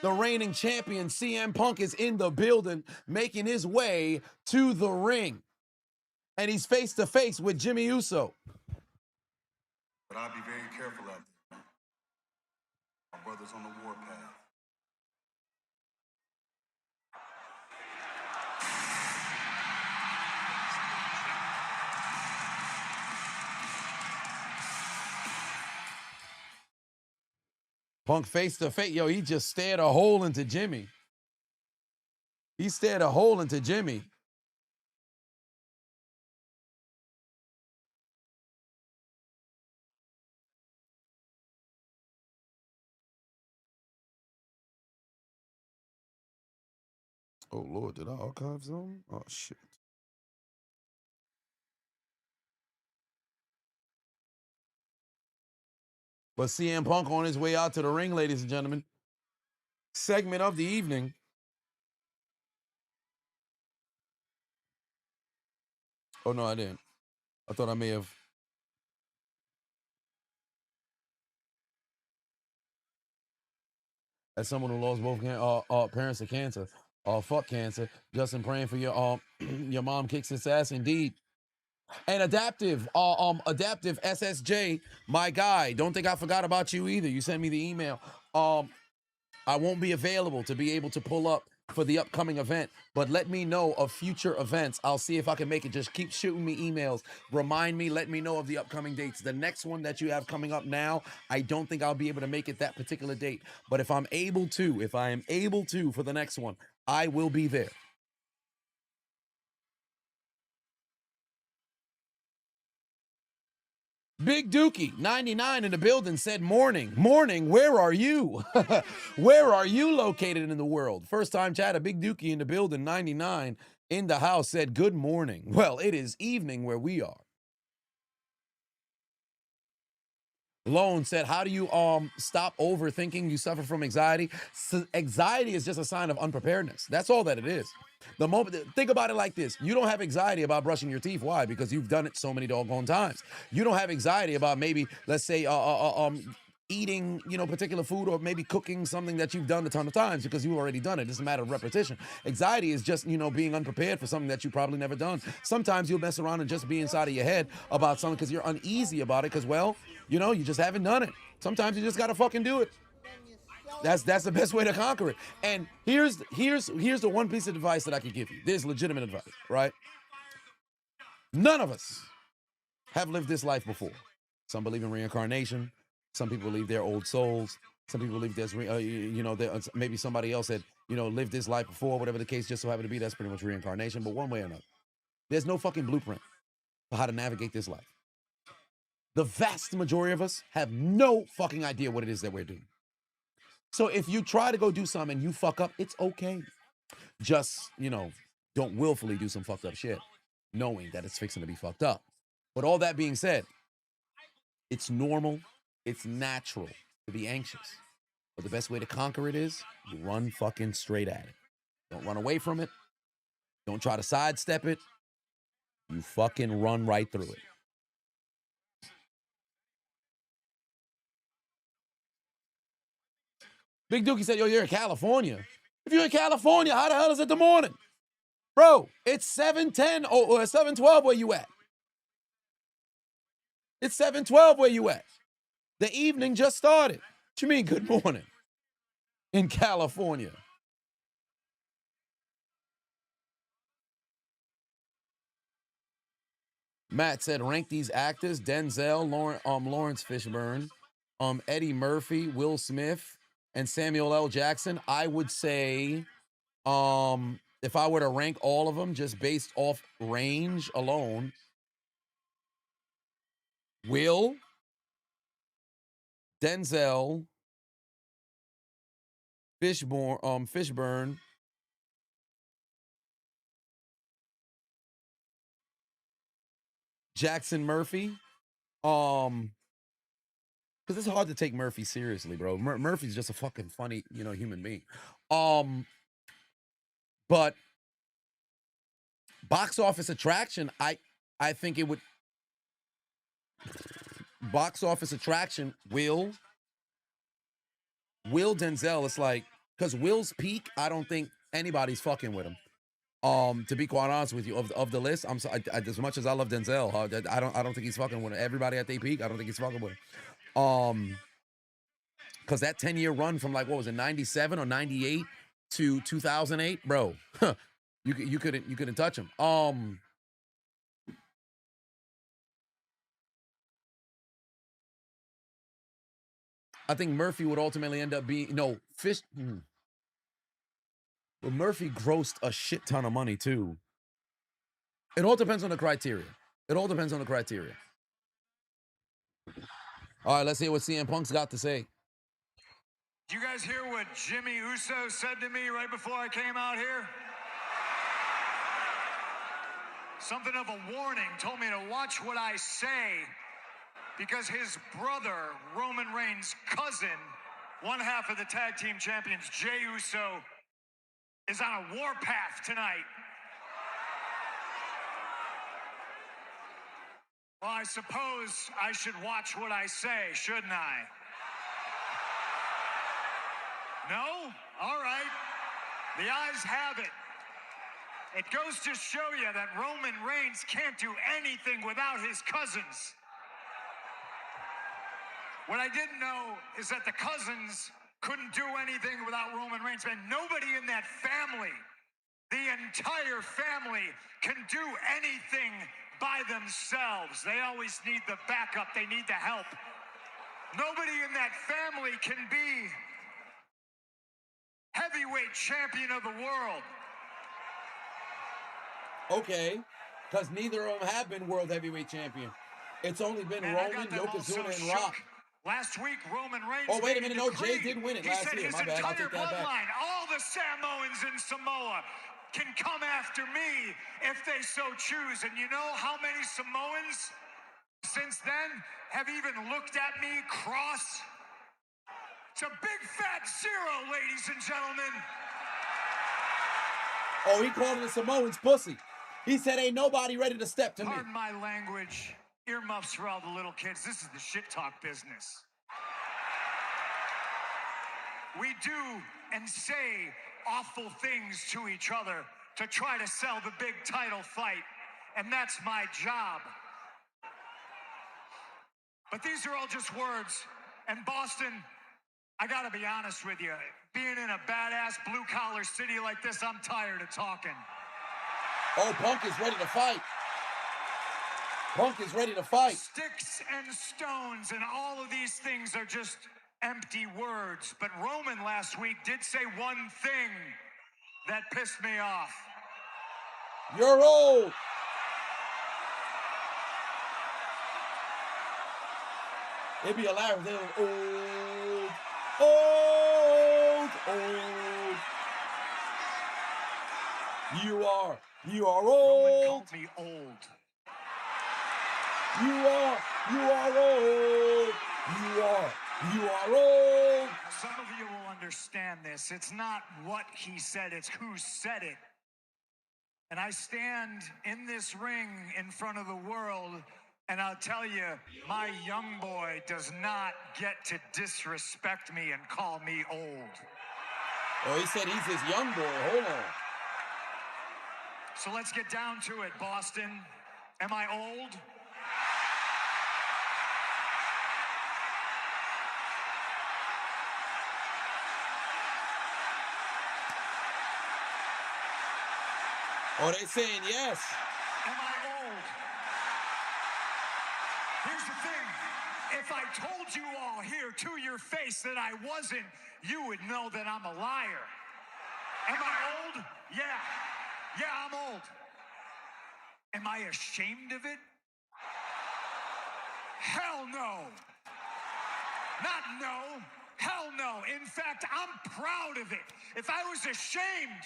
The reigning champion, CM Punk, is in the building, making his way to the ring. And he's face to face with Jimmy Uso. But I'll be very careful out there. My brother's on the warpath. Punk face to face. Yo, he just stared a hole into Jimmy. He stared a hole into Jimmy. Oh, Lord, did I archive something? Oh, shit. But CM Punk on his way out to the ring, ladies and gentlemen. Segment of the evening. Oh, no, I didn't. I thought I may have. As someone who lost both parents to cancer, fuck cancer. Justin, praying for your your mom kicks its ass indeed. And adaptive SSJ, my guy. Don't think I forgot about you either. You sent me the email. I won't be available to be able to pull up for the upcoming event, but let me know of future events. I'll see if I can make it. Just keep shooting me emails. Remind me, let me know of the upcoming dates. The next one that you have coming up now, I don't think I'll be able to make it that particular date. But if I am able to for the next one, I will be there. Big Dookie, 99 in the building, said morning, where are you? Where are you located in the world? First time chatter, Big Dookie in the building, 99 in the house, said good morning. Well, it is evening where we are. Lone said, how do you stop overthinking? You suffer from anxiety. Anxiety is just a sign of unpreparedness. That's all that it is. The moment, think about it like this. You don't have anxiety about brushing your teeth. Why? Because you've done it so many doggone times. You don't have anxiety about maybe, let's say, eating, you know, particular food or maybe cooking something that you've done a ton of times because you've already done it. It's a matter of repetition. Anxiety is just, you know, being unprepared for something that you probably never done. Sometimes you'll mess around and just be inside of your head about something because you're uneasy about it because, well, you know, you just haven't done it. Sometimes you just got to fucking do it. That's the best way to conquer it. And here's the one piece of advice that I could give you. There's legitimate advice, right? None of us have lived this life before. Some believe in reincarnation. Some people believe they're old souls. Some people believe there's, you know, maybe somebody else had, you know, lived this life before, whatever the case just so happened to be. That's pretty much reincarnation. But one way or another, there's no fucking blueprint for how to navigate this life. The vast majority of us have no fucking idea what it is that we're doing. So if you try to go do something and you fuck up, it's okay. Just, you know, don't willfully do some fucked up shit, knowing that it's fixing to be fucked up. But all that being said, it's normal, it's natural to be anxious. But the best way to conquer it is you run fucking straight at it. Don't run away from it. Don't try to sidestep it. You fucking run right through it. Big Dookie said, yo, you're in California. If you're in California, how the hell is it the morning? Bro, it's 7:10 or 7:12 where you at. It's 7:12 where you at. The evening just started. What you mean good morning? In California. Matt said, rank these actors: Denzel, Lawrence Fishburne, Eddie Murphy, Will Smith, and Samuel L. Jackson. I would say, if I were to rank all of them just based off range alone, Will, Denzel, Fishburne, Jackson Murphy, because it's hard to take Murphy seriously, bro. Murphy's just a fucking funny, you know, human being. But box office attraction, I think it would. Box office attraction, Will Denzel. It's like, because Will's peak, I don't think anybody's fucking with him. To be quite honest with you, of the list, I'm sorry, as much as I love Denzel, I don't think he's fucking with him. Everybody at their peak, I don't think he's fucking with him. Because that 10-year run from, like, what was it, 97 or 98 to 2008, bro, you couldn't touch him. I think Murphy would ultimately end up being Well, Murphy grossed a shit ton of money too. It all depends on the criteria. All right, let's hear what CM Punk's got to say. Did you guys hear what Jimmy Uso said to me right before I came out here? Something of a warning, told me to watch what I say, because his brother, Roman Reigns' cousin, one half of the tag team champions, Jey Uso, is on a warpath tonight. Well, I suppose I should watch what I say, shouldn't I? No? All right. The eyes have it. It goes to show you that Roman Reigns can't do anything without his cousins. What I didn't know is that the cousins couldn't do anything without Roman Reigns. And nobody in that family, the entire family, can do anything by themselves. They always need the backup. They need the help. Nobody in that family can be heavyweight champion of the world. Okay, because neither of them have been world heavyweight champion. It's only been Roman, Yokozuna, and Rock. Last week, Roman Reigns. Oh, wait a minute. No, Jay did win it last year. My bad. I'll take that back. All the Samoans in Samoa can come after me if they so choose. And you know how many Samoans since then have even looked at me cross? It's a big fat zero, ladies and gentlemen. Oh, he called it a Samoan's pussy. He said, ain't nobody ready to step to me. Pardon my language. Earmuffs for all the little kids. This is the shit talk business. we do and say awful things to each other to try to sell the big title fight, and that's my job. But these are all just words, and Boston, I gotta be honest with you, being in a badass blue-collar city like this, I'm tired of talking. Oh, Punk is ready to fight. Punk is ready to fight. Sticks and stones and all of these things are just empty words. But Roman last week did say one thing that pissed me off. You're old. It'd be hilarious. They were old. You are old. Roman called me old. You are old. You are old. Some of you will understand this. It's not what he said, it's who said it. And I stand in this ring in front of the world, and I'll tell you, my young boy does not get to disrespect me and call me old. Oh, he said he's his young boy. Hold on. So let's get down to it, Boston. Am I old? Oh, they saying yes. Am I old? Here's the thing. If I told you all here to your face that I wasn't, you would know that I'm a liar. Am I old? Yeah. Yeah, I'm old. Am I ashamed of it? Hell no. Not no. Hell no. In fact, I'm proud of it. If I was ashamed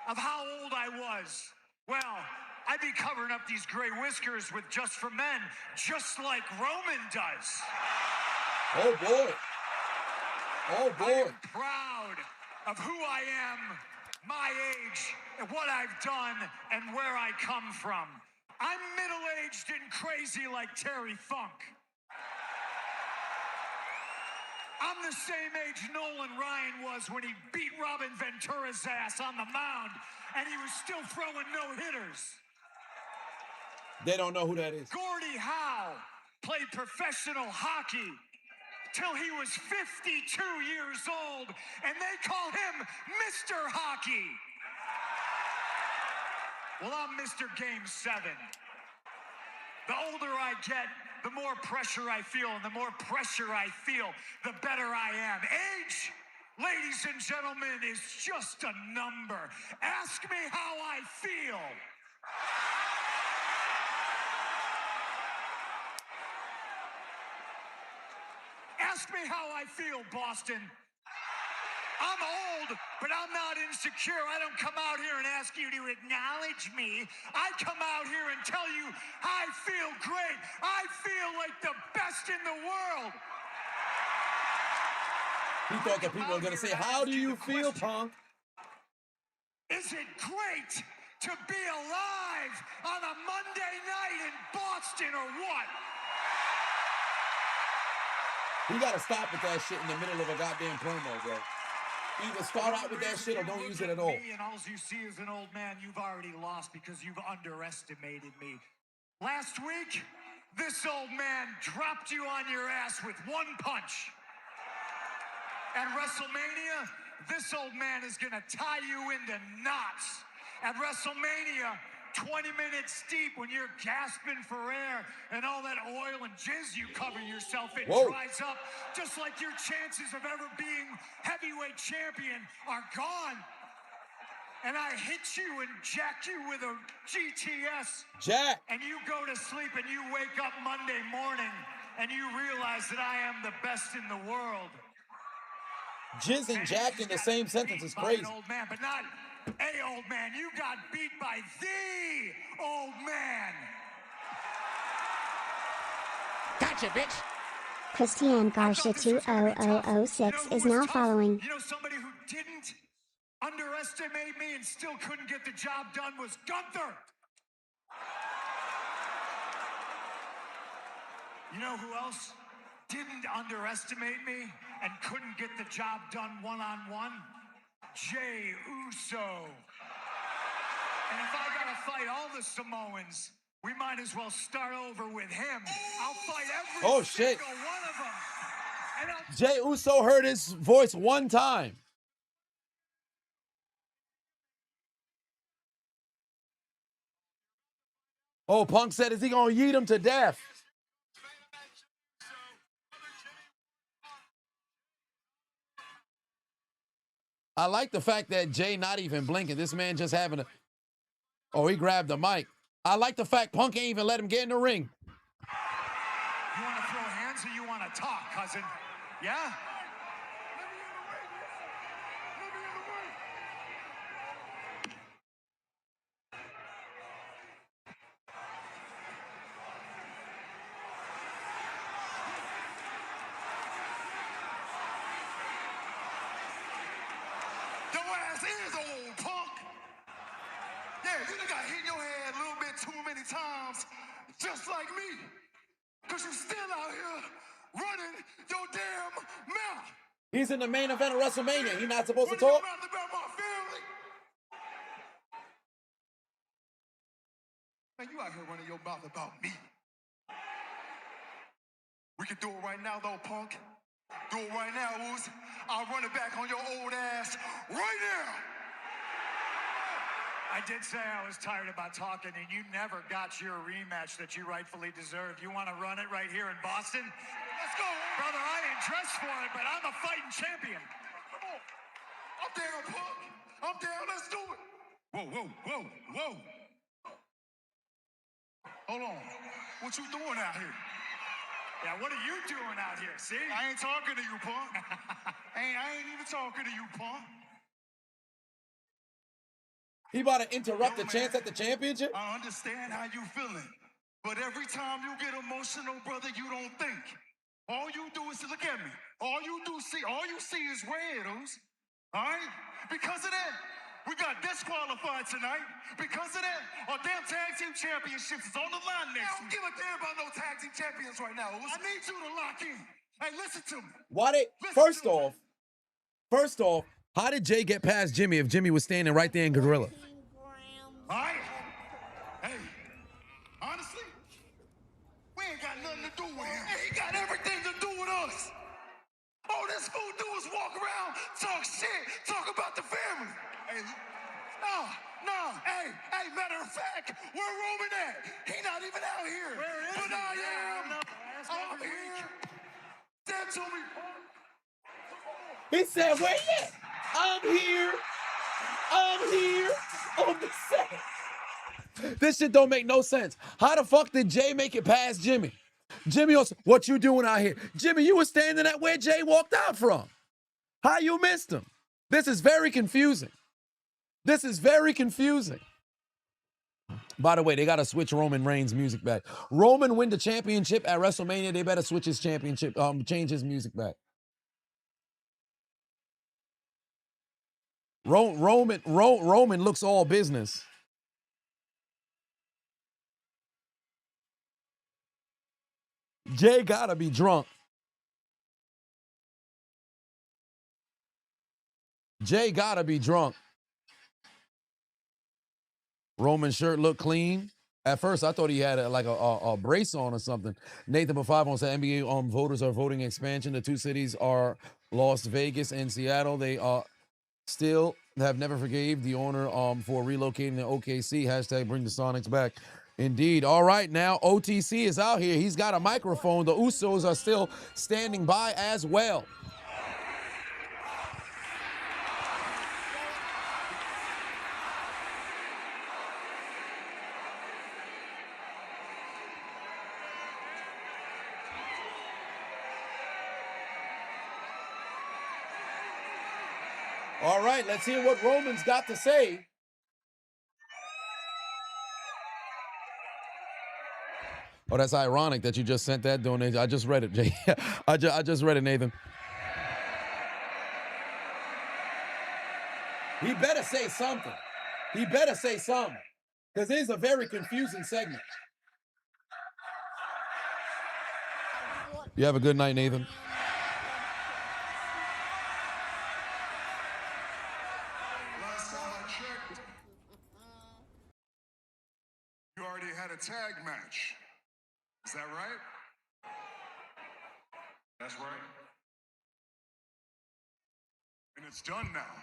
of how old I was, well, I'd be covering up these gray whiskers with Just for Men, just like Roman does. Oh, boy. Oh, boy. I am proud of who I am, my age, and what I've done, and where I come from. I'm middle-aged and crazy like Terry Funk. I'm the same age Nolan Ryan was when he beat Robin Ventura's ass on the mound, and he was still throwing no-hitters. They don't know who that is. Gordie Howe played professional hockey till he was 52 years old, and they call him Mr. Hockey. Well, I'm Mr. Game 7. The older I get, the more pressure I feel, and the more pressure I feel, the better I am. Age, ladies and gentlemen, is just a number. Ask me how I feel. Ask me how I feel, Boston. I'm old, but I'm not insecure. I don't come out here and ask you to acknowledge me. I come out here and tell you I feel great. I feel like the best in the world. He thought that people were going to say, how do you feel, Punk? Is it great to be alive on a Monday night in Boston or what? You got to stop with that shit in the middle of a goddamn promo, bro. Either start out with that shit or don't use it at all. And all you see is an old man, you've already lost because you've underestimated me. Last week, this old man dropped you on your ass with one punch. At WrestleMania, this old man is gonna tie you into knots. At WrestleMania, 20 minutes deep, when you're gasping for air and all that oil and jizz you cover yourself in dries up, just like your chances of ever being heavyweight champion are gone. And I hit you and jack you with a GTS. Jack. And you go to sleep and you wake up Monday morning and you realize that I am the best in the world. Jizz and Jack in the same sentence is crazy. An old man, but not a old man. You got beat by the old man. Gotcha, bitch. Christian Garcia 20006 is now following. You know, somebody who didn't underestimate me and still couldn't get the job done was Gunther. You know who else didn't underestimate me and couldn't get the job done one-on-one? Jey Uso. And if I gotta fight all the Samoans, we might as well start over with him. I'll fight every single one of them. And Jey Uso heard his voice one time. Oh, Punk said, is he going to yeet him to death? I like the fact that Jay not even blinking. This man just having a... Oh, he grabbed the mic. I like the fact Punk ain't even let him get in the ring. You want to throw hands or you want to talk, cousin? Yeah? Your ass is old, punk. Yeah, you done got hit in your head a little bit too many times, just like me. Because you still out here running your damn mouth. He's in the main event of WrestleMania. He's not supposed to Running talk? your mouth about my family. Man, you out here running your mouth about me. We can do it right now, though, punk. Do it right now, Woos. I'll run it back on your old ass right now. I did say I was tired about talking, and you never got your rematch that you rightfully deserved. You want to run it right here in Boston? Let's go. Brother, I ain't dressed for it, but I'm a fighting champion. Come on. I'm down, punk. I'm down. Let's do it. Whoa, whoa, whoa, whoa. Hold on. What you doing out here? Yeah, what are you doing out here, see? I ain't talking to you, punk. I ain't even talking to you, punk. He about to interrupt the chance at the championship? I understand how you feeling, but every time you get emotional, brother, you don't think. All you do is look at me. All you see is red, Oos. All right? Because of that, we got disqualified tonight. Because of that, our damn tag team championships is on the line next week. I don't give a damn about no tag team champions right now, Oos. I need you to lock in. Hey, listen to me. Why they... First off, how did Jay get past Jimmy if Jimmy was standing right there in Gorilla? All right? Hey, honestly, we ain't got nothing to do with him. Hey, he got everything to do with us. All this fool do is walk around, talk shit, talk about the family. Hey, no. Hey, matter of fact, where Roman at? He not even out here. Where is but he? I am. I'm here. That to me. He said, where you at? I'm here on the set. This shit don't make no sense. How the fuck did Jay make it past Jimmy? Jimmy also, what you doing out here? Jimmy, you were standing at where Jay walked out from. How you missed him? This is very confusing. By the way, they got to switch Roman Reigns' music back. Roman win the championship at WrestleMania, they better switch his championship, change his music back. Roman looks all business. Jay gotta be drunk. Roman's shirt looked clean. At first, I thought he had a brace on or something. Nathan Bafavon said NBA voters are voting expansion. The two cities are Las Vegas and Seattle. They still have never forgave the owner for relocating to OKC. Hashtag bring the Sonics back. Indeed. All right, now OTC is out here. He's got a microphone. The Usos are still standing by as well. All right, let's hear what Roman's got to say. Oh, that's ironic that you just sent that donation. I just read it, Jay. I just read it, Nathan. He better say something. Because it is a very confusing segment. You have a good night, Nathan. Last time I checked, you already had a tag match. Is that right? That's right. And it's done now,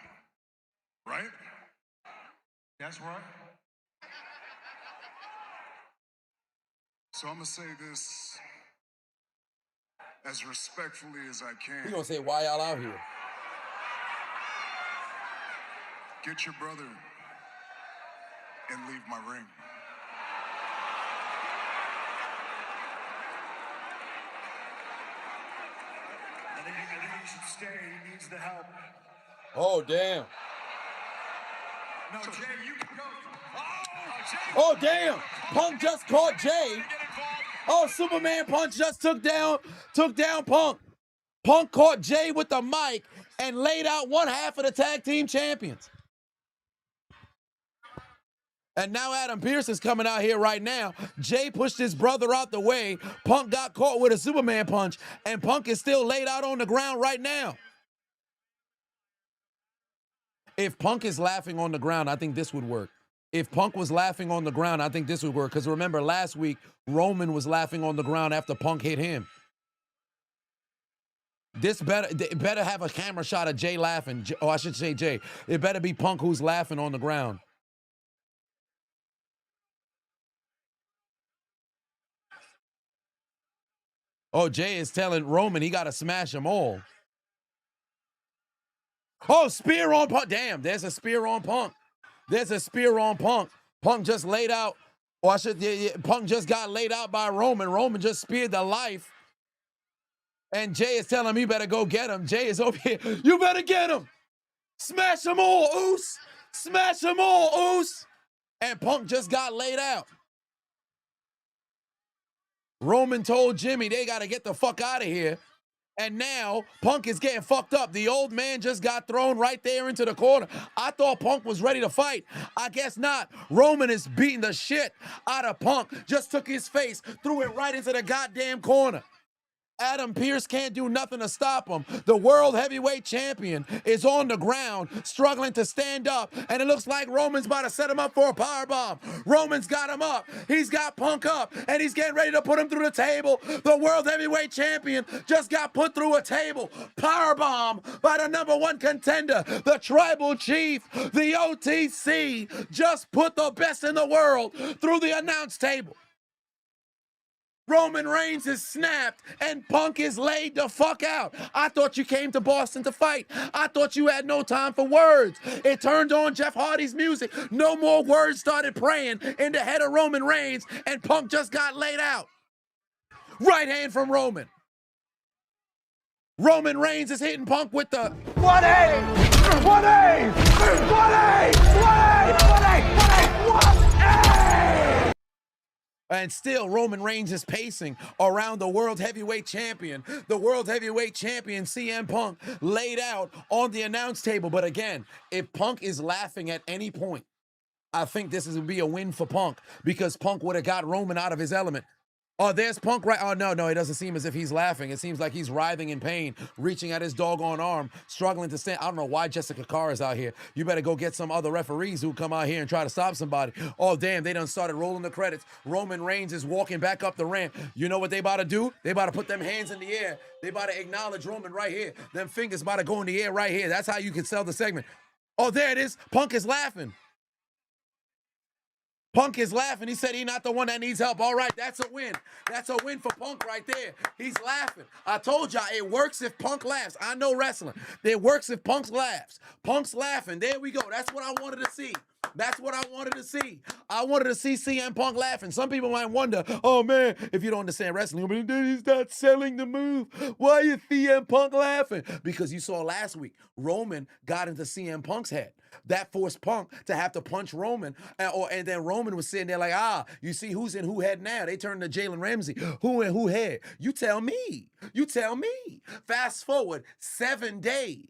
right? That's right. So I'm gonna say this as respectfully as I can. He gonna say, why y'all out here? Get your brother and leave my ring. I think he should stay. He needs the help. Oh, damn. No, Jay, you can go. Oh, damn. Punk just caught Jay. Oh, Superman Punch just took down Punk. Punk caught Jay with the mic and laid out one half of the tag team champions. And now Adam Pearce is coming out here right now. Jay pushed his brother out the way. Punk got caught with a Superman Punch, and Punk is still laid out on the ground right now. If Punk is laughing on the ground, I think this would work. If Punk was laughing on the ground, I think this would work. Because remember, last week, Roman was laughing on the ground after Punk hit him. This better have a camera shot of Jay laughing. Oh, I should say Jay. It better be Punk who's laughing on the ground. Oh, Jay is telling Roman he got to smash them all. Oh, spear on Punk. Damn, there's a spear on Punk. There's a spear on Punk. Punk just laid out. Or I should, Punk just got laid out by Roman. Roman just speared the life. And Jay is telling him, you better go get him. Jay is over here. You better get him. Smash them all, Oos. Smash them all, Oos. And Punk just got laid out. Roman told Jimmy they got to get the fuck out of here. And now Punk is getting fucked up. The old man just got thrown right there into the corner. I thought Punk was ready to fight. I guess not. Roman is beating the shit out of Punk. Just took his face, threw it right into the goddamn corner. Adam Pearce can't do nothing to stop him. The world heavyweight champion is on the ground, struggling to stand up, and it looks like Roman's about to set him up for a powerbomb. Roman's got him up. He's got Punk up, and he's getting ready to put him through the table. The world heavyweight champion just got put through a table. Powerbomb by the #1 contender, the tribal chief, the OTC, just put the best in the world through the announce table. Roman Reigns is snapped and Punk is laid the fuck out. I thought you came to Boston to fight. I thought you had no time for words. It turned on Jeff Hardy's music. No more words started praying in the head of Roman Reigns, and Punk just got laid out. Right hand from Roman. Roman Reigns is hitting Punk with the 1A! 1A! 1A! 1A! 1A! 1A! And still, Roman Reigns is pacing around the World Heavyweight Champion. The World Heavyweight Champion, CM Punk, laid out on the announce table. But again, if Punk is laughing at any point, I think this would be a win for Punk, because Punk would have got Roman out of his element. Oh, there's Punk right. Oh, no, it doesn't seem as if he's laughing. It seems like he's writhing in pain, reaching at his doggone arm, struggling to stand. I don't know why Jessica Carr is out here. You better go get some other referees who come out here and try to stop somebody. Oh, damn, they done started rolling the credits. Roman Reigns is walking back up the ramp. You know what they about to do? They about to put them hands in the air. They about to acknowledge Roman right here. Them fingers about to go in the air right here. That's how you can sell the segment. Oh, there it is. Punk is laughing. Punk is laughing. He said he's not the one that needs help. All right, that's a win. That's a win for Punk right there. He's laughing. I told y'all, it works if Punk laughs. I know wrestling. It works if Punk laughs. Punk's laughing. There we go. That's what I wanted to see. That's what I wanted to see. I wanted to see CM Punk laughing. Some people might wonder, oh man, if you don't understand wrestling, he's not selling the move. Why is CM Punk laughing? Because you saw last week, Roman got into CM Punk's head. That forced Punk to have to punch Roman. And then Roman was sitting there like, you see who's in who head now? They turned to Jalen Ramsey. Who in who head? You tell me. You tell me. Fast forward 7 days.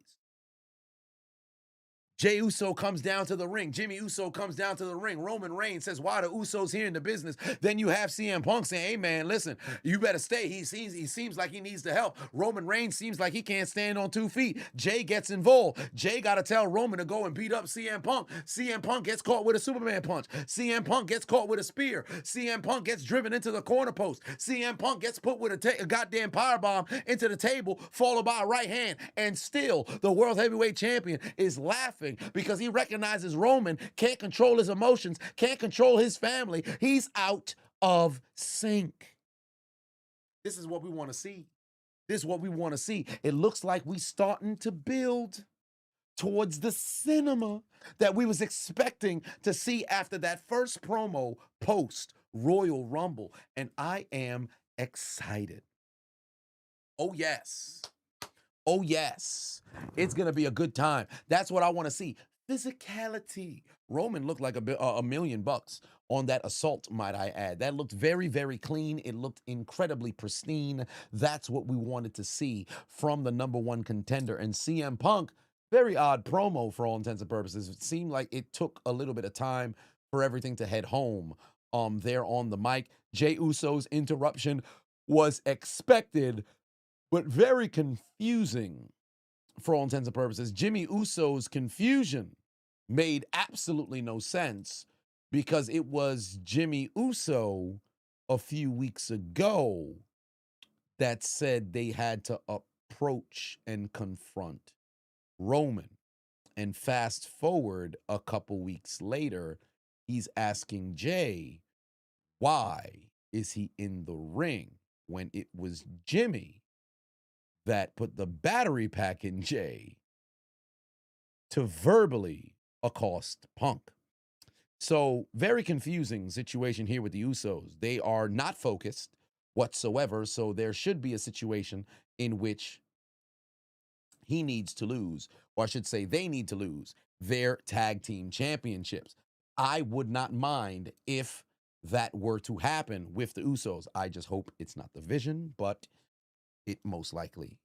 Jey Uso comes down to the ring. Jimmy Uso comes down to the ring. Roman Reigns says, why the Usos here in the business? Then you have CM Punk saying, hey, man, listen, you better stay. He seems like he needs the help. Roman Reigns seems like he can't stand on 2 feet. Jey gets involved. Jey got to tell Roman to go and beat up CM Punk. CM Punk gets caught with a Superman punch. CM Punk gets caught with a spear. CM Punk gets driven into the corner post. CM Punk gets put with a goddamn powerbomb into the table, followed by a right hand. And still, the World Heavyweight Champion is laughing because he recognizes Roman can't control his emotions, can't control his family. He's out of sync. This is what we want to see. This is what we want to see. It looks like we starting to build towards the cinema that we was expecting to see after that first promo post Royal Rumble. And I am excited. Oh, yes. Oh, yes. It's going to be a good time. That's what I want to see. Physicality. Roman looked like $1 million on that assault, might I add. That looked very, very clean. It looked incredibly pristine. That's what we wanted to see from the #1 contender. And CM Punk, very odd promo for all intents and purposes. It seemed like it took a little bit of time for everything to head home there on the mic. Jey Uso's interruption was expected, but very confusing for all intents and purposes. Jimmy Uso's confusion made absolutely no sense because it was Jimmy Uso a few weeks ago that said they had to approach and confront Roman. And fast forward a couple weeks later, he's asking Jey, why is he in the ring when it was Jimmy that put the battery pack in Jey to verbally accost Punk. So very confusing situation here with the Usos. They are not focused whatsoever. So there should be a situation in which he needs to lose, or I should say they need to lose their tag team championships. I would not mind if that were to happen with the Usos. I just hope it's not the Vision, but it most likely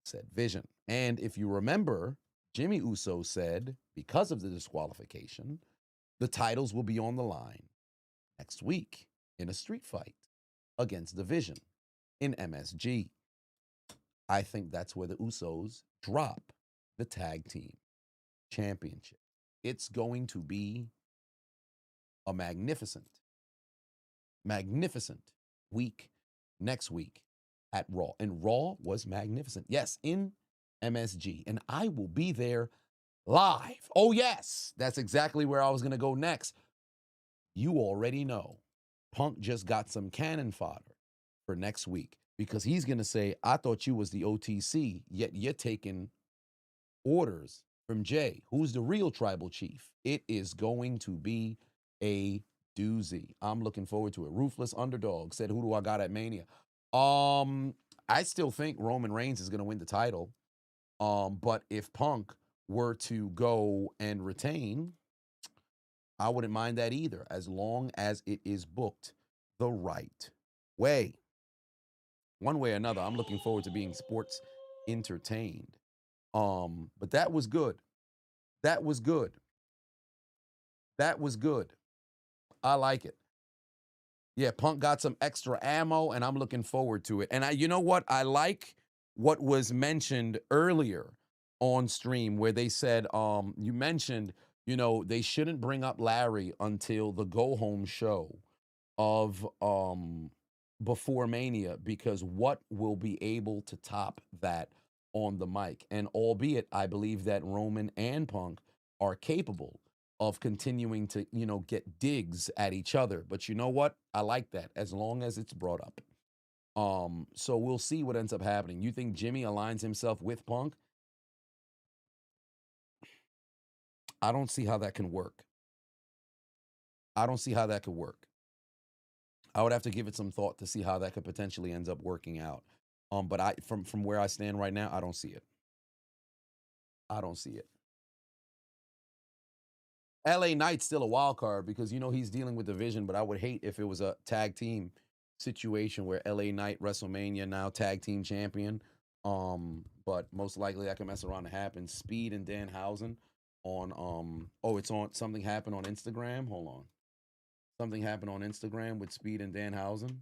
said Vision. And if you remember, Jimmy Uso said, because of the disqualification, the titles will be on the line next week in a street fight against the Vision in MSG. I think that's where the Usos drop the tag team championship. It's going to be a magnificent week next week at Raw. And Raw was magnificent. Yes, in MSG. And I will be there live. Oh, yes. That's exactly where I was going to go next. You already know Punk just got some cannon fodder for next week because he's going to say, I thought you was the OTC, yet you're taking orders from Jey, who's the real tribal chief. It is going to be a doozy. I'm looking forward to it. Ruthless Underdog said, who do I got at Mania? I still think Roman Reigns is going to win the title. But if Punk were to go and retain, I wouldn't mind that either, as long as it is booked the right way. One way or another, I'm looking forward to being sports entertained. But that was good. That was good. That was good. I like it. Yeah, Punk got some extra ammo, and I'm looking forward to it. And you know what? I like what was mentioned earlier on stream where they said, you mentioned, you know, they shouldn't bring up Larry until the go-home show of before Mania, because what will be able to top that on the mic? And albeit I believe that Roman and Punk are capable of continuing to, you know, get digs at each other. But you know what? I like that as long as it's brought up. So we'll see what ends up happening. You think Jimmy aligns himself with Punk? I don't see how that can work. I don't see how that could work. I would have to give it some thought to see how that could potentially end up working out. But I from where I stand right now, I don't see it. I don't see it. LA Knight's still a wild card because, you know, he's dealing with the Vision, but I would hate if it was a tag team situation where LA Knight, WrestleMania, now tag team champion. But most likely that can mess around and happen. Speed and Danhausen. on oh, it's on something happened on Instagram. Hold on. Something happened on Instagram with Speed and Danhausen.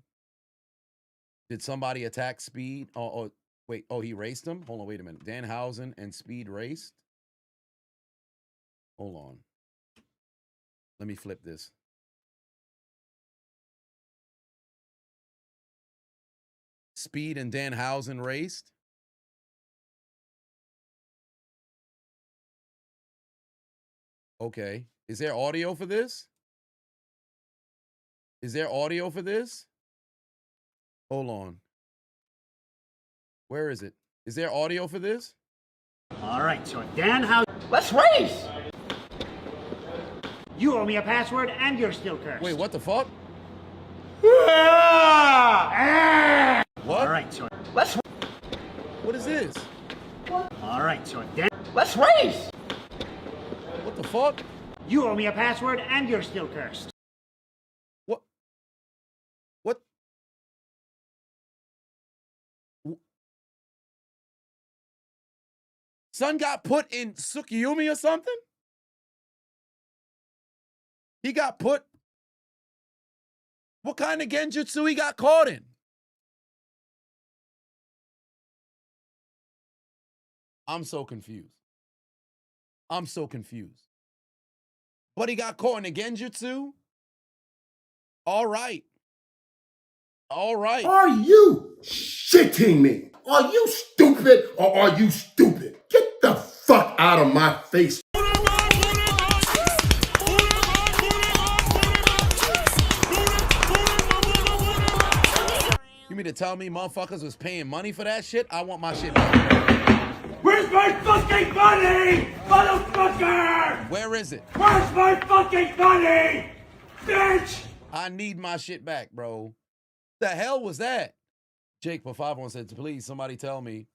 Did somebody attack Speed? Oh, wait. Oh, he raced him? Hold on, wait a minute. Danhausen and Speed raced? Hold on. Let me flip this. Speed and Danhausen raced? Okay. Is there audio for this? Is there audio for this? Hold on. Where is it? Is there audio for this? All right, so Danhausen. Let's race! You owe me a password and you're still cursed. Wait, what the fuck? What? All right, so let's. What is this? All right, so let's race! What the fuck? You owe me a password and you're still cursed. What? What? Son got put in Tsukuyomi or something? He got put. What kind of genjutsu he got caught in? I'm so confused. I'm so confused. But he got caught in a genjutsu? All right. All right. Are you shitting me? Are you stupid or are you stupid? Get the fuck out of my face. You mean to tell me motherfuckers was paying money for that shit? I want my shit back. Where's my fucking money, motherfucker? Where is it? Where's my fucking money, bitch? I need my shit back, bro. The hell was that? Jake for 5-1 said, please, somebody tell me.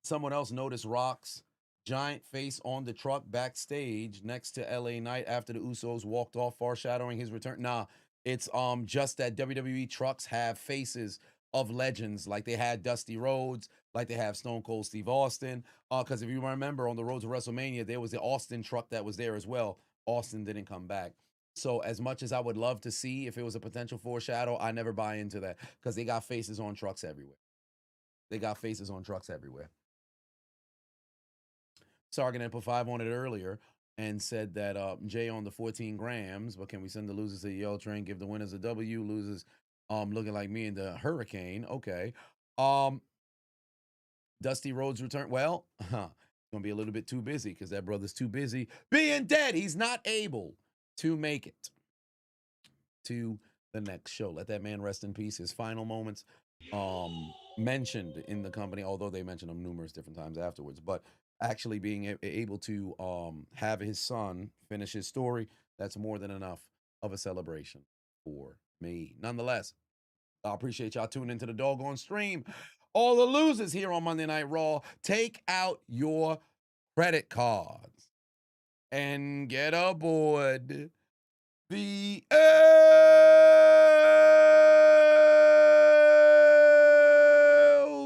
Someone else noticed Rock's giant face on the truck backstage next to LA Knight after the Usos walked off, foreshadowing his return. Nah, it's just that WWE trucks have faces of legends, like they had Dusty Rhodes, like they have Stone Cold Steve Austin. Because if you remember, on the road to WrestleMania, there was the Austin truck that was there as well. Austin didn't come back. So as much as I would love to see if it was a potential foreshadow, I never buy into that because they got faces on trucks everywhere. They got faces on trucks everywhere. Sargon put 5 on it earlier and said that Jay on the 14 grams, but can we send the losers to the Yell Train, give the winners a W, losers looking like me in the Hurricane. Okay. Dusty Rhodes return. Well, it's going to be a little bit too busy because that brother's too busy being dead. He's not able to make it to the next show. Let that man rest in peace. His final moments mentioned in the company, although they mentioned him numerous different times afterwards, but actually being able to have his son finish his story, that's more than enough of a celebration for me. Nonetheless, I appreciate y'all tuning into the doggone stream. All the losers here on Monday Night Raw, take out your credit cards and get aboard the L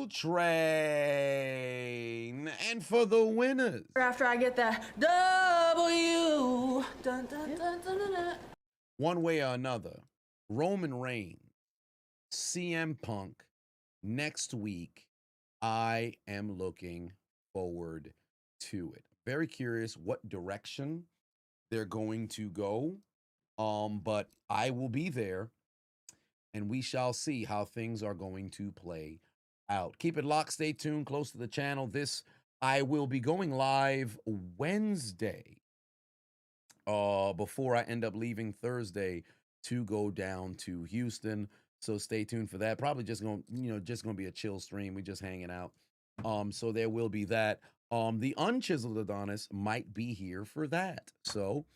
train. And for the winners, After I get that W. Dun, dun, dun, dun, dun, dun. One way or another, Roman Reigns, CM Punk, next week. I am looking forward to it. Very curious what direction they're going to go. But I will be there, and we shall see how things are going to play out. Keep it locked. Stay tuned. Close to the channel. I will be going live Wednesday before I end up leaving Thursday to go down to Houston. So stay tuned for that. Probably just gonna be a chill stream. We just hanging out. So there will be that. The unchiseled Adonis might be here for that. So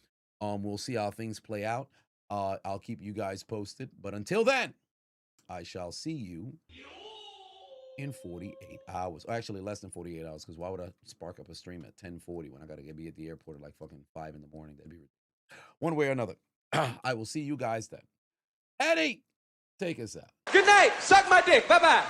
we'll see how things play out. I'll keep you guys posted. But until then, I shall see you in 48 hours. Or actually less than 48 hours, because why would I spark up a stream at 10:40 when I gotta be at the airport at like fucking 5 in the morning? That'd be ridiculous. One way or another. I will see you guys then. Eddie, take us out. Good night. Suck my dick. Bye-bye.